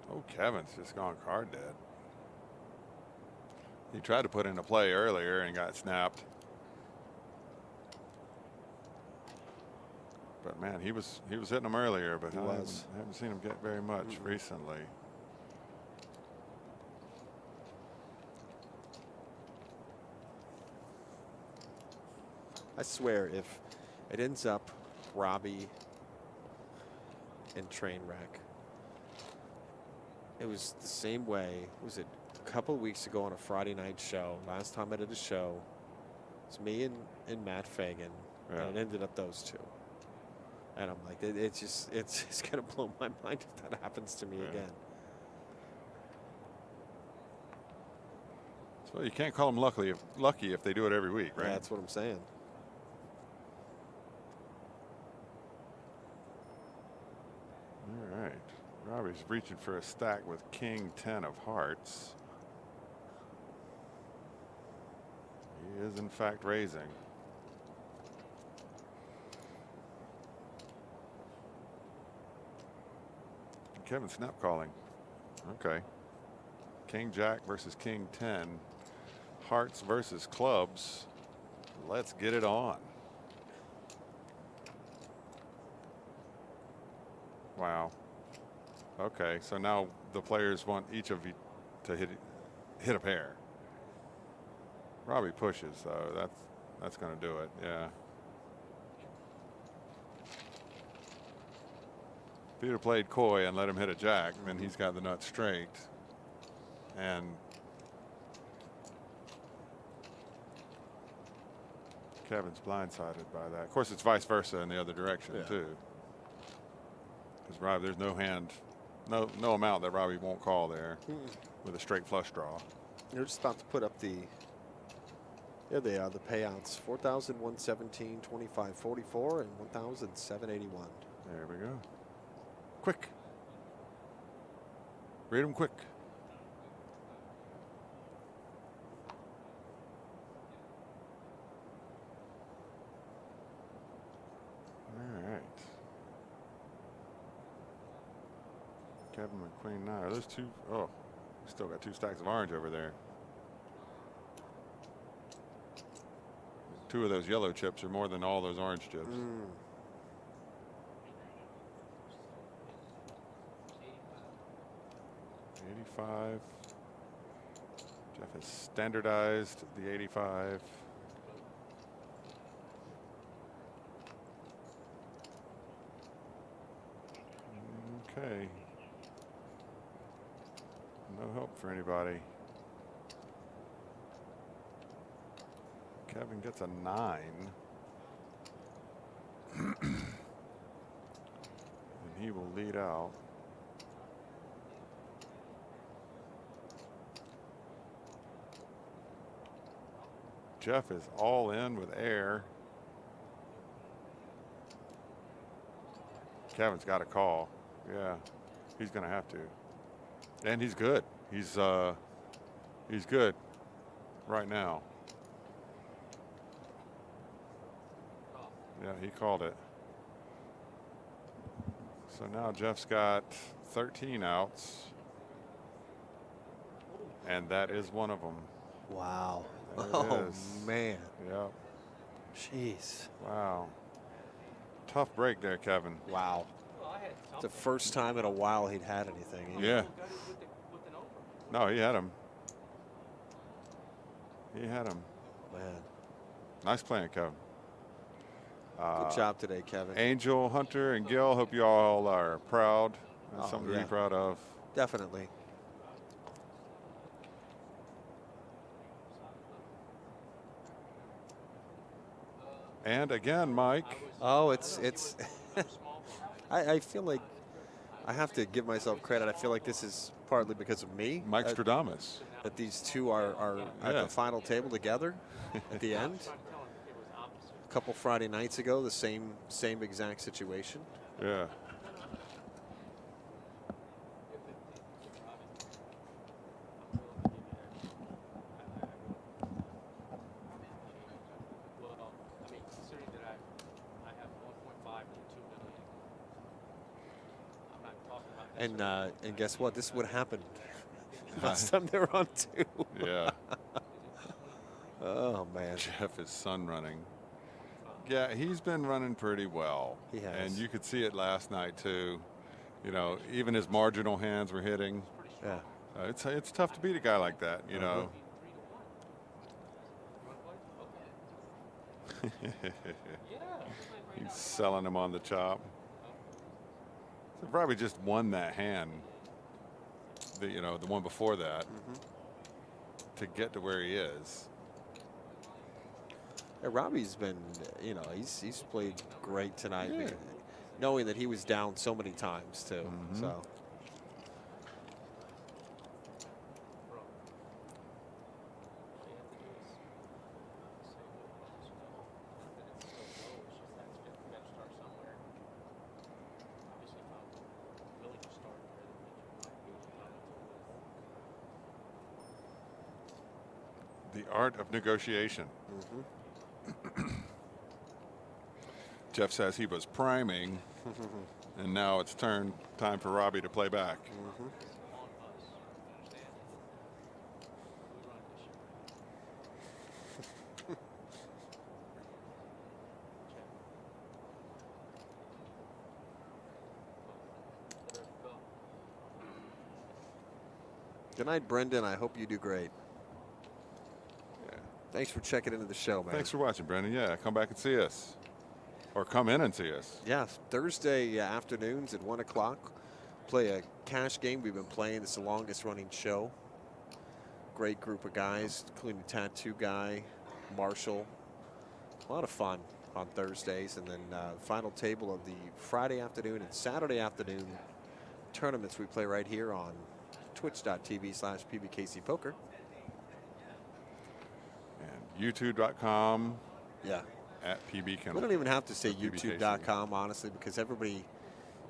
Oh, Kevin's just gone card dead. He tried to put in a play earlier and got snapped. But man, he was hitting them earlier, but He I was. haven't seen him get very much recently. I swear, if it ends up Robbie and Trainwreck, it was the same way. Was it a couple of weeks ago on a Friday night show? Last time I did a show, it's me and Matt Fagan, Yeah. and it ended up those two. And I'm like, it's just gonna blow my mind if that happens to me Yeah. again. So you can't call them lucky if they do it every week, right? Yeah, that's what I'm saying. All right. Robbie's reaching for a stack with King 10 of hearts. He is, in fact, raising. Kevin snap calling. Okay. King Jack versus King 10. Hearts versus clubs. Let's get it on. Wow. Okay, so now the players want each of you to hit a pair. Robbie pushes, so that's going to do it. Yeah. If he'd have played coy and let him hit a jack, then he's got the nut straight. And Kevin's blindsided by that. Of course, it's vice versa in the other direction too. Because Robbie, there's no hand, no amount that Robbie won't call there with a straight flush draw. They're just about to put up the. There they are, the payouts: 4,117, 2544, and 1,781. There we go. Quick. Read them quick. All right. Kevin McQueen 9. Are those two? Oh, we still got 2 stacks of orange over there. 2 of those yellow chips are more than all those orange chips. 85. Jeff has standardized the 85. Okay. No help for anybody. Kevin gets a 9. And he will lead out. Jeff is all in with air. Kevin's got a call. Yeah, he's going to have to. And he's good. He's good right now. Yeah, he called it. So now Jeff's got 13 outs. And that is one of them. Wow. There it Oh, is. man. Yep. Jeez. Wow. Tough break there, Kevin. Wow. It's the first time in a while he'd had anything. Yeah. No, he had him. He had him. Man. Nice playing, Kevin. Good job today, Kevin. Angel, Hunter, and Gil, hope you all are proud. That's something to be proud of. Definitely. And again, Mike. Oh, it's I feel like I have to give myself credit. I feel like this is partly because of me. Mike Stradamus. That these two are at the final table together at the end. A couple Friday nights ago, the same exact situation. Yeah. And guess what? This would happen last time they were on 2. Yeah. Oh man. Jeff is sun running. Yeah, he's been running pretty well. He has. And you could see it last night too. You know, even his marginal hands were hitting. Yeah. It's tough to beat a guy like that, you know. He's selling him on the chop. So probably just won that hand. The one before that to get to where he is. Yeah, Robbie's been, he's played great tonight, knowing that he was down so many times too. So. The art of negotiation. Jeff says he was priming, and now it's time for Robbie to play back. Good night, Brendan. I hope you do great. Yeah. Thanks for checking into the show, man. Thanks for watching, Brendan. Yeah, come back and see us. Or come in and see us. Yeah, Thursday afternoons at 1 o'clock. Play a cash game we've been playing. It's the longest running show. Great group of guys, including Tattoo Guy, Marshall. A lot of fun on Thursdays. And then final table of the Friday afternoon and Saturday afternoon tournaments we play right here on twitch.tv/PBKC Poker. And youtube.com Yeah. at PB We don't even have to say PBKC. youtube.com, honestly, because everybody,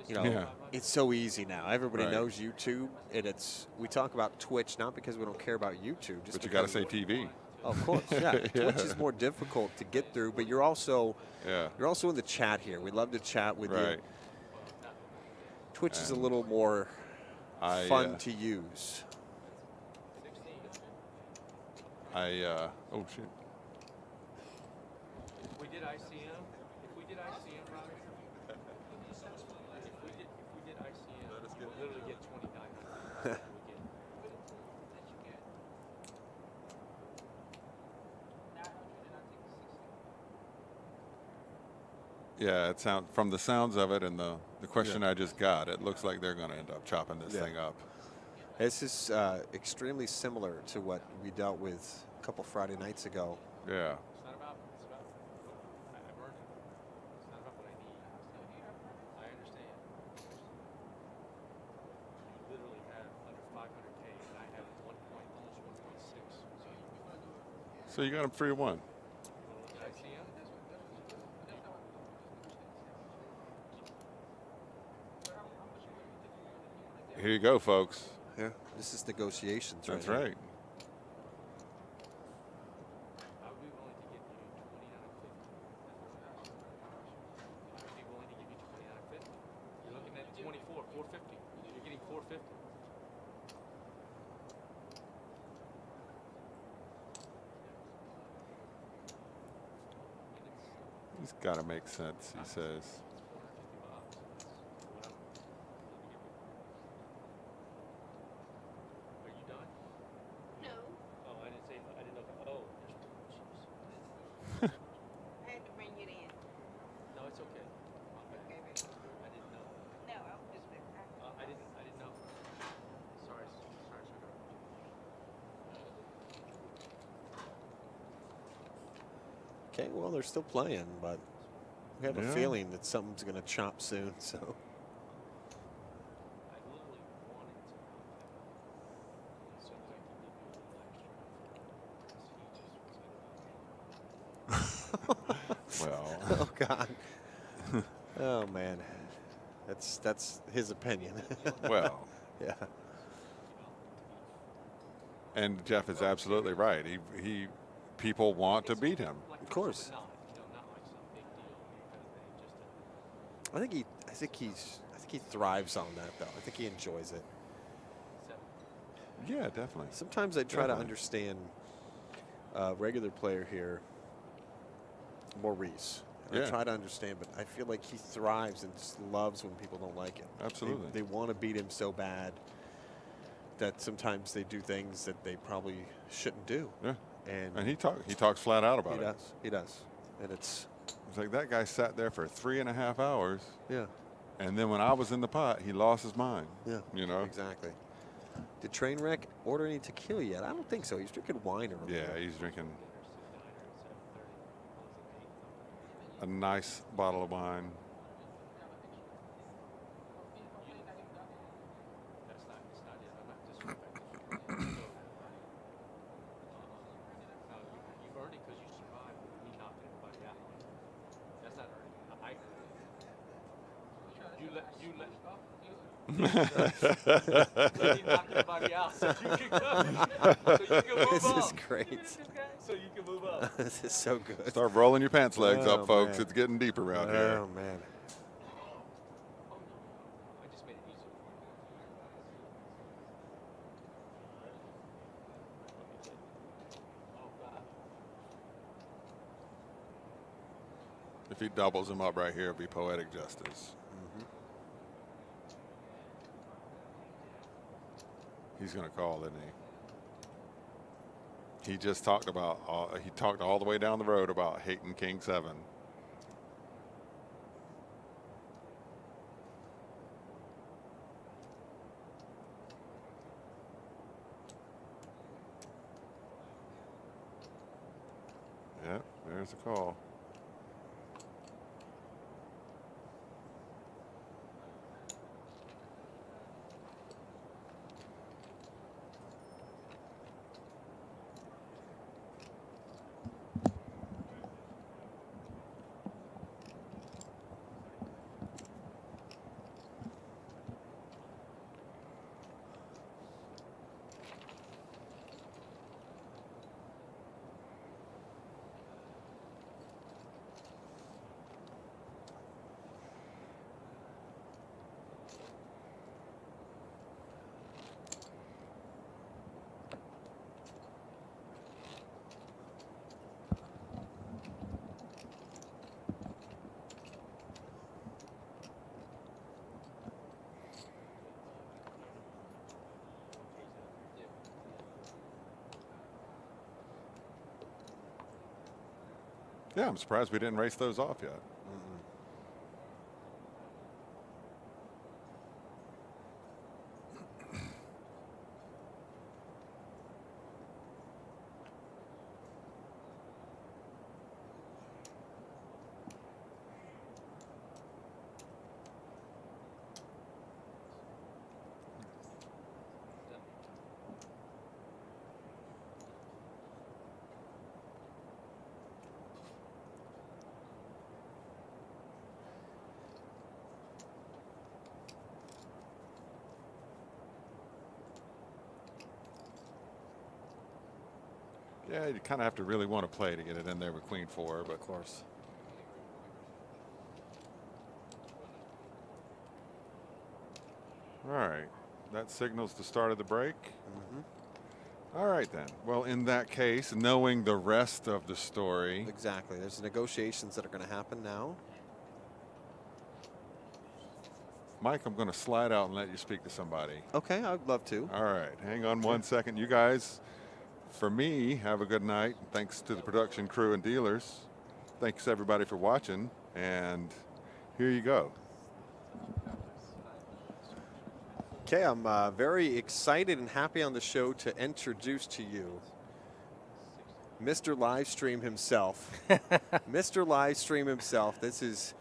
you know, Yeah. it's so easy now. Everybody Right. knows YouTube, and we talk about Twitch not because we don't care about YouTube. Just But you got to because- say TV. Oh, of course, yeah. Yeah. Twitch is more difficult to get through, but you're also Yeah. in the chat here. We love to chat with Right. you. Twitch is a And little more I, fun to use. Oh, shit. If we did ICM, Robbie, if we did ICM, we'll literally get 29. Yeah, it from the sounds of it and the question I just got, it looks like they're going to end up chopping this Yeah. thing up. This is extremely similar to what we dealt with a couple Friday nights ago. Yeah. It's not about, I've earned it. It's not about what I need. I understand. You literally have under 500K, and I have almost 1.6. So you got them 3-1. Did I see him? Here you go, folks. Yeah, this is negotiations. That's here. right. I would be willing to give you 29.50. I would be willing to give you 29.50. You're looking at 24, 450. You're getting 450. It's got to make sense, he says. Are you done? No, Oh, I didn't say. I didn't know. Oh, I had to bring you in. no, it's okay. My bad. Okay, baby. I didn't know. No, I'm just I didn't know. Sorry, sorry, sugar. Okay, well, they're still playing, but we have a Yeah. feeling that something's going to chop soon. So I literally wanted to so that I could give you a little extra. He just was Well, oh God. Oh man, that's his opinion. well. Yeah. And Jeff is absolutely right. People want to beat him. Of course. not like some big deal kind of thing. Just I think he thrives on that though. I think he enjoys it. Yeah, definitely. Sometimes I try to Definitely. understand a regular player here, Maurice. And I Yeah. try to understand, but I feel like he thrives and just loves when people don't like him. Absolutely. They want to beat him so bad that sometimes they do things that they probably shouldn't do. Yeah. And And he talks flat out about he it. does. He does. And it's, It's like that guy sat there for 3.5 hours, yeah. and then when I was in the pot, he lost his mind. Yeah. You know? Exactly. Did Trainwreck order any tequila yet? I don't think so. He's drinking wine earlier. Yeah, he's drinking a nice bottle of wine. That's not. It's not it. I'm not disrespecting you. You've earned it because you survived with me knocking everybody out. That's not earning. I let me knock everybody out so you can go. So you can move This up. is great. So you can move up. This is so good. Start rolling your pants legs Oh, up, folks. man. It's getting deep around here. Oh man. I just made it easier for you. Oh God. If he doubles him up right here, it'll be poetic justice. He's going to call, isn't he? He just talked about, he talked all the way down the road about hating King 7. Yep, there's the call. Yeah, I'm surprised we didn't race those off yet. Yeah, you kind of have to really want to play to get it in there with Queen 4, but of course. All right, that signals the start of the break. All right then. Well, in that case, knowing the rest of the story. Exactly. There's negotiations that are going to happen now. Mike, I'm going to slide out and let you speak to somebody. Okay, I'd love to. All right, hang on 1 second. You guys, for me, have a good night. Thanks to the production crew and dealers. Thanks everybody for watching, and here you go. Okay, I'm very excited and happy on the show to introduce to you Mr. Livestream himself. Mr. Livestream himself. This is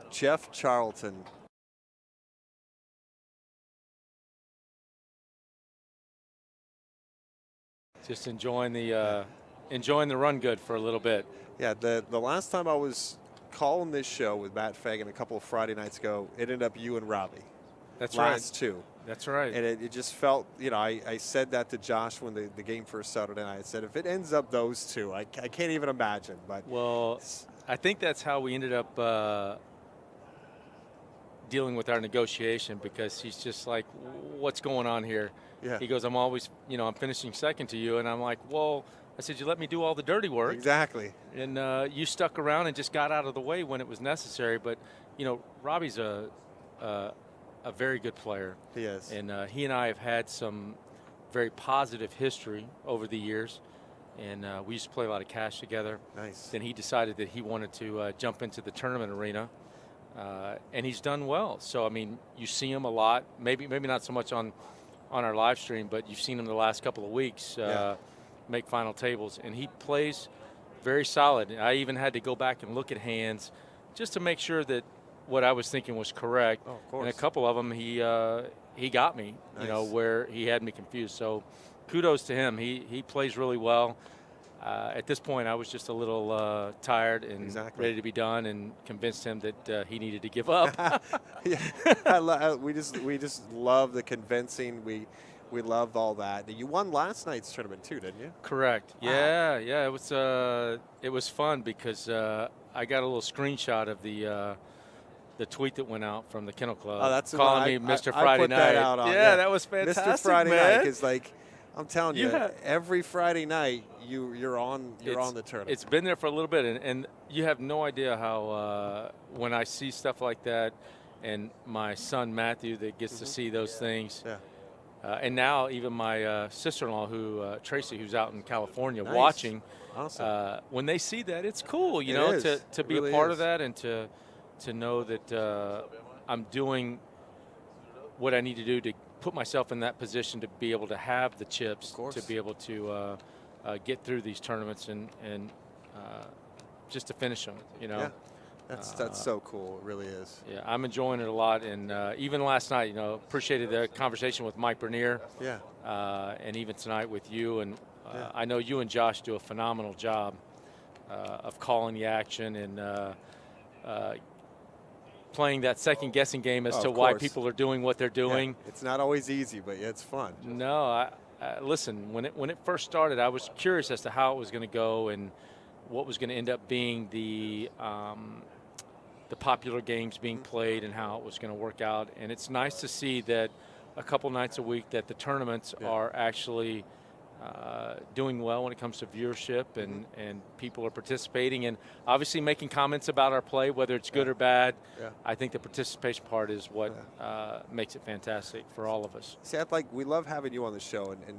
Jeff Charlton. Just enjoying the run good for a little bit. Yeah, the last time I was calling this show with Matt Fagan a couple of Friday nights ago, it ended up you and Robbie. That's last right. two. That's right. And it just felt, you know, I said that to Josh when the game first started, and I said, if it ends up those two, I can't even imagine. But well, I think that's how we ended up dealing with our negotiation, because he's just like, what's going on here? Yeah. He goes, I'm always, you know, I'm finishing second to you. And I'm like, well, I said, you let me do all the dirty work. Exactly. And you stuck around and just got out of the way when it was necessary. But, you know, Robbie's a very good player. He is. And he and I have had some very positive history over the years. And we used to play a lot of cash together. Nice. Then he decided that he wanted to jump into the tournament arena. And he's done well. So, I mean, you see him a lot. Maybe not so much on our live stream, but you've seen him the last couple of weeks make final tables. And he plays very solid. I even had to go back and look at hands just to make sure that what I was thinking was correct. Oh, of course. And a couple of them, he got me, nice. You know, where he had me confused. So kudos to him. He plays really well. At this point, I was just a little tired and ready to be done, and convinced him that he needed to give up. Yeah, we just love the convincing. We loved all that. You won last night's tournament too, didn't you? Correct. Wow. Yeah. It was fun because I got a little screenshot of the tweet that went out from the Kennel Club. Oh, that's calling me Mr. Friday I put Night. That out on, yeah, that was fantastic, Mr. Friday man. Night is like, I'm telling you, every Friday night you're on the tournament. It's been there for a little bit, and you have no idea how when I see stuff like that, and my son Matthew that gets to see those things. Yeah. And now even my sister-in-law, Tracy, who's out in California Nice. watching, Awesome. when they see that, it's cool, It is. to be Really a part is. of that and to know that I'm doing what I need to do to put myself in that position to be able to have the chips, to be able to get through these tournaments and just to finish them, Yeah. That's so cool. It really is. Yeah, I'm enjoying it a lot, and even last night, appreciated the conversation with Mike Bernier. Yeah. And even tonight with you, and Yeah. I know you and Josh do a phenomenal job of calling the action and playing that second guessing game as to why people are doing what they're doing. Yeah. It's not always easy, but it's fun. No, listen, when it first started, I was curious as to how it was going to go and what was going to end up being the popular games being played and how it was going to work out. And it's nice to see that a couple nights a week that the tournaments are actually doing well when it comes to viewership and people are participating and obviously making comments about our play, whether it's good or bad. Yeah. I think the participation part is what makes it fantastic for all of us. See, we love having you on the show, and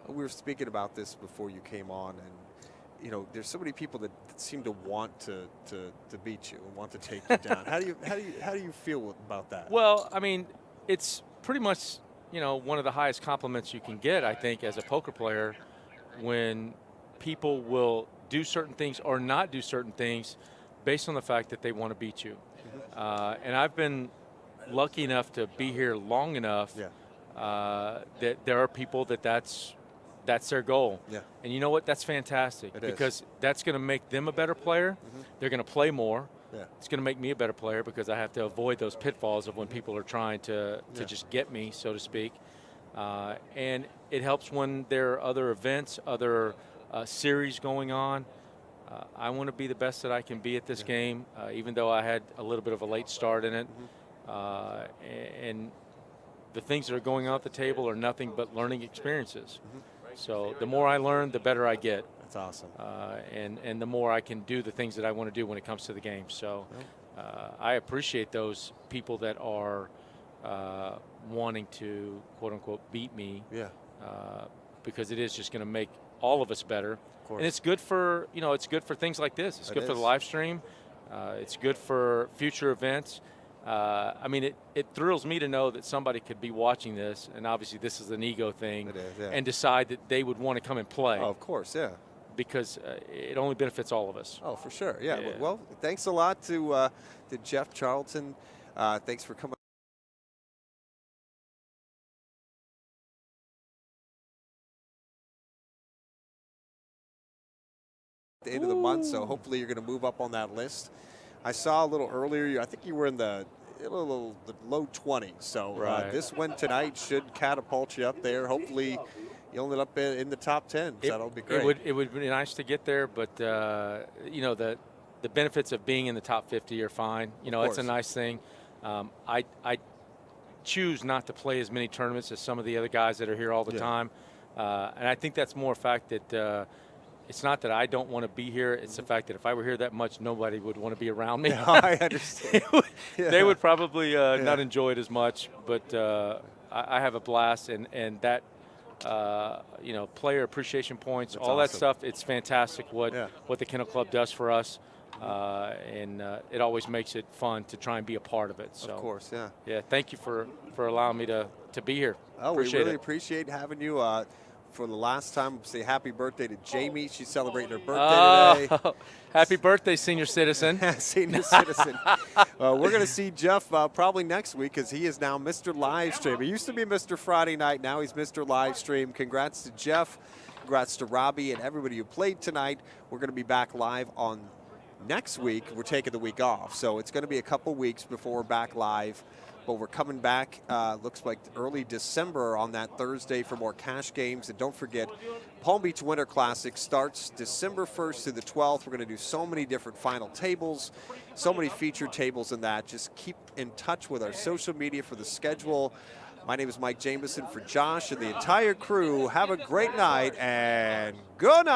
we were speaking about this before you came on, and there's so many people that seem to want to beat you and want to take you down. How do you feel about that? Well, I mean, it's pretty much one of the highest compliments you can get, I think, as a poker player, when people will do certain things or not do certain things based on the fact that they want to beat you. And I've been lucky enough to be here long enough that there are people that's their goal. Yeah. And you know what? That's fantastic because that's going to make them a better player. They're going to play more. Yeah. It's going to make me a better player because I have to avoid those pitfalls of when people are trying to just get me, so to speak. And it helps when there are other events, other series going on. I want to be the best that I can be at this game, even though I had a little bit of a late start in it. And the things that are going on at the table are nothing but learning experiences. So the more I learn, the better I get. That's awesome. And the more I can do the things that I want to do when it comes to the game. So I appreciate those people that are wanting to, quote unquote, beat me. Yeah. Because it is just going to make all of us better. Of course. And it's good for, it's good for things like this. It's good for the live stream. It's good for future events. I mean, it thrills me to know that somebody could be watching this, and obviously this is an ego thing, and decide that they would want to come and play. Oh, of course, yeah. Because it only benefits all of us. Oh, for sure, yeah. Well, thanks a lot to Jeff Charlton. Thanks for coming. At the end of the month, so hopefully you're going to move up on that list. I saw a little earlier, I think you were in the low 20s. So this one tonight should catapult you up there. Hopefully you'll end up in the top 10. So that'll be great. It would be nice to get there, but the benefits of being in the top 50 are fine. It's a nice thing. I choose not to play as many tournaments as some of the other guys that are here all the time. And I think that's more a fact that it's not that I don't want to be here. It's the fact that if I were here that much, nobody would want to be around me. Yeah, I understand. They would probably not enjoy it as much. But I have a blast, and that player appreciation points, That's all awesome. that stuff. It's fantastic what the Kennel Club does for us, and it always makes it fun to try and be a part of it. So, of course, yeah. Yeah, thank you for allowing me to be here. Oh, appreciate we really it. appreciate having you. For the last time, say happy birthday to Jamie. She's celebrating her birthday today. Happy birthday, senior citizen. Senior citizen. We're going to see Jeff probably next week because he is now Mr. Livestream. He used to be Mr. Friday Night. Now he's Mr. Livestream. Congrats to Jeff. Congrats to Robbie and everybody who played tonight. We're going to be back live on next week. We're taking the week off. So it's going to be a couple weeks before we're back live. But we're coming back, looks like early December on that Thursday for more cash games. And don't forget, Palm Beach Winter Classic starts December 1st through the 12th. We're going to do so many different final tables, so many featured tables in that. Just keep in touch with our social media for the schedule. My name is Mike Jameson for Josh and the entire crew. Have a great night and good night.